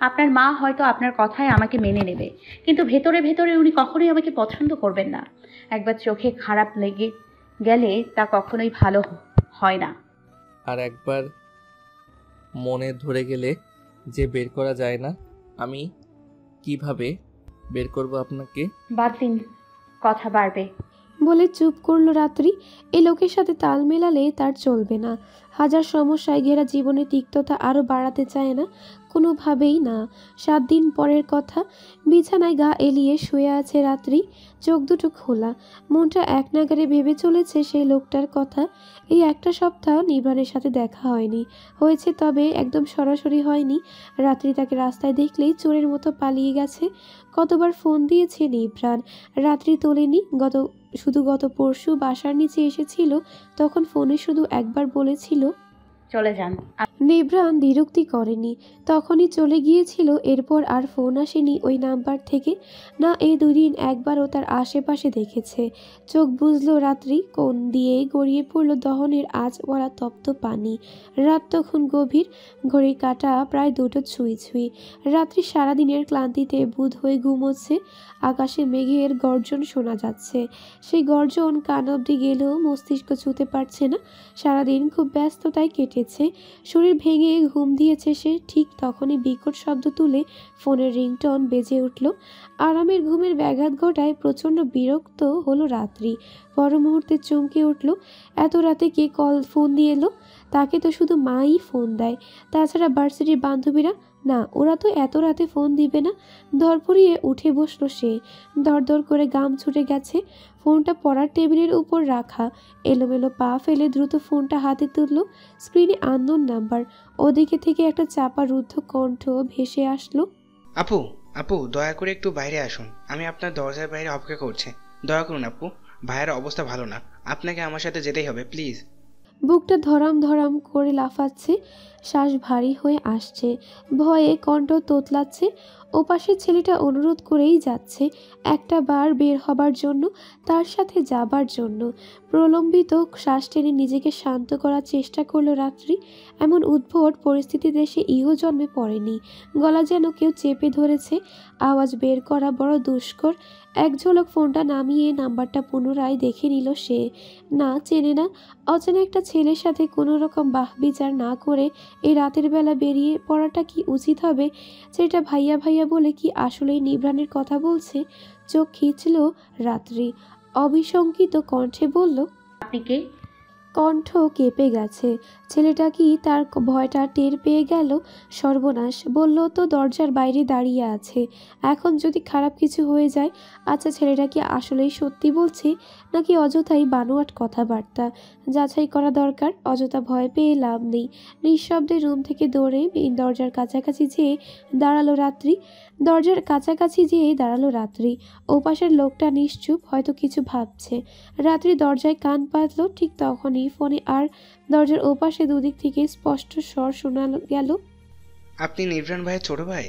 আপনার মা হয়তো আপনার কথায় আমাকে মেনে নেবে, কিন্তু ভেতরে ভেতরে উনি কখনোই আমাকে পছন্দ করবেন না। একবার চোখে খারাপ লেগে গেলে তা কখনোই ভালো হয় না। আর একবার মনে ধরে গেলে যে বের করা যায় না, আমি কিভাবে বের করব আপনাকে? বাদ দিন, কথা বাড়বে। বলে চুপ করলো রাত্রি। এই লোকের সাথে তাল মেলালে তার চলবে না। হাজার সমস্যায় ঘেরা জীবনে তিক্ততা আরও বাড়াতে চায় না, কোনোভাবেই না। 7 দিন পরের কথা। বিছানায় গা এলিয়ে শুয়ে আছে রাত্রি, চোখ দুটো খোলা। মনটা এক নাগারে ভেবে চলেছে সেই লোকটার কথা। এই একটা সপ্তাহ নিভ্রাণের সাথে দেখা হয়নি, হয়েছে তবে একদম সরাসরি হয়নি। রাত্রি তাকে রাস্তায় দেখলেই চোরের মতো পালিয়ে গেছে। কতবার ফোন দিয়েছে নিভ্রাণ, রাত্রি তোলেনি। গত পরশু বাসার নিচে এসেছিল, তখন ফোনে শুধু একবার বলেছিল চলে যান। নিভ্রাণ দ্বিরুক্তি করেনি, তখনই চলে গিয়েছিল। এরপর আর ফোন আসেনি ওই নাম্বার থেকে। না, এই 2 দিন একবারও তার আশেপাশে দেখেছে। চোখ বুঝলো রাত্রি, কোণ দিয়ে গড়িয়ে পড়ল দহনের আজ ওরা তপ্ত পানি। রাত তখন গভীর, ঘড়ির কাঁটা প্রায় 2টো ছুঁই ছুঁই। রাত্রি সারাদিনের ক্লান্তিতে বুঁদ হয়ে ঘুমোচ্ছে। আকাশে মেঘের গর্জন শোনা যাচ্ছে। সেই গর্জন কান অবধি গেলেও মস্তিষ্ক ছুঁতে পারছে না। সারাদিন খুব ব্যস্ততায় কেটে রেখেছে, শরীর ভেঙে ঘুম দিয়েছে সে। ঠিক তখনই বিকট শব্দ তুলে ফোনের রিংটন বেজে উঠল। আরামের ঘুমের ব্যাঘাত ঘটায় প্রচণ্ড বিরক্ত হলো রাত্রি। পর মুহূর্তে চমকে উঠল। এত রাতে কে ফোন দিয়ে এলো? তাকে তো শুধু মাই ফোন দেয়, তাছাড়া ভার্সিটির বান্ধবীরা না, ওরা তো এত রাতে ফোন দিবে না। ধরপড়িয়ে উঠে বসলো সে। দরদর করে গাম ছুটে গেছে। ফোনটা পড়ার টেবিলের উপর রাখা। এলোমেলো পা ফেলে দ্রুত ফোনটা হাতে তুলল। স্ক্রিনে আননোন নাম্বার। ওদিকে থেকে একটা চাপা রুদ্ধ কণ্ঠ ভেসে আসলো। আপু, আপু, দয়া করে একটু বাইরে আসুন। আমি আপনার দরজার বাইরে অপেক্ষা করছি। দয়া করুন আপু, ভাইয়ের অবস্থা ভালো না, আপনাকে আমার সাথে যেতেই হবে, প্লিজ। বুকটা ধরাম ধরাম করে লাফাচ্ছে, শ্বাস ভারী হয়ে আসছে, ভয়ে কণ্ঠ তোতলাচ্ছে। ওপাশের ছেলেটা অনুরোধ করেই যাচ্ছে একটা বার বের হবার জন্য, তার সাথে যাবার জন্য। প্রলম্বিত শ্বাস টেনে নিজেকে শান্ত করার চেষ্টা করলো রাত্রি। এমন উদ্ভট পরিস্থিতিতে সে ইহো জন্মে পড়েনি। গলা যেন কেউ চেপে ধরেছে। আওয়াজ বের করা বড় দুষ্কর। এক ঝলক ফোনটা নামিয়ে নাম্বারটা পুনরায় দেখে নিল সে। না, চেনে না। অচেনা একটা ছেলের সাথে কোনো রকম বাহবিচার না করে এই রাতের বেলা বেরিয়ে পড়াটা কি উচিত হবে? সেটা ভাইয়া ভাইয়া বলে কি আসলেই নিভ্রাণের কথা বলছে? চোখ খিঁচল রাত্রি। অবিশঙ্কিত কণ্ঠে বলল, আপনি কে? কণ্ঠ কেঁপে গেছে। ছেলেটা কি তার ভয়টা টের পেয়ে গেল? সর্বনাশ, বলল তো দরজার বাইরে দাঁড়িয়ে আছে। এখন যদি খারাপ কিছু হয়ে যায়? আচ্ছা, ছেলেটা কি আসলেই সত্যি বলছে নাকি অযথাই বানোয়াট কথাবার্তা? যাচাই করা দরকার। অযথা ভয় পেয়ে লাভ নেই। নিঃশব্দে রুম থেকে দৌড়ে মেইন দরজার কাছাকাছি যেয়ে দাঁড়ালো রাত্রি। ওপাশের লোকটা নিশ্চুপ, হয়তো কিছু ভাবছে। রাত্রি দরজায় কান পাতল। ঠিক তখনই ফোনে আর দরজার ওপাশে দুদিক থেকে স্পষ্ট স্বর শোনা গেল। আপনি নিভ্রাণ ভাইয়ের ছোট ভাই?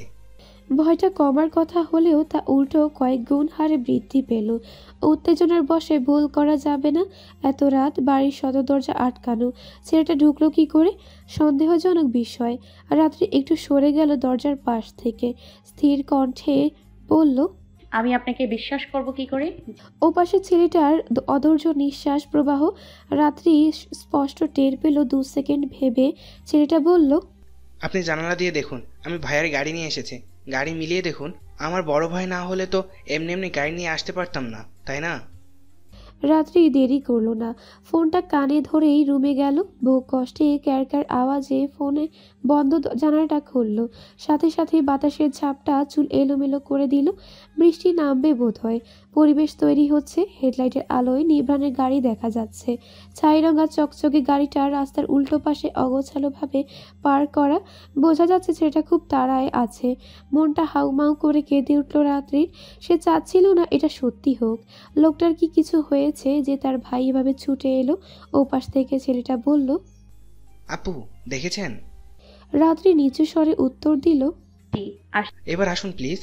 ভয়টা কমার কথা হলেও তা উল্টো কয়েক গুণ হারে বৃদ্ধি পেল। উত্তেজনার বশে ভুল করা যাবে না। এত রাত, বাড়ির সদর দরজা আটকানো, ছেলেটা ঢুকলো কি করে? সন্দেহজনক বিষয়। রাত্রি একটু সরে গেল দরজার পাশ থেকে। স্থির কণ্ঠে বলল, আমি আপনাকে বিশ্বাস করব কি করে? ওপাশে ছেলেটার অধৈর্য নিঃশ্বাস প্রবাহ রাত্রি স্পষ্ট টের পেল। 2 সেকেন্ড ভেবে ছেলেটা বলল, আপনি জানালা দিয়ে দেখুন, আমি ভাইয়ের গাড়ি নিয়ে এসেছি। গাড়ি মিলিয়ে দেখুন। আমার বড় ভাই না হলে তো এমনি এমনি গাড়ি নিয়ে আসতে পারতাম না, তাই না? রাত্রি দেরি করলো না। ফোনটা কানে ধরেই রুমে গেল। বহু কষ্টে ক্যারক্যার আওয়াজে ফোনে বন্ধ জানালাটা খুলল। সাথে সাথে বাতাসের ঝাপটা চুল এলোমেলো করে দিল। বৃষ্টি নামবে বোধ হয়। পরিবেশ তৈরি হচ্ছে। হেডলাইটের আলোয় নিভ্রাণের গাড়ি দেখা যাচ্ছে। ছাইরঙা চকচকে গাড়িটা রাস্তার উল্টো পাশে অগোছালোভাবে পার করা। বোঝা যাচ্ছে ছেলেটা খুব তাড়ায় আছে। মনটা হাউমাউ করে কেঁদে উঠল রাত্রির। সে চাচ্ছিল না এটা সত্যি হোক। লোকটার কি কিছু হয়েছে যে তার ভাই এভাবে ছুটে এলো? ওপাশ থেকে ছেলেটা বলল, আপু, দেখেছেন? রাত্রি নিচু স্বরে উত্তর দিল, এবার আসুন প্লিজ।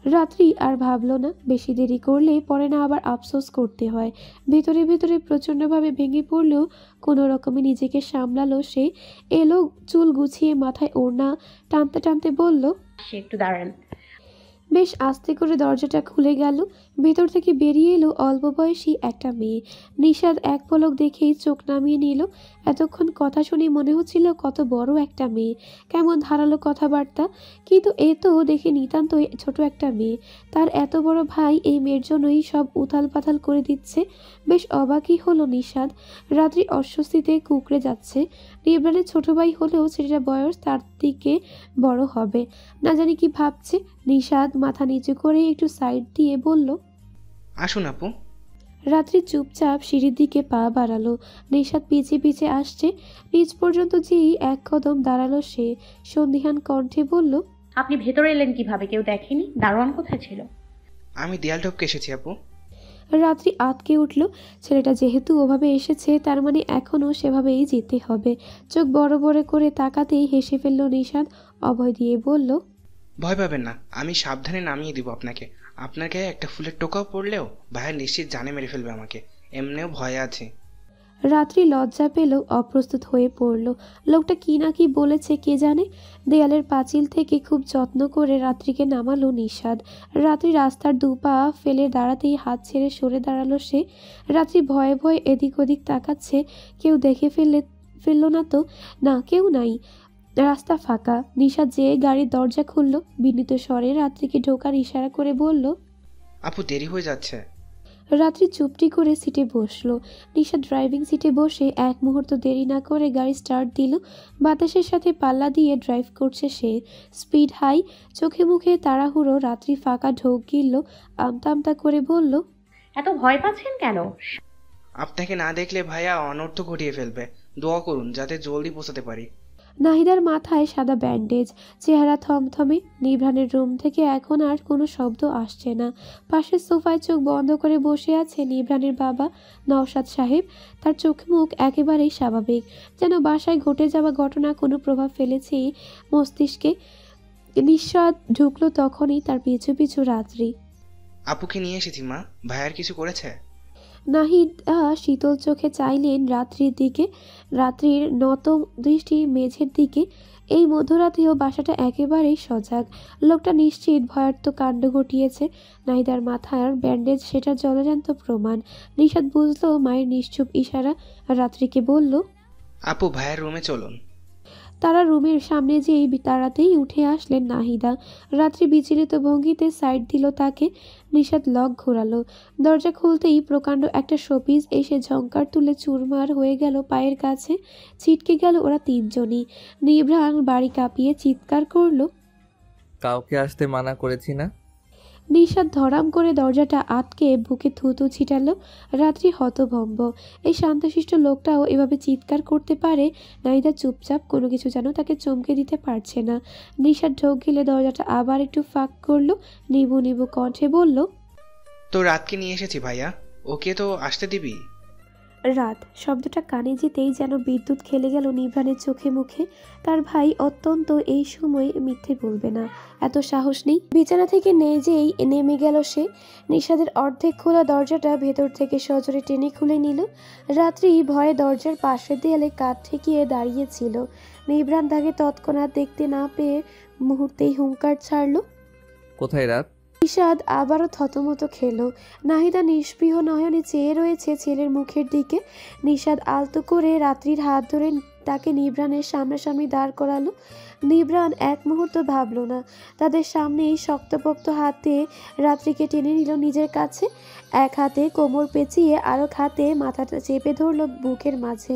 রাত্রি আর ভাবল না। বেশি দেরি করলে পরে না আবার আফসোস করতে হয়। ভেতরে ভেতরে প্রচণ্ডভাবে ভেঙে পড়লেও কোনো রকমে নিজেকে সামলালো সে। এলো চুল গুছিয়ে মাথায় ওড়না টানতে টানতে বলল, একটু দাঁড়ান। বেশ আস্তে করে দরজাটা খুলে গেল। ভেতর থেকে বেরিয়ে এলো অল্প বয়সী একটা মেয়ে। নিশাদ এক পলক দেখেই চোখ নামিয়ে নিল। এতক্ষণ কথা শুনে মনে হচ্ছিল কত বড় একটা মেয়ে, কেমন ধারালো কথাবার্তা। কিন্তু এ তো দেখে নিতান্ত ছোট একটা মেয়ে। তার এত বড় ভাই এই মেয়ের জন্যই সব উথাল পাথাল করে দিচ্ছে। বেশ অবাকই হলো নিশাদ। রাত্রি অস্বস্তিতে কুঁকড়ে যাচ্ছে। নিবরানের ছোট ভাই হলেও ছেলেটার বয়স তার দিকে বড় হবে। না জানি কি ভাবছে। নিশাদ মাথা নিচু করে একটু সাইড দিয়ে বলল, আসুন আপু। রাত্রি চুপচাপ সিঁড়ির দিকে পা বাড়ালো। নিশাদ পিছিয়ে পিছিয়ে আসছে। নিচ পর্যন্ত যেই এক কদম দাঁড়ালো সে। সন্দিহান কণ্ঠে বলল, আপনি ভেতরে এলেন কিভাবে? কেউ দেখেনি? দারোয়ান কোথায় ছিল? আমি দেয়াল টপকে এসেছি আপু। রাত্রি আতকে উঠল। ছেলেটা যেহেতু ওভাবে এসেছে তার মানে এখনও সেভাবেই যেতে হবে। চোখ বড় বড় করে তাকাতেই হেসে ফেলল নিশাদ। অভয় দিয়ে বলল, ভয় পাবেন না, আমি সাবধানে নামিয়ে দিব আপনাকে। আপনার গায়ে একটা ফুলের টোকাও পড়লেও ভাইয়ের নিশ্চিত জানে মেরে ফেলবে আমাকে। এমনিও ভয় আছে। রাত্রি লজ্জা পেল, অপ্রস্তুত হয়ে পড়ল। লোকটা কি না কি বলেছে কে জানে। দেয়ালের পাঁচিল থেকে খুব যত্ন করে রাত্রিকে নামালো নিশাদ। রাত্রি রাস্তার দুপা ফেলে দাঁড়াতেই হাত ছেড়ে সরে দাঁড়ালো সে। রাত্রি ভয়ে ভয়ে এদিক ওদিক তাকাচ্ছে। কেউ দেখে ফেললে ফেলল না তো? না, কেউ নাই, রাস্তা ফাঁকা। নিশাদ যেয়ে গাড়ির দরজা খুলল, বিনীত স্বরে রাত্রিকে ঢোকার ইশারা করে বলল। আপু দেরি হয়ে যাচ্ছে। রাত্রি চুপটি করে সিটে বসলো। নিশা ড্রাইভিং সিটে বসে এক মুহূর্ত দেরি না করে গাড়ি স্টার্ট দিল। বাতাসের সাথে পাল্লা দিয়ে ড্রাইভ করছে সে, স্পিড হাই, চোখে মুখে তাড়াহুড়ো। রাত্রি ফাঁকা ঢোক গিলল, আমতা আমতা করে বলল, এত ভয় পাচ্ছেন কেন? আপনাকে না দেখলে ভাইয়া অনর্থ ঘটিয়ে ফেলবে। দোয়া করুন যাতে জলদি পৌঁছাতে পারি। নাহিদার মাথায় সাদা ব্যান্ডেজ, চেহারা থমথমে। নিভ্রানের রুম থেকে এখন আর কোনো শব্দ আসছে না। পাশের সোফায় চোখ বন্ধ করে বসে আছে নিভ্রানের বাবা নওশাদ সাহেব। তার চোখ মুখ একেবারেই স্বাভাবিক, যেন বাসায় ঘটে যাওয়া ঘটনা কোনো প্রভাব ফেলেছে মস্তিষ্কে। নিঃশ্বাস ঢুকলো তখনই তার পিছু পিছু রাত্রি। আপুকে নিয়ে এসেছি মা। ভাইয়ার কিছু করেছে? নাহিদা শীতল চোখে চাইলেন রাত্রির দিকে, রাত্রির নত দৃষ্টি মেঝের দিকে। এই মধ্যরাতেও বাসাটা একেবারেই সজাগ। লোকটা নিশ্চিত ভয়ার্থ কাণ্ড ঘটিয়েছে। নাহিদার মাথার ব্যান্ডেজ সেটা জলজান্ত প্রমাণ। নিশাদ বুঝলো মায়ের নিশ্চুপ ইশারা। রাত্রিকে বলল, আপু ভাইয়ার রুমে চলুন। তারা রুমের সামনে যেই তাড়াতেই উঠে আসলেন নাহিদা। রাত্রি বিচলিত ভঙ্গিতে সাইড দিল তাকে। নিশাদ লক ঘোরালো। দরজা খুলতেই প্রকাণ্ড একটা শোপিস এসে ঝংকার তুলে চুরমার হয়ে গেল পায়ের কাছে। ছিটকে গেল ওরা তিনজনই। নিভ্রান বাড়ি কাঁপিয়ে চিৎকার করলো, কাউকে আসতে মানা করেছি না? নিশাদ ধরাম করে দরজাটা আটকে বুকে থুতু ছিটালো। রাত্রি হতভম্ব। এই শান্তশিষ্ট লোকটাও এভাবে চিৎকার করতে পারে? নাহিদা চুপচাপ, কোনো কিছু যেন তাকে চমকে দিতে পারছে না। নিশাদ ঢোক গেলে দরজাটা আবার একটু ফাঁক করলো। নিবু নিবু কণ্ঠে বলল, তো রাতকে নিয়ে এসেছি ভাইয়া, ওকে তো আসতে দিবি? রাত শব্দটা কানে যেতেই যেন বিদ্যুৎ খেলে গেল নিভ্রানের চোখে মুখে। তার ভাই অত্যন্ত এই সময় মিথ্যে বলবে না, এত সাহস নেই। বিছানা থেকে যেই নেমে গেল সে। নিশাদের অর্ধেক খোলা দরজাটা ভেতর থেকে সজোরে টেনে খুলে নিল। রাত্রি ভয়ে দরজার পাশের দেয়ালে কাঠ ঠেকিয়ে দাঁড়িয়েছিল। নিভ্রান তাকে তৎক্ষণাৎ দেখতে না পেয়ে মুহূর্তেই হুঙ্কার ছাড়ল, কোথায় রাত? নিশাদ আবারও থতমত খেল। নাহিদা নিষ্পৃহ নয়নে চেয়ে রয়েছে ছেলের মুখের দিকে। নিশাদ আলতো করে রাত্রির হাত ধরে তাকে নিভ্রানের সামনাসামনি দাঁড় করালো। নিভ্রান এক মুহূর্ত ভাবল না। তাদের সামনেই শক্তপোক্ত হাতে রাত্রিকে টেনে নিল নিজের কাছে। এক হাতে কোমর পেঁচিয়ে আর এক হাতে মাথাটা চেপে ধরল বুকের মাঝে।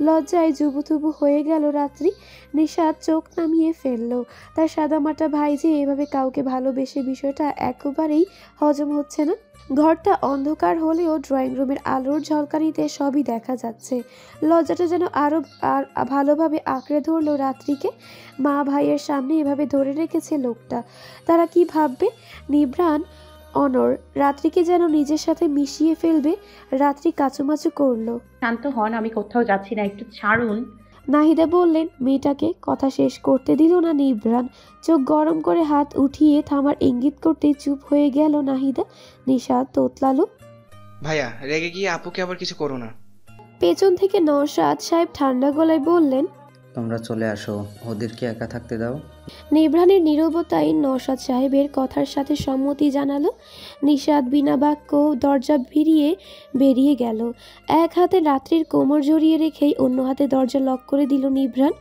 লজ্জায় জুবুথুবু হয়ে গেল রাত্রি। নিশাদ চোখ নামিয়ে ফেলল। তার সাদামাটা ভাই যে এভাবে কাউকে ভালোবেসে বিষয়টা একেবারেই হজম হচ্ছে না। ঘরটা অন্ধকার হলেও ড্রয়িং রুমের আলোর ঝলকানিতে সবই দেখা যাচ্ছে। লজ্জাটা যেন আরো ভালোভাবে আঁকড়ে ধরলো রাত্রিকে। মা ভাইয়ের সামনে এভাবে ধরে রেখেছে লোকটা। তারা কি ভাববে? নিভ্রান, অনর রাত্রিকে যেন নিজের সাথে মিশিয়ে ফেলবে। রাত্রি কাচুমাচু করলো, শান্ত হন, আমি কোথাও যাচ্ছি না, একটু ছাড়ুন। নাহিদা বললেন। মেয়েটাকে কথা শেষ করতে দিল না নিভ্রান। চোখ গরম করে হাত উঠিয়ে থামার ইঙ্গিত করতেই চুপ হয়ে গেল নাহিদা। নিশাদ তোতলালো, ভাইয়া রেগে গিয়ে আপুকে আবার কিছু করো না। পেছন থেকে নওশাদ সাহেব ঠান্ডা গলায় বললেন, তোমরা চলে আসো, ওদেরকে একা থাকতে দাও। নিভ্রানের নীরবতায় নওশাদ সাহেবের কথার সাথে সম্মতি জানালো। নিশাদ বিনা বাক্য দরজা ভিড়িয়ে বেরিয়ে গেল। এক হাতে রাত্রির কোমর জড়িয়ে রেখেই অন্য হাতে দরজা লক করে দিল নিভ্রান।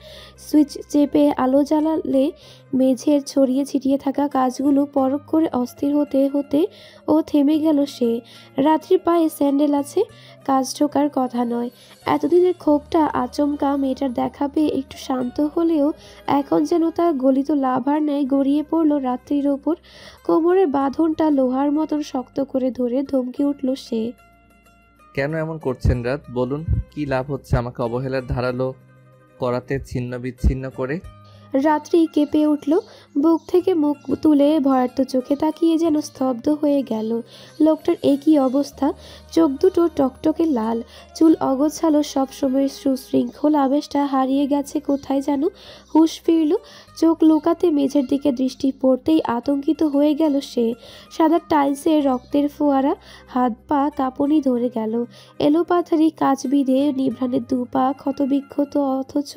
সুইচ চেপে আলো জ্বালালে মেঝের ছড়িয়ে ছিটিয়ে থাকা কাজগুলো পরখ করে অস্থির হতে হতে ও থেমে গেল সে। রাত্রির পায়ে স্যান্ডেল আছে, কাজ ঢোকার কথা নয়। এতদিনের ক্ষোভটা আচমকা মেয়েটার দেখা পেয়ে একটু শান্ত হলেও এখন যেন তা গলিত লাভার ন্যায় গড়িয়ে পড়ল রাত্রির ওপর। কোমরের বাঁধনটা লোহার মতন শক্ত করে ধরে ধমকে উঠল সে। কেন এমন করছেন রাত? বলুন, কি লাভ হচ্ছে আমাকে অবহেলার ধারালো করাতে ছিন্ন বিচ্ছিন্ন করে? রাত্রি কেঁপে উঠল। বুক থেকে মুখ তুলে ভয়ার্ত চোখে তাকিয়ে যেন স্তব্ধ হয়ে গেল। লোকটার একই অবস্থা, চোখ দুটো টকটকে লাল, চুল অগোছালো, সবসময় সুশৃঙ্খল আবেশটা হারিয়ে গেছে কোথায় যেন। হুঁশ ফিরল, চোখ লুকাতে মেঝের দিকে দৃষ্টি পড়তেই আতঙ্কিত হয়ে গেল সে। সাদা টাইলসের রক্তের ফোয়ারা, হাত পা কাঁপুনি ধরে গেল। এলোপাথারি কাজ বিঁধে নিভ্রানের দুপা ক্ষতবিক্ষত, অথচ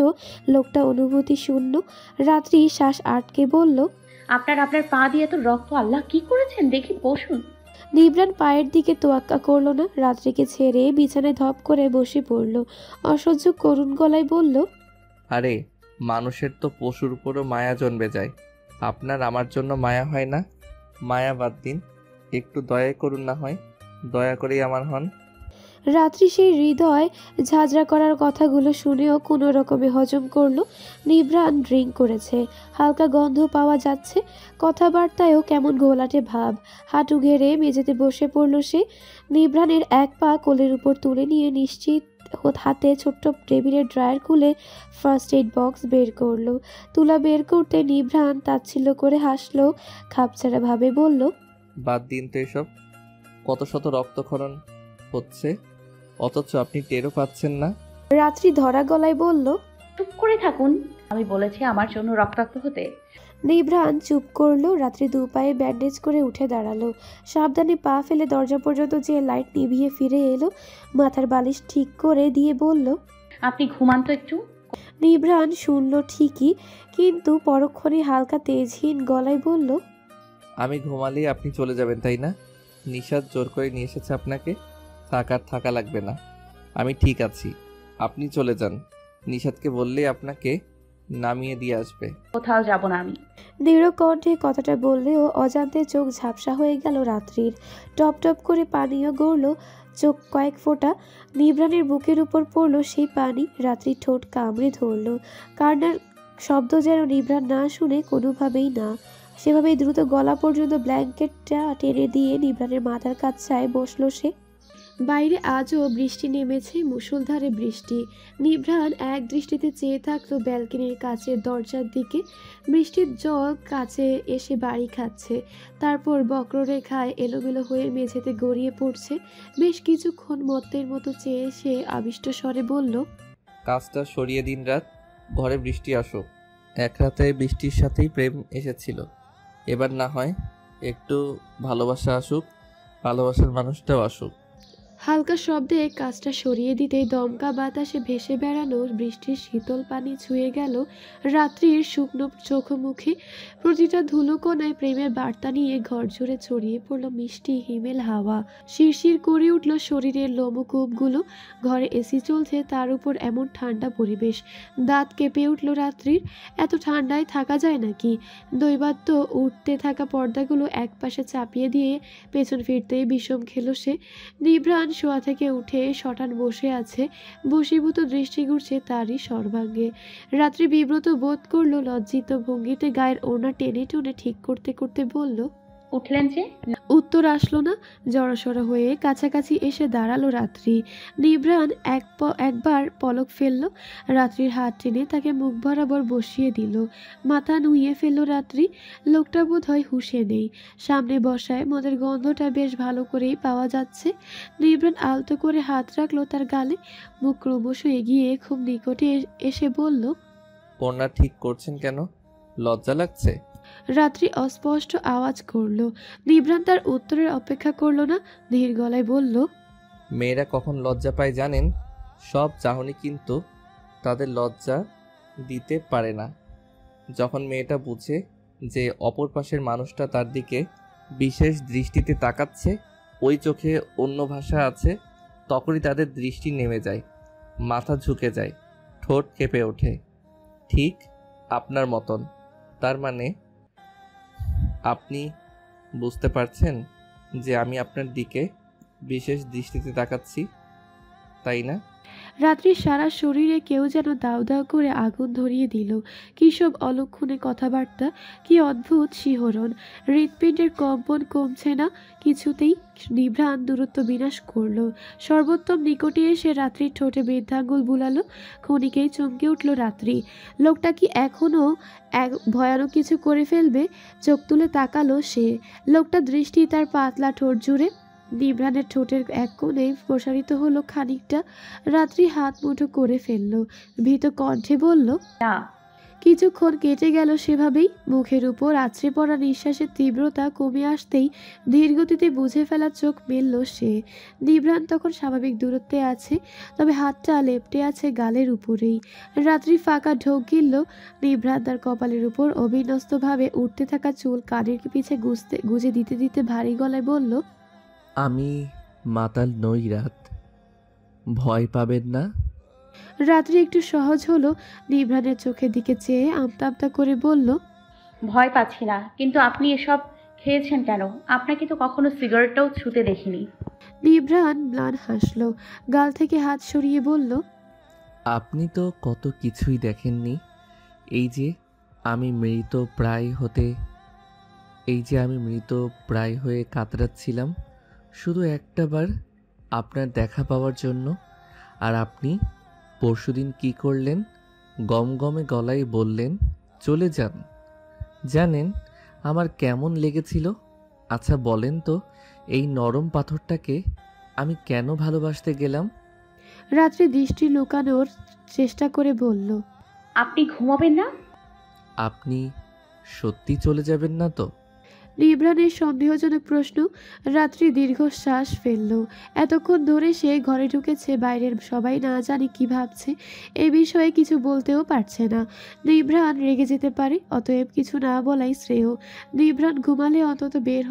লোকটা অনুভূতি শূন্য। রাত্রি শ্বাস আটকে বলল, আপনার পা দিয়ে তো রক্ত, আল্লাহ কি করেছেন দেখি, বসুন। নিবরান পায়ের দিকে তোয়াক্কা করলো না, রাত্রিকে ছেড়ে বিছানায় ধপ করে বসে পড়ল। অসহ্য করুণ গলায় বলল, আরে মানুষের তো পশুর উপরও মায়া জন্মে যায়, আপনার আমার জন্য মায়া হয় না? মায়া বাদ দিন, একটু দয়া করুন না হয়, দয়া করেই আমার হন। রাত্রি সেই হৃদয় ঝাঁঝরা করার কথাগুলো শুনেও কোনো রকমে হজম করলো। নিবরান ড্রিঙ্ক করেছে, হালকা গন্ধ পাওয়া যাচ্ছে, কথাবার্তায়ও কেমন ঘোলাটে ভাব। হাঁটু ঘেড়ে মেঝেতে বসে পড়ল সে। নিবরানের এক পা কোলের উপর তুলে নিয়ে নিশ্চিত হাতে ছোট্ট টেবিলের ড্রয়ার খুলে ফার্স্ট এইড বক্স বের করলো। তুলা বের করতে নিবরান তাচ্ছিল্য করে হাসলো, খাপছাড়া ভাবে বলল, বাদ দিন তো এসব, কত শত রক্তক্ষরণ হচ্ছে অথচ আপনি টেরও পাচ্ছেন না। রাত্রি ধরা গলায় বলল, চুপ করে থাকুন, আমি বলেছি আমার জন্য রক্তাক্ত হতে। নিভ্রান চুপ করলো। রাত্রি দু পায়ে ব্যান্ডেজ করে উঠে দাঁড়ালো, সাবধানে পা ফেলে দরজা পর্যন্ত যে লাইট নিভিয়ে ফিরে এলো, মাথার বালিশ ঠিক করে দিয়ে বলল, আপনি ঘুমান তো একটু। নিভ্রান শুনল ঠিকই, কিন্তু পরক্ষণে হালকা তেজহীন গলায় বলল, আমি ঘুমালেই আপনি চলে যাবেন তাই না? নিশাদ জোর করে নিয়ে এসেছে আপনাকে, থাকা লাগবে না, আমি ঠিক আছি, আপনি চলে যান। নিশাদকে বললেই আপনাকে নামিয়ে দিয়ে আসবে। কোথাও যাব না আমি। দৃঢ় কণ্ঠে কথাটা বললেও অজান্তে চোখ ঝাপসা হয়ে গেল রাত্রির। টপ টপ করে পানিও গড়ল চোখ কয়েক ফোঁটা। নিবরানের বুকের উপর পড়লো সেই পানি। রাত্রি ঠোঁট কামড়ে ধরল। কান্নার শব্দ যেন নিবরান না শুনে কোনোভাবেই না। সেভাবেই দ্রুত গলা পর্যন্ত ব্ল্যাঙ্কেটটা টেনে দিয়ে নিবরানের মাথার কাছায় বসলো সে। বাইরে আজও বৃষ্টি নেমেছে, মুষলধারে বৃষ্টি। নিভ্রান এক দৃষ্টিতে চেয়ে থাকলো ব্যালকনির কাছের দরজার দিকে। বৃষ্টির জল কাছে এসে বাড়ি খাচ্ছে, তারপর বক্ররেখায় এলোমেলো হয়ে মেঝেতে গড়িয়ে পড়ছে। বেশ কিছুক্ষণ মত্তের মতো চেয়ে সে আবিষ্ট স্বরে বলল, কাজটা সরিয়ে দিন রাত, ঘরে বৃষ্টি আসুক। এক রাতে বৃষ্টির সাথেই প্রেম এসেছিল, এবার না হয় একটু ভালোবাসা আসুক, ভালোবাসার মানুষটাও আসুক। হালকা শব্দে কাজটা সরিয়ে দিতেই দমকা বাতাসে ভেসে বেড়ানো বৃষ্টির শীতল পানি ছুঁয়ে গেল রাত্রির শুকনো চোখ মুখে। প্রতিটা ধুলোকণায় প্রেমের বার্তা নিয়ে ঘর জুড়ে ছড়িয়ে পড়ল মিষ্টি হিমেল হাওয়া। শিরশির করে উঠল শরীরের লোমকূপগুলো। ঘরে এসি চলছে, তার উপর এমন ঠান্ডা পরিবেশ। দাঁত কেঁপে উঠল রাত্রির। এত ঠান্ডায় থাকা যায় নাকি? দৈবাত্য উঠতে থাকা পর্দাগুলো একপাশে চাপিয়ে দিয়ে পেছন ফিরতেই বিষম খেল সে। নিভ্রান শোয়া থেকে উঠে শটান বসে আছে, বশীভূত দৃষ্টি ঘুরছে তারই সর্বাঙ্গে। রাত্রি বিব্রত বোধ করলো, লজ্জিত ভঙ্গিতে গায়ের ওড়না টেনে টুনে ঠিক করতে করতে বলল, উঠলেন যে? উত্তর আসলো না। জড়সড় হয়ে কাছাকাছি এসে দাঁড়ালো রাত্রি। নিভ্রান একবার পলক ফেলল। রাত্রির হাত টেনে তাকে মুখ বরাবর বসিয়ে দিল। মাথা নুইয়ে ফেলল রাত্রি। লোকটা বোধ হয় হুঁশে নেই। সামনে বসায় মদের গন্ধটা বেশ ভালো করেই পাওয়া যাচ্ছে। নিভ্রান আলতো করে হাত রাখলো তার গালে। মুখ ক্রমশ এগিয়ে খুব নিকটে এসে বলল, ওড়না ঠিক করছেন কেন? লজ্জা লাগছে? রাত্রি অস্পষ্ট আওয়াজ করল। নিভ্রান তার উত্তরের অপেক্ষা করল না, ধীর গলায় বলল, মেয়েরা কখন লজ্জা পায় জানেন? সব চাহনি কিন্তু তাদের লজ্জা দিতে পারে না। যখন মেয়েটা বুঝে যে অপর পাশের মানুষটা তার দিকে বিশেষ দৃষ্টিতে তাকাচ্ছে, ওই চোখে অন্য ভাষা আছে, তখনই তাদের দৃষ্টি নেমে যায়, মাথা ঝুঁকে যায়, ঠোঁট কেঁপে ওঠে, ঠিক আপনার মতন। তার মানে আপনি বুঝতে পারছেন যে আমি আপনার দিকে বিশেষ দৃষ্টিতে তাকাচ্ছি, তাই না? রাত্রির সারা শরীরে কেউ যেন দাউ দাউ করে আগুন ধরিয়ে দিল। কী সব অলক্ষণে কথাবার্তা, কি অদ্ভুত শিহরণ। হৃৎপিণ্ডের কম্পন কমছে না কিছুতেই। নিভ্রান দূরত্ব বিনাশ করল। সর্বোত্তম নিকটে এসে রাত্রির ঠোঁটে বৃদ্ধাঙ্গুল বুলালো। ক্ষণিকেই চমকে উঠল রাত্রি। লোকটা কি এখনো ভয়ানক কিছু করে ফেলবে? চোখ তুলে তাকালো সে। লোকটা দৃষ্টি তার পাতলা ঠোঁট জুড়ে। নিভ্রানের ঠোঁটের এক কোণে প্রসারিত হলো খানিকটা। রাত্রি হাত মুঠো করে ফেলল, ভীত কণ্ঠে বলল, না। কিছুক্ষণ কেটে গেল সেভাবেই। মুখের উপর আছড়ে পড়া নিঃশ্বাসের তীব্রতা কমে আসতেই ধীরগতিতে বুঝে ফেলা চোখ মেলল সে। নিভ্রান তখন স্বাভাবিক দূরত্বে আছে, তবে হাতটা লেপটে আছে গালের উপরেই। রাত্রি ফাঁকা ঢোক গিলল। নিভ্রান তার কপালের উপর অবিন্যস্তভাবে উঠতে থাকা চুল কানের পিছে গুজে দিতে দিতে ভারী গলায় বলল, আমি মাতাল নই রাত, ভয় পাবেন না। রাত্রি একটু সহজ হলো। নিভ্রানের চোখের দিকে চেয়ে আমতা আমতা করে বলল, ভয় পাচ্ছি না, কিন্তু আপনি এসব খেয়েছেন কেন? আপনাকে তো কখনো সিগারেটটাও ছুঁতে দেখিনি। নিভ্রান ম্লান হাসল, গাল থেকে হাত সরিয়ে বলল, আপনি তো কত কিছুই দেখেননি। এই যে আমি মৃত প্রায় হয়ে কাতরাচ্ছিলাম শুধু একটা বার আপনার দেখা পাওয়ার জন্য। আর আপনি পরশুদিন কি করলেন? গমগমে গলায় বললেন চলে যান। জানেন আমার কেমন লেগেছিল? আচ্ছা বলেন তো, এই নরম পাথরটাকে আমি কেন ভালোবাসতে গেলাম? রাত্রি দৃষ্টি লুকানোর চেষ্টা করে বলল, আপনি ঘুমাবেন না? আপনি সত্যি চলে যাবেন না তো? নিভ্রানের সন্দেহজনক প্রশ্ন। রাত্রি দীর্ঘশ্বাস ফেলল। এতক্ষণ ধরে সে ঘরে ঢুকেছে, বাইরের সবাই না জানে কি ভাবছে। এ বিষয়ে কিছু বলতেও পারছে না। নিভ্রান রেগে যেতে পারে, অতএব কিছু না বলাই শ্রেয়। নিভ্রান ঘুমালে অন্তত বের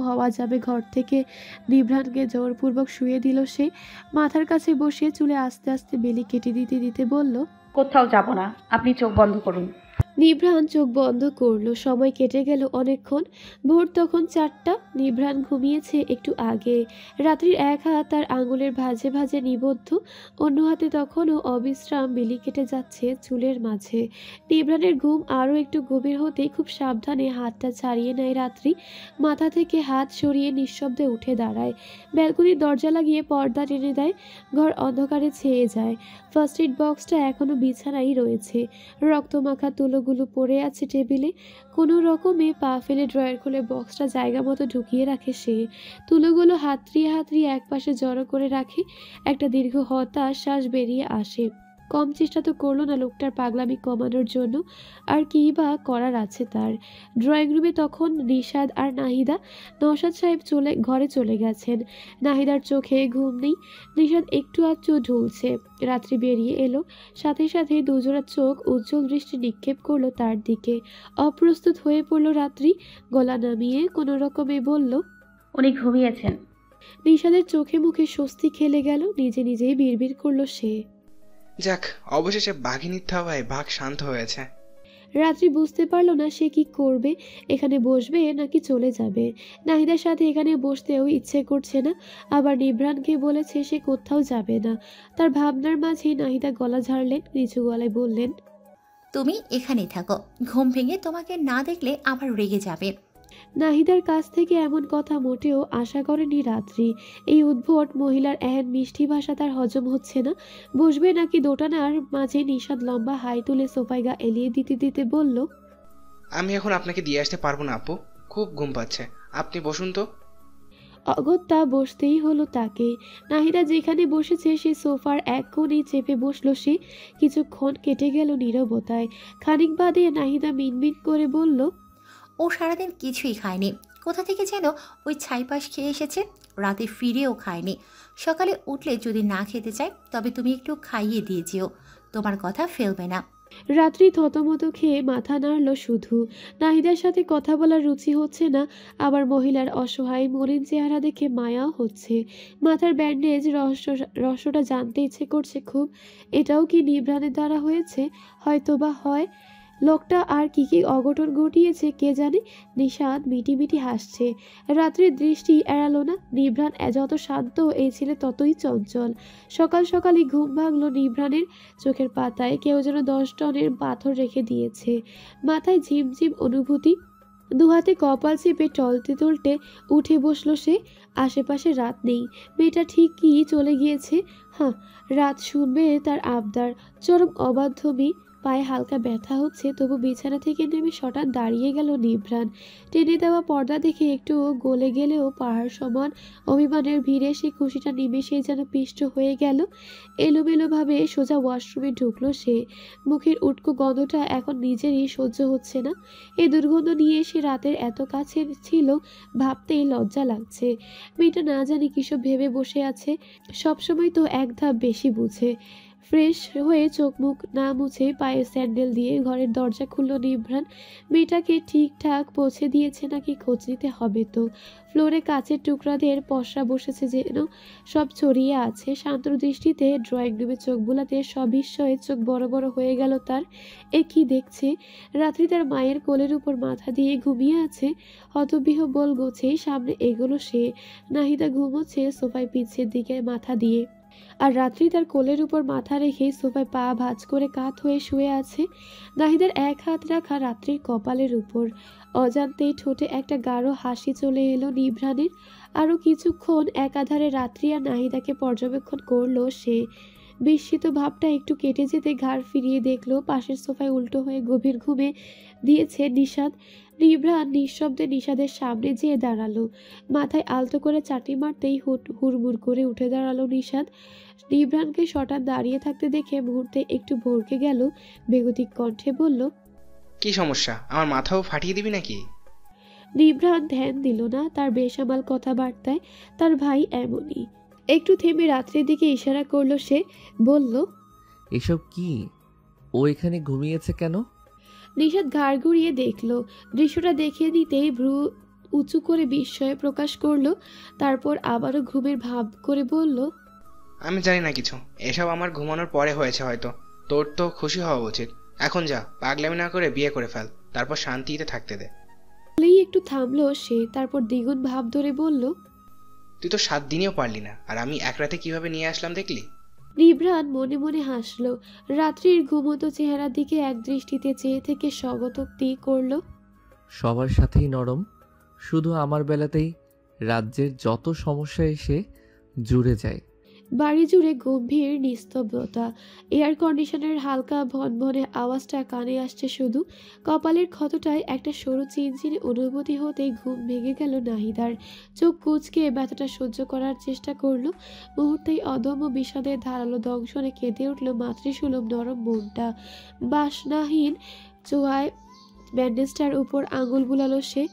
হওয়া যাবে ঘর থেকে। নিভ্রানকে জোরপূর্বক শুয়ে দিল সে। মাথার কাছে বসে চুলে আস্তে আস্তে বেলি কেটে দিতে দিতে বলল, কোথাও যাব না, আপনি চোখ বন্ধ করুন। নিভ্রান চোখ বন্ধ করলো। সময় কেটে গেল অনেকক্ষণ। ভোর তখন 4টা। নিভ্রান ঘুমিয়েছে একটু আগে। রাত্রির এক হাত তার আঙুলের ভাঁজে ভাঁজে নিবদ্ধ, অন্য হাতে তখনও অবিশ্রাম বিলি কেটে যাচ্ছে চুলের মাঝে। নিভ্রানের ঘুম আরও একটু গভীর হতেই খুব সাবধানে হাতটা ছাড়িয়ে নেয় রাত্রি। মাথা থেকে হাত সরিয়ে নিঃশব্দে উঠে দাঁড়ায়। ব্যালকনির দরজা লাগিয়ে পর্দা টেনে দেয়। ঘর অন্ধকারে ছেয়ে যায়। ফার্স্ট এড বক্সটা এখনও বিছানায় রয়েছে। রক্তমাখা তুলোগুলো পড়ে আছে টেবিলে। কোনো রকমে পা ফেলে ড্রয়ার খুলে বক্সটা জায়গা মতো ঢুকিয়ে রাখে সে। তুলোগুলো হাতড়িয়ে হাতড়িয়ে একপাশে জড়ো করে রাখে। একটা দীর্ঘ হতাশ শ্বাস বেরিয়ে আসে। কম চেষ্টা তো করলো না লোকটার পাগলামি কমানোর জন্য। আর কী বা করার আছে তার। ড্রয়িং রুমে তখন নিশাদ আর নাহিদা। নওশাদ সাহেব ঘরে চলে গেছেন। নাহিদার চোখে ঘুম নেই। নিশাদ একটু আধটু ঢুলছে। রাত্রি বেরিয়ে এলো। সাথে সাথে দুজোড়া চোখ উজ্জ্বল দৃষ্টি নিক্ষেপ করলো তার দিকে। অপ্রস্তুত হয়ে পড়ল রাত্রি। গলা নামিয়ে কোনো রকমে বলল, উনি ঘুমিয়েছেন। নিশাদের চোখে মুখে স্বস্তি খেলে গেল। নিজে নিজেই বিড়বিড় করলো সে, যাক, অবশেষে বাঘিনীর থাবায় বাঘ শান্ত হয়েছে। রাত্রি বুঝতে পারল না সে কি করবে। এখানে বসবে নাকি চলে যাবে। নাহিদার সাথে এখানে বসতেও ইচ্ছে করছে না। আবার নিভ্রানকে বলেছে সে কোথাও যাবে না। তার ভাবনার মাঝে নাহিদা গলা ঝাড়লেন, নিচু গলায় বললেন, তুমি এখানেই থাকো, ঘুম ভেঙে তোমাকে না দেখলে আবার রেগে যাবে। নাহিদার কাছ থেকে এমন কথা মোটেও আশা করেনি রাত্রি। এই উদ্ভট মহিলার এহেন মিষ্টি ভাষা তার হজম হচ্ছে না। বসবে নাকি দোটানার মাঝে নিশাদ লম্বা হাই তুলে সোফায় গা এলিয়ে দিতে দিতে বলল, আমি এখন আপনাকে দিয়ে আসতে পারবো না আপু, খুব ঘুম পাচ্ছে, আপনি বসুন তো। অগত্যা বসতেই হলো তাকে। নাহিদা যেখানে বসেছে সে সোফার এক কোণেই চেপে বসলো সে। কিছুক্ষণ কেটে গেল নীরবতায়। খানিক বাদে নাহিদা মিনমিন করে বলল, ও সারাদিন কিছুই খায়নি, কোথা থেকে যেন ওই ছাইপাশ খেয়ে এসেছে, রাতে ফিরেও খায়নি। সকালে উঠলে যদি না খেতে চায় তবে তুমি একটু খাইয়ে দিয়ে যেও, তোমার কথা ফেলবে না। রাত্রি থতমত খেয়ে মাথা নাড়ল শুধু। নাহিদার সাথে কথা বলার রুচি হচ্ছে না, আবার মহিলার অসহায় মলিন চেহারা দেখে মায়াও হচ্ছে। মাথার ব্যান্ডেজ রহস্যটা জানতে ইচ্ছে করছে খুব। এটাও কি নিভ্রানের দ্বারা হয়েছে? হয়তোবা হয়। লোকটা আর কি কি অঘটন ঘটিয়েছে কে জানে। নিশাদ মিটি হাসছে। রাত্রির দৃষ্টি এড়ালো না। নিভ্রান যত শান্ত, এই ছেলে ততই চঞ্চল। সকাল সকালই ঘুম ভাঙল নিভ্রানের। চোখের পাতায় কেউ যেন 10 টনের পাথর রেখে দিয়েছে। মাথায় ঝিমঝিম অনুভূতি। দুহাতে কপাল চেপে টলতে উঠে বসলো সে। আশেপাশে রাত নেই। মেয়েটা ঠিকই চলে গিয়েছে। রাত শুনবে তার আবদার। চরম অবাধ্যমি। পায়ে হালকা ব্যথা হচ্ছে, তবু বিছানা থেকে নেমে হঠাৎ দাঁড়িয়ে গেল নিভ্রান। টেনে দেওয়া পর্দা দেখে একটু গলে গেলেও পাহাড় সমান অভিমানের ভিড়ে সে খুশিটা নিমেষেই যেন পিষ্ট হয়ে গেল। এলোমেলোভাবে সোজা ওয়াশরুমে ঢুকলো সে। মুখের উটকো গন্ধটা এখন নিজেরই সহ্য হচ্ছে না। এই দুর্গন্ধ নিয়ে সে রাতের এত কাছে ছিল, ভাবতেই লজ্জা লাগছে। মেয়েটা না জানি কিসব ভেবে বসে আছে। সবসময় তো এক ধাপ বেশি বুঝে। ফ্রেশ হয়ে চোখ মুখ না মুছে পায়ে স্যান্ডেল দিয়ে ঘরের দরজা খুলল নিভ্রান। মেয়েটাকে ঠিকঠাক পৌঁছে দিয়েছে নাকি খোঁজ নিতে হবে তো। ফ্লোরে কাচের টুকরাদের পসরা বসেছে যেন, সব ছড়িয়ে আছে। শান্ত দৃষ্টিতে ড্রয়িং রুমে চোখ বোলাতে সবিস্ময়ে চোখ বড় বড় হয়ে গেল তার। এ কি দেখছে? রাত্রি তার মায়ের কোলের উপর মাথা দিয়ে ঘুমিয়ে আছে। হতবিহ্বল গোছেই সামনে এগোলো সে। নাহিদা ঘুমোচ্ছে সোফায় পিছের দিকে মাথা দিয়ে, আর রাত্রি তার কোলের উপর মাথা রেখে সোফায় পা ভাঁজ করে কাত হয়ে শুয়ে আছে। নাহিদার এক হাত রাখা রাত্রির কপালের উপর। অজান্তেই ঠোঁটে একটা গাঢ় হাসি চলে এলো নিভ্রানের। আরও কিছুক্ষণ একাধারে রাত্রি আর নাহিদাকে পর্যবেক্ষণ করলো সে। বিস্মিত ভাবটা একটু কেটে যেতে ঘাড় ফিরিয়ে দেখলো পাশের সোফায় উল্টো হয়ে গভীর ঘুমে দিয়েছে নিশাদ। নিভ্রান নিঃশব্দে নিশাদের সামনে যেয়ে দাঁড়ালো। মাথায় আলতো করে চাটি মারতেই হুড়মুড় করে উঠে দাঁড়ালো নিশাদ। নিভ্রানকে হঠাৎ দাঁড়িয়ে থাকতে দেখে মুহূর্তে একটু ভড়কে গেল। বেগতিক কণ্ঠে বলল, কি সমস্যা? আমার মাথাও ফাটিয়ে দিবি নাকি? নিভ্রান ধ্যান দিল না তার বেসামাল কথাবার্তায়। তার ভাই এমনই। একটু থেমে রাত্রির দিকে ইশারা করলো সে। বলল, এসব কি? ও এখানে ঘুমিয়েছে কেন? নিশাদ ঘাড় ঘুরিয়ে দেখল। দৃশ্যটা দেখে নিতেই ভ্রু উঁচু করে বিস্ময়ে প্রকাশ করলো। তারপর আবারও ঘুমের ভাব করে বলল, আমি জানি না কিছু। এসব আমার ঘুমানোর পরে হয়েছে হয়তো। তোর তো খুশি হওয়া উচিত। এখন যা, পাগলামি না করে বিয়ে করে ফেল, তারপর শান্তিতে থাকতে দে। বলেই একটু থামলো সে। তারপর দ্বিগুণ ভাব ধরে বলল, তুই তো 7 দিনেও পারলি না, আর আমি এক রাতে কিভাবে নিয়ে আসলাম দেখলি? নিভ্রান মনে মনে হাসল। রাত্রির ঘুমতো চেহারার দিকে এক দৃষ্টিতে চেয়ে থেকে স্বগতোক্তি করল, সবার সাথেই নরম, শুধু আমার বেলাতেই রাজ্যের যত সমস্যা এসে জুড়ে যায়। বাড়ি জুড়ে গম্ভীর নিস্তব্ধতা। এয়ার কন্ডিশনের হালকা ভনভনে আওয়াজটা কানে আসছে শুধু। কপালের ক্ষতটায় একটা সরু চিনচিনে অনুভূতি হতেই ঘুম ভেঙে গেল নাহিদার। চোখ কুঁচকে ব্যথাটা সহ্য করার চেষ্টা করলো। মুহূর্তেই অদম্য বিষাদের ধারালো দংশনে কেঁদে উঠল মাতৃসুলভ নরম মনটা। বাসনাহীন চোয়ায় ব্যান্ডেজটার উপর আঙুল বুলালো সে।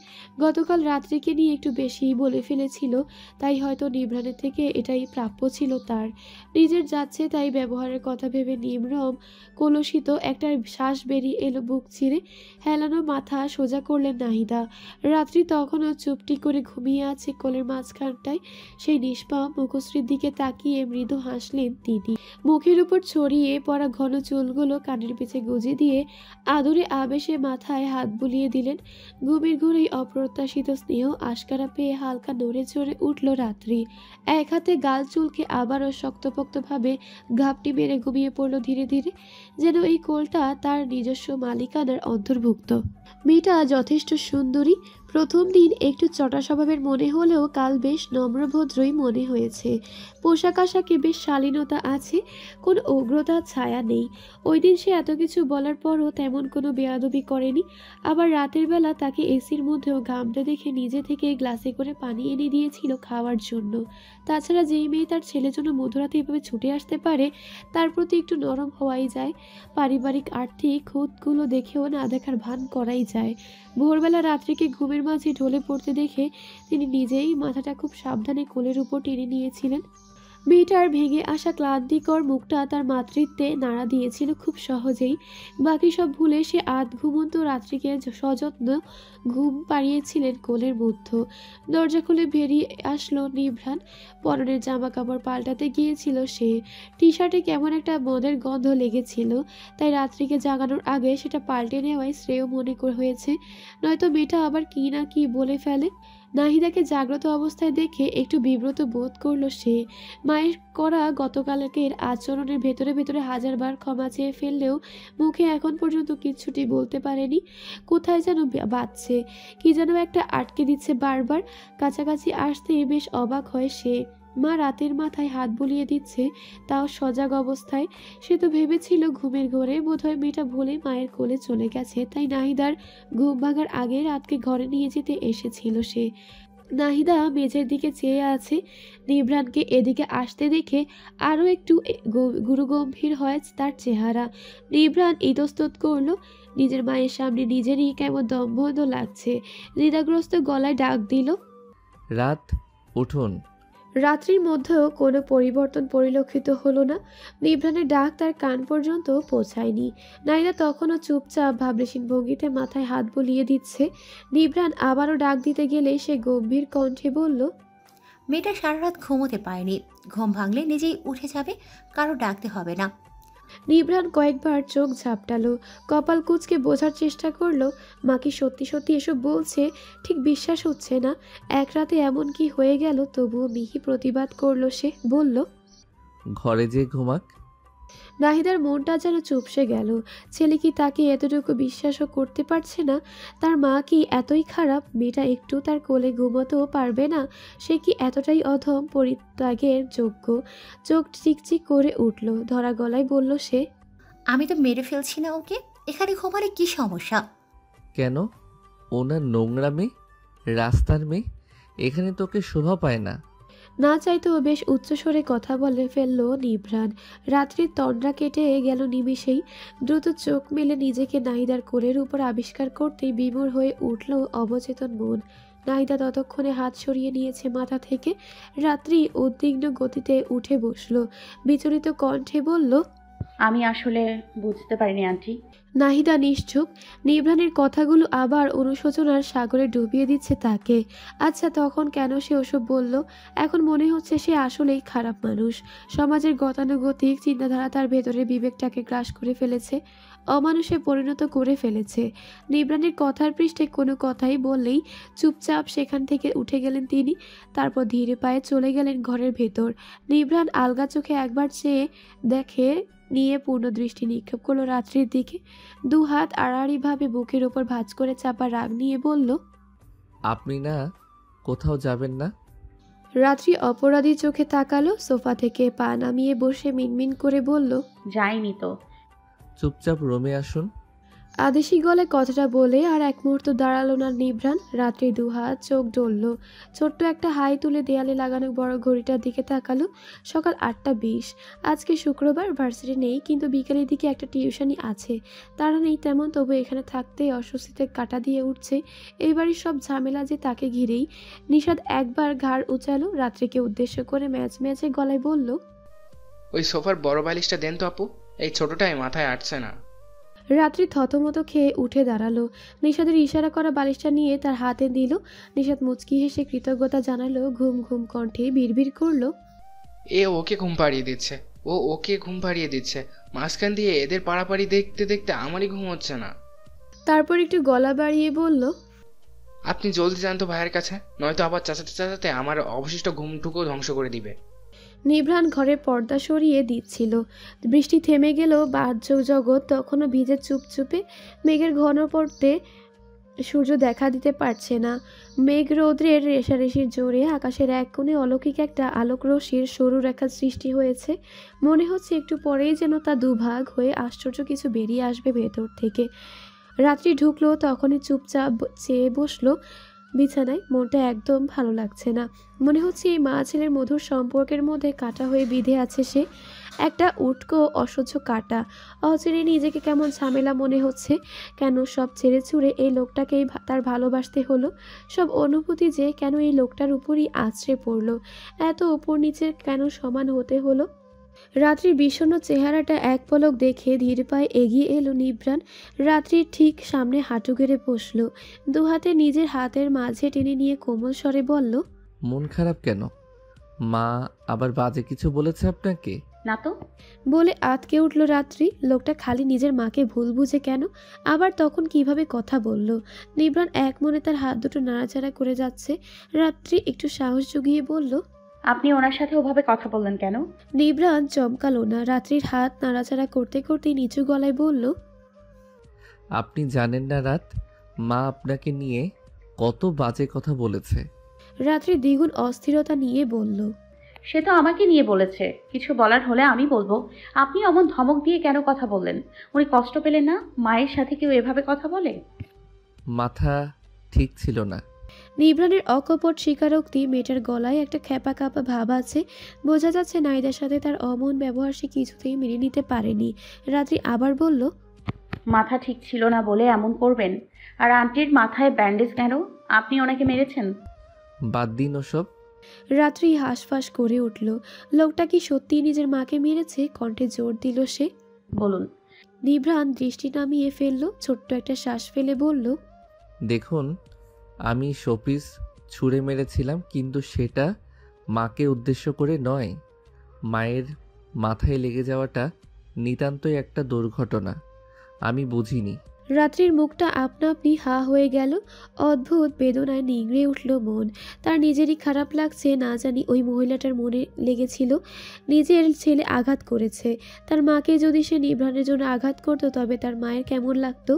গতকাল রাত্রিকে নিয়ে একটু বেশিই বলে ফেলেছিল, তাই হয়তো নিভ্রানের থেকে এটাই প্রাপ্য ছিল তার। নিজের যাচ্ছে তাই ব্যবহারের কথা ভেবে নিম্রম কলুষিত একটা শ্বাস বেরিয়ে এলো বুক চিরে। হেলানো মাথা সোজা করলেন নাহিদা। রাত্রি তখনও চুপটি করে ঘুমিয়ে আছে কোলের মাঝখানটায়। সেই নিষ্পাপ মুখশ্রীর দিকে তাকিয়ে মৃদু হাসলেন তিনি। মুখের উপর ছড়িয়ে পড়া ঘন চুলগুলো কানের পিছে গুজে দিয়ে আদরে আবেশে মাথায় হাত বুলিয়ে দিলেন। ঘুমের ঘুরেই অপ্রত্যাশিত স্নেহ আশকারা পেয়ে হালকা নড়ে চড়ে উঠল রাত্রি। এক হাতে গাল চুলকে আবারও শক্তপোক্তভাবে ঘাপটি মেরে ঘুমিয়ে পড়ল ধীরে ধীরে, যেন এই কোলটা তার নিজস্ব মালিকানার অন্তর্ভুক্ত। মেয়েটা যথেষ্ট সুন্দরী। প্রথম দিন একটু চটা স্বভাবের মনে হলেও কাল বেশ নম্রভদ্রই মনে হয়েছে। পোশাক আশাকে বেশ শালীনতা আছে, কোনো উগ্রতার ছায়া নেই। ওই দিন সে এত কিছু বলার পরও তেমন কোনো বেয়াদবি করেনি। আবার রাতের বেলা তাকে এসির মধ্যেও ঘামতে দেখে নিজে থেকে গ্লাসে করে পানি এনে দিয়েছিল খাওয়ার জন্য। তাছাড়া যেই মেয়ে তার ছেলের জন্য মধ্যরাতে এভাবে ছুটে আসতে পারে, তার প্রতি একটু নরম হওয়াই যায়। পারিবারিক আর্থিক খুঁতগুলো দেখেও না দেখার ভান করাই যায়। ভোরবেলা রাত্রিকে ঘুমের মাঝে ঢলে পড়তে দেখে তিনি নিজেই মাথাটা খুব সাবধানে কোলের উপর টেনে নিয়েছিলেন। মেয়েটার ভেঙে আসা ক্লান্তিকর মুখটা তার মাতৃত্বে নাড়া দিয়েছিল খুব সহজেই। বাকি সব ভুলে সে আধ ঘুমন্ত রাত্রিকে সযত্ন ঘুম পাড়িয়েছিলেন কোলের মধ্য। দরজা খুলে বেরিয়ে আসলো নিভ্রান। পরনের জামা কাপড় পাল্টাতে গিয়েছিল সে। টি শার্টে কেমন একটা মদের গন্ধ লেগেছিল, তাই রাত্রিকে জাগানোর আগে সেটা পাল্টে নেওয়াই শ্রেয় মনে হয়েছে, নয়তো মেয়েটা আবার কি না কি বলে ফেলে। নাহিদাকে জাগ্রত অবস্থায় দেখে একটু বিব্রত বোধ করলো সে। মায়ের করা গতকালকের আচরণের ভেতরে ভেতরে হাজারবার ক্ষমা চেয়ে ফেললেও মুখে এখন পর্যন্ত কিচ্ছুটি বলতে পারেনি। কোথায় যেন বাজছে, কি যেন একটা আটকে দিচ্ছে বারবার। কাছাকাছি আসতে বেশ অবাক হয় সে। মা রাতের মাথায় হাত বুলিয়ে দিচ্ছে, তাও সজাগ অবস্থায়। সে তো ভেবেছিল ঘুমের ঘোরে বোধহয় মেয়েটা ভুলে মায়ের কোলে চলে গেছে, তাই নাহিদার ঘুম ভাঙার আগে রাতকে ঘরে নিয়ে যেতে এসেছিল সে। নাহিদা মেঝের দিকে চেয়ে আছে। নিভ্রানকে এদিকে আসতে দেখে আরও একটু গুরুগম্ভীর হয় তার চেহারা। নিভ্রান ইতস্তত করলো। নিজের মায়ের সামনে নিজেরই কেমন দম্ভন্দ লাগছে। দ্বিধাগ্রস্ত গলায় ডাক দিল, রাত, উঠুন। রাত্রির মধ্যেও কোনো পরিবর্তন পরিলক্ষিত হলো না। নিভ্রানের ডাক তার কান পর্যন্ত পৌঁছায়নি। নাইদা তখনও চুপচাপ ভাবলেশীন ভঙ্গিতে মাথায় হাত বুলিয়ে দিচ্ছে। নিভ্রান আবারও ডাক দিতে গেলে সে গম্ভীর কণ্ঠে বলল, মেয়েটা সারা রাত ঘুমোতে পারেনি, ঘুম ভাঙলে নিজেই উঠে যাবে, কারো ডাকতে হবে না। নিভ্রান কয়েকবার চোখ ঝাপটালো, কপাল কুঁচকে বোঝার চেষ্টা করলো মা কি সত্যি সত্যি এসব বলছে। ঠিক বিশ্বাস হচ্ছে না। এক রাতে এমন কি হয়ে গেল, তবুও মিহি প্রতিবাদ করলো। সে বলল, ঘরে যে ঘুমাক। নাহিদার মনটা যেন চুপসে গেল। ছেলে কি তাকে এতটুকু বিশ্বাসও করতে পারছে না? তার মা কি এতই খারাপ? মেয়েটা একটু তার কোলে ঘুমোতেও পারবে না? সে কি এতটাই অধম, পরিত্যাগের যোগ্য? চোখ চিকচিক করে উঠল, ধরা গলায় বলল সে, আমি তো মেরে ফেলছি না ওকে, এখানে ঘুমালে কি সমস্যা? কেন? ওনার নোংরা মেয়ে, রাস্তার মেয়ে, এখানে তোকে শোভা পায় না। না চাইতেও বেশ উচ্চস্বরে কথা বলে ফেললো নিভ্রান। রাত্রির তন্দ্রা কেটে গেল নিমেষেই। দ্রুত চোখ মেলে নিজেকে নাহিদার কোলের উপর আবিষ্কার করতেই বিমূঢ় হয়ে উঠল অবচেতন মন। নাহিদা ততক্ষণে হাত সরিয়ে নিয়েছে মাথা থেকে। রাত্রি উদ্বিগ্ন গতিতে উঠে বসলো, বিচলিত কণ্ঠে বলল, আমি আসলে বুঝতে পারিনি আন্টি। নাহিদা নিশ্চুপ। নিভ্রানের কথাগুলো আবার অনুশোচনার সাগরে ডুবিয়ে দিচ্ছে তাকে। আচ্ছা, তখন কেন সে ওসব বলল? এখন মনে হচ্ছে সে আসলেই খারাপ মানুষ। সমাজের গতানুগতিক চিন্তাধারা তার ভেতরে বিবেকটাকে গ্রাস করে ফেলেছে, অমানুষে পরিণত করে ফেলেছে। নিভ্রানের কথার পৃষ্ঠে কোনো কথাই বললেই চুপচাপ সেখান থেকে উঠে গেলেন তিনি। তারপর ধীরে পায়ে চলে গেলেন ঘরের ভেতর। নিভ্রান আলগা চোখে একবার চেয়ে দেখে নিয়ে পূর্ণ দৃষ্টি নিক্ষেপ করলো রাত্রির দিকে। দু হাত আড়াআড়িভাবে বুকের ওপর ভাঁজ করে চাপা রাগ নিয়ে বলল, আপনি না কোথাও যাবেন না? রাত্রি অপরাধী চোখে তাকালো, সোফা থেকে পা নামিয়ে বসে মিনমিন করে বলল, যাইনি তো। চুপচাপ রুমে আসুন। আদেশি গলায় কথাটা বলে আর এক মুহূর্ত দাঁড়ালো না নিভ্রান। রাত্রি দুহাত চোখ ডলল, ছোট্ট একটা হাই তুলে দেয়ালে লাগানো বড় ঘড়িটার দিকে তাকালো। সকাল 8:20। আজকে শুক্রবার, ভার্সিটি নেই, কিন্তু বিকেলের দিকে একটা টিউশনি আছে। তারা নেই তেমন, তবু এখানে থাকতে অস্বস্তিতে কাটা দিয়ে উঠছে। এইবারই সব ঝামেলা যে তাকে ঘিরেই। নিষাদ একবার ঘাড় উঁচালো, রাত্রিকে উদ্দেশ্য করে ম্যাচ ম্যাচে গলায় বলল, ওই সোফার বড় বালিশটা দেন তো আপু, এই ছোটটাই মাথায় আটছে না। রাত্রি থতমত খেয়ে উঠে দাঁড়ালো। নিষাদের ইশারা করা বালিশটা নিয়ে তার হাতে দিল। নিষাদ মুচকি হেসে কৃতজ্ঞতা জানালো, ঘুম ঘুম কণ্ঠে বিড়বিড় করলো, ওকে ঘুম পাড়িয়ে দিচ্ছে, ওকে ঘুম পাড়িয়ে দিচ্ছে। মাঝখান দিয়ে এদের পাড়াপাড়ি দেখতে দেখতে আমারই ঘুম হচ্ছে না। তারপর একটু গলা বাড়িয়ে বলল, আপনি জলদি যান তো ভাইয়ের কাছে, নয়তো আবার চাচাতে চাচাতে আমার অবশিষ্ট ঘুমটুকু ধ্বংস করে দিবে। নিভ্রান ঘরের পর্দা সরিয়ে দিচ্ছিল। বৃষ্টি থেমে গেল, বাহ্য জগৎ তখনও ভিজে চুপচুপে। মেঘের ঘন পড়তে সূর্য দেখা দিতে পারছে না। মেঘ রৌদ্রের রেশারেশির জোরে আকাশের এক কোণে অলৌকিক একটা আলোক রশ্মির সরু রেখা সৃষ্টি হয়েছে। মনে হচ্ছে একটু পরেই যেন তা দুভাগ হয়ে আশ্চর্য কিছু বেরিয়ে আসবে ভেতর থেকে। রাত্রি ঢুকলো, তখনই চুপচাপ চেয়ে বসলো বিছানায়। মনটা একদম ভালো লাগছে না। মনে হচ্ছে এই মা ছেলের মধুর সম্পর্কের মধ্যে কাটা হয়ে বিঁধে আছে সে, একটা উটকো অসহ্য কাটা। অচিরে নিজেকে কেমন ঝামেলা মনে হচ্ছে। কেন সব ছেড়ে ছুড়ে এই লোকটাকেই তার ভালোবাসতে হলো? সব অনুভূতি যে কেন এই লোকটার উপরই আছড়ে পড়লো? এত উপর নিচের কেন সমান হতে হলো? রাত্রির বিষণ্ণ চেহারাটা এক পলক দেখে ধীর পায়ে এগিয়ে এলো নিভ্রান। রাত্রির ঠিক সামনে হাঁটু গেড়ে বসলো, দু হাতে নিজের হাতের মাঝে টেনে নিয়ে কোমল স্বরে বলল, মন খারাপ কেন? মা আবার বাজে কিছু বলেছে আপনাকে? না তো। বলে আতকে উঠল রাত্রি। লোকটা খালি নিজের মাকে ভুল বুঝে কেন? আবার তখন কিভাবে কথা বলল? নিভ্রান এক মনে তার হাত দুটো নাড়াচাড়া করে যাচ্ছে। রাত্রি একটু সাহস জুগিয়ে বলল, আপনি ওনার সাথে ওভাবে কথা বললেন কেন? নিভ্রান চমকালো না। রাত্রির হাত নাড়াচাড়া করতে করতে নিচু গলায় বলল, আপনি জানেন না রাত, মা আপনাকে নিয়ে কত বাজে কথা বলেছে। রাত্রি দ্বিগুণ অস্থিরতা নিয়ে বলল, সে তো আমাকে নিয়ে বলেছে, কিছু বলার হলে আমি বলবো। আপনি অমন ধমক দিয়ে কেন কথা বললেন? উনি কষ্ট পেলেন না? মায়ের সাথে কেউ এভাবে কথা বলে? মাথা ঠিক ছিল না। নিভ্রানের অকপট স্বীকারোক্তি। মেয়েটার গলায় একটা খ্যাপা কাপা ভাব আছে। বোঝা যাচ্ছে নাইদার সাথে তার অমন ব্যবহার সে কিছুতেই মেনে নিতে পারেনি। রাত্রি আবার বলল, মাথা ঠিক ছিল না বলে এমন করবেন? আর আন্টির মাথায় ব্যান্ডেজ কেন? আপনি ওনাকে মেরেছেন? বাদ দিন ওসব। রাত্রি হাঁসফাঁস করে উঠল। লোকটা কি সত্যিই নিজের মাকে মেরেছে? কণ্ঠে জোর দিল সে। বলুন। নিভ্রাণ দৃষ্টি নামিয়ে ফেলল, ছোট্ট একটা শ্বাস ফেলে বলল, দেখুন, আমি শোপিস ছুঁড়ে মেরেছিলাম, কিন্তু সেটা মাকে উদ্দেশ্য করে নয়। মায়ের মাথায় লেগে যাওয়াটা নিতান্তই একটা দুর্ঘটনা, আমি বুঝিনি। রাত্রির মুখটা আপনা আপনি হা হয়ে গেল। অদ্ভুত বেদনায় নিংড়ে উঠল মন। তার নিজেরই খারাপ লাগছে, না জানি ওই মহিলাটার মনে লেগেছিল নিজের ছেলে আঘাত করেছে। তার মাকে যদি সে নিভ্রাণের জন্য আঘাত করতো তবে তার মায়ের কেমন লাগতো।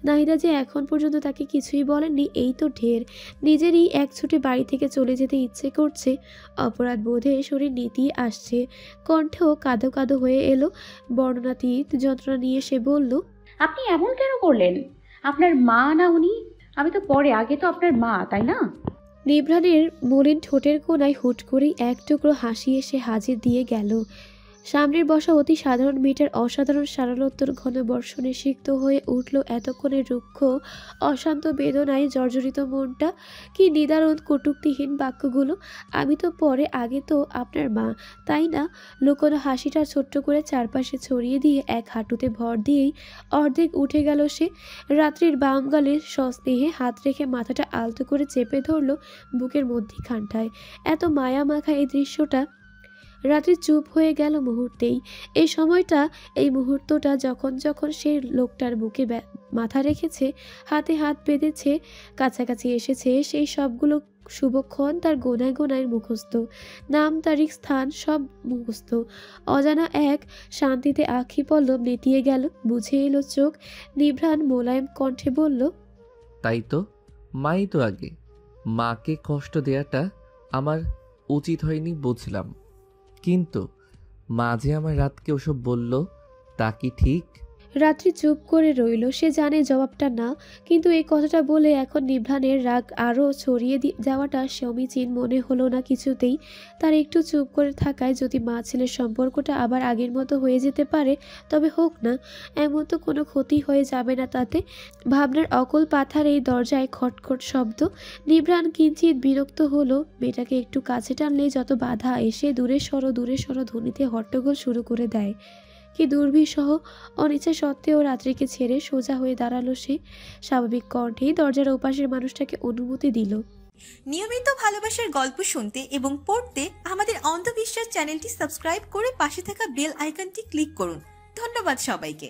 নাহিদা যে এখন পর্যন্ত তাকে কিছুই বলেননি, এই তো ঢের। নিজেরই এক ছুটে বাড়ি থেকে চলে যেতে ইচ্ছে করছে। অপরাধ বোধে শরীর নেতিয়ে আসছে, কণ্ঠেও কাঁদো কাঁদো হয়ে এলো। বর্ণনাতীত যন্ত্রণা নিয়ে সে বলল, আপনি এমন কেন করলেন? আপনার মা না উনি? আমি তো পরে, আগে তো আপনার মা, তাই না? নিভ্রাণের মলিন ঠোঁটের কোণায় হুট করেই এক টুকরো হাসি এসে হাজির দিয়ে গেল। সামনের বসা অতি সাধারণ মেয়েটার অসাধারণ সারলোত্তর ঘন বর্ষণে সিক্ত হয়ে উঠল এতক্ষণের রুক্ষ অশান্ত বেদনায় জর্জরিত মনটা। কি নিদারুণ কটূক্তিহীন বাক্যগুলো! আমি তো পরে, আগে তো আপনার মা, তাই না? লুকোনো হাসিটা ছোট্ট করে চারপাশে ছড়িয়ে দিয়ে এক হাঁটুতে ভর দিয়েই অর্ধেক উঠে গেল সে। রাত্রির বাম গালে সস্নেহে হাত রেখে মাথাটা আলতো করে চেপে ধরল বুকের মধ্যিখানটায়। এত মায়া মাখা এই দৃশ্যটা। রাত্রি চুপ হয়ে গেল মুহূর্তেই। এই মুহূর্তটা যখন যখন সে লোকটার বুকে মাথা রেখেছে, হাতে হাত বেঁধেছে, কাছাকাছি এসেছে, সেই সবগুলো শুভক্ষণ তার গোনায় গোনায় মুখস্থ। নাম, তারিখ, স্থান সব মুখস্থ। অজানা এক শান্তিতে আখি পল্লব নেতিয়ে গেল, বুঝে এলো চোখ। নিভ্রাণ মোলায়েম কণ্ঠে বলল, তাই তো, মাই তো আগে। মাকে কষ্ট দেওয়াটা আমার উচিত হয়নি বুঝলাম, কিন্তু মা যে আমার রাতকে ওসব বলল, তা কি ঠিক? রাত্রি চুপ করে রইল। সে জানে জবাবটা না, কিন্তু এই কথাটা বলে এখন নিভ্রাণের রাগ আরও ছড়িয়ে যাওয়াটা সমীচীন মনে হলো না কিছুতেই। তার একটু চুপ করে থাকায় যদি মা ছেলের সম্পর্কটা আবার আগের মতো হয়ে যেতে পারে তবে হোক না, এমন তো কোনো ক্ষতি হয়ে যাবে না তাতে। ভাবনার অকল পাথার এই দরজায় খটখট শব্দ। নিভ্রাণ কিঞ্চিত বিরক্ত হলো। মেয়েটাকে একটু কাছে টানলে যত বাধা এসে দূরে সরো ধ্বনিতে হট্টগোল শুরু করে দেয়। কি দুর্বিষহ অনিচ্ছা সত্ত্বেও রাত্রিকে ছেড়ে সোজা হয়ে দাঁড়ালো সে। স্বাভাবিক কণ্ঠেই দরজার ওপাশের মানুষটাকে অনুমতি দিল। নিয়মিত ভালোবাসার গল্প শুনতে এবং পড়তে আমাদের অন্ধবিশ্বাস চ্যানেলটি সাবস্ক্রাইব করে পাশে থাকা বেল আইকনটি ক্লিক করুন। ধন্যবাদ সবাইকে।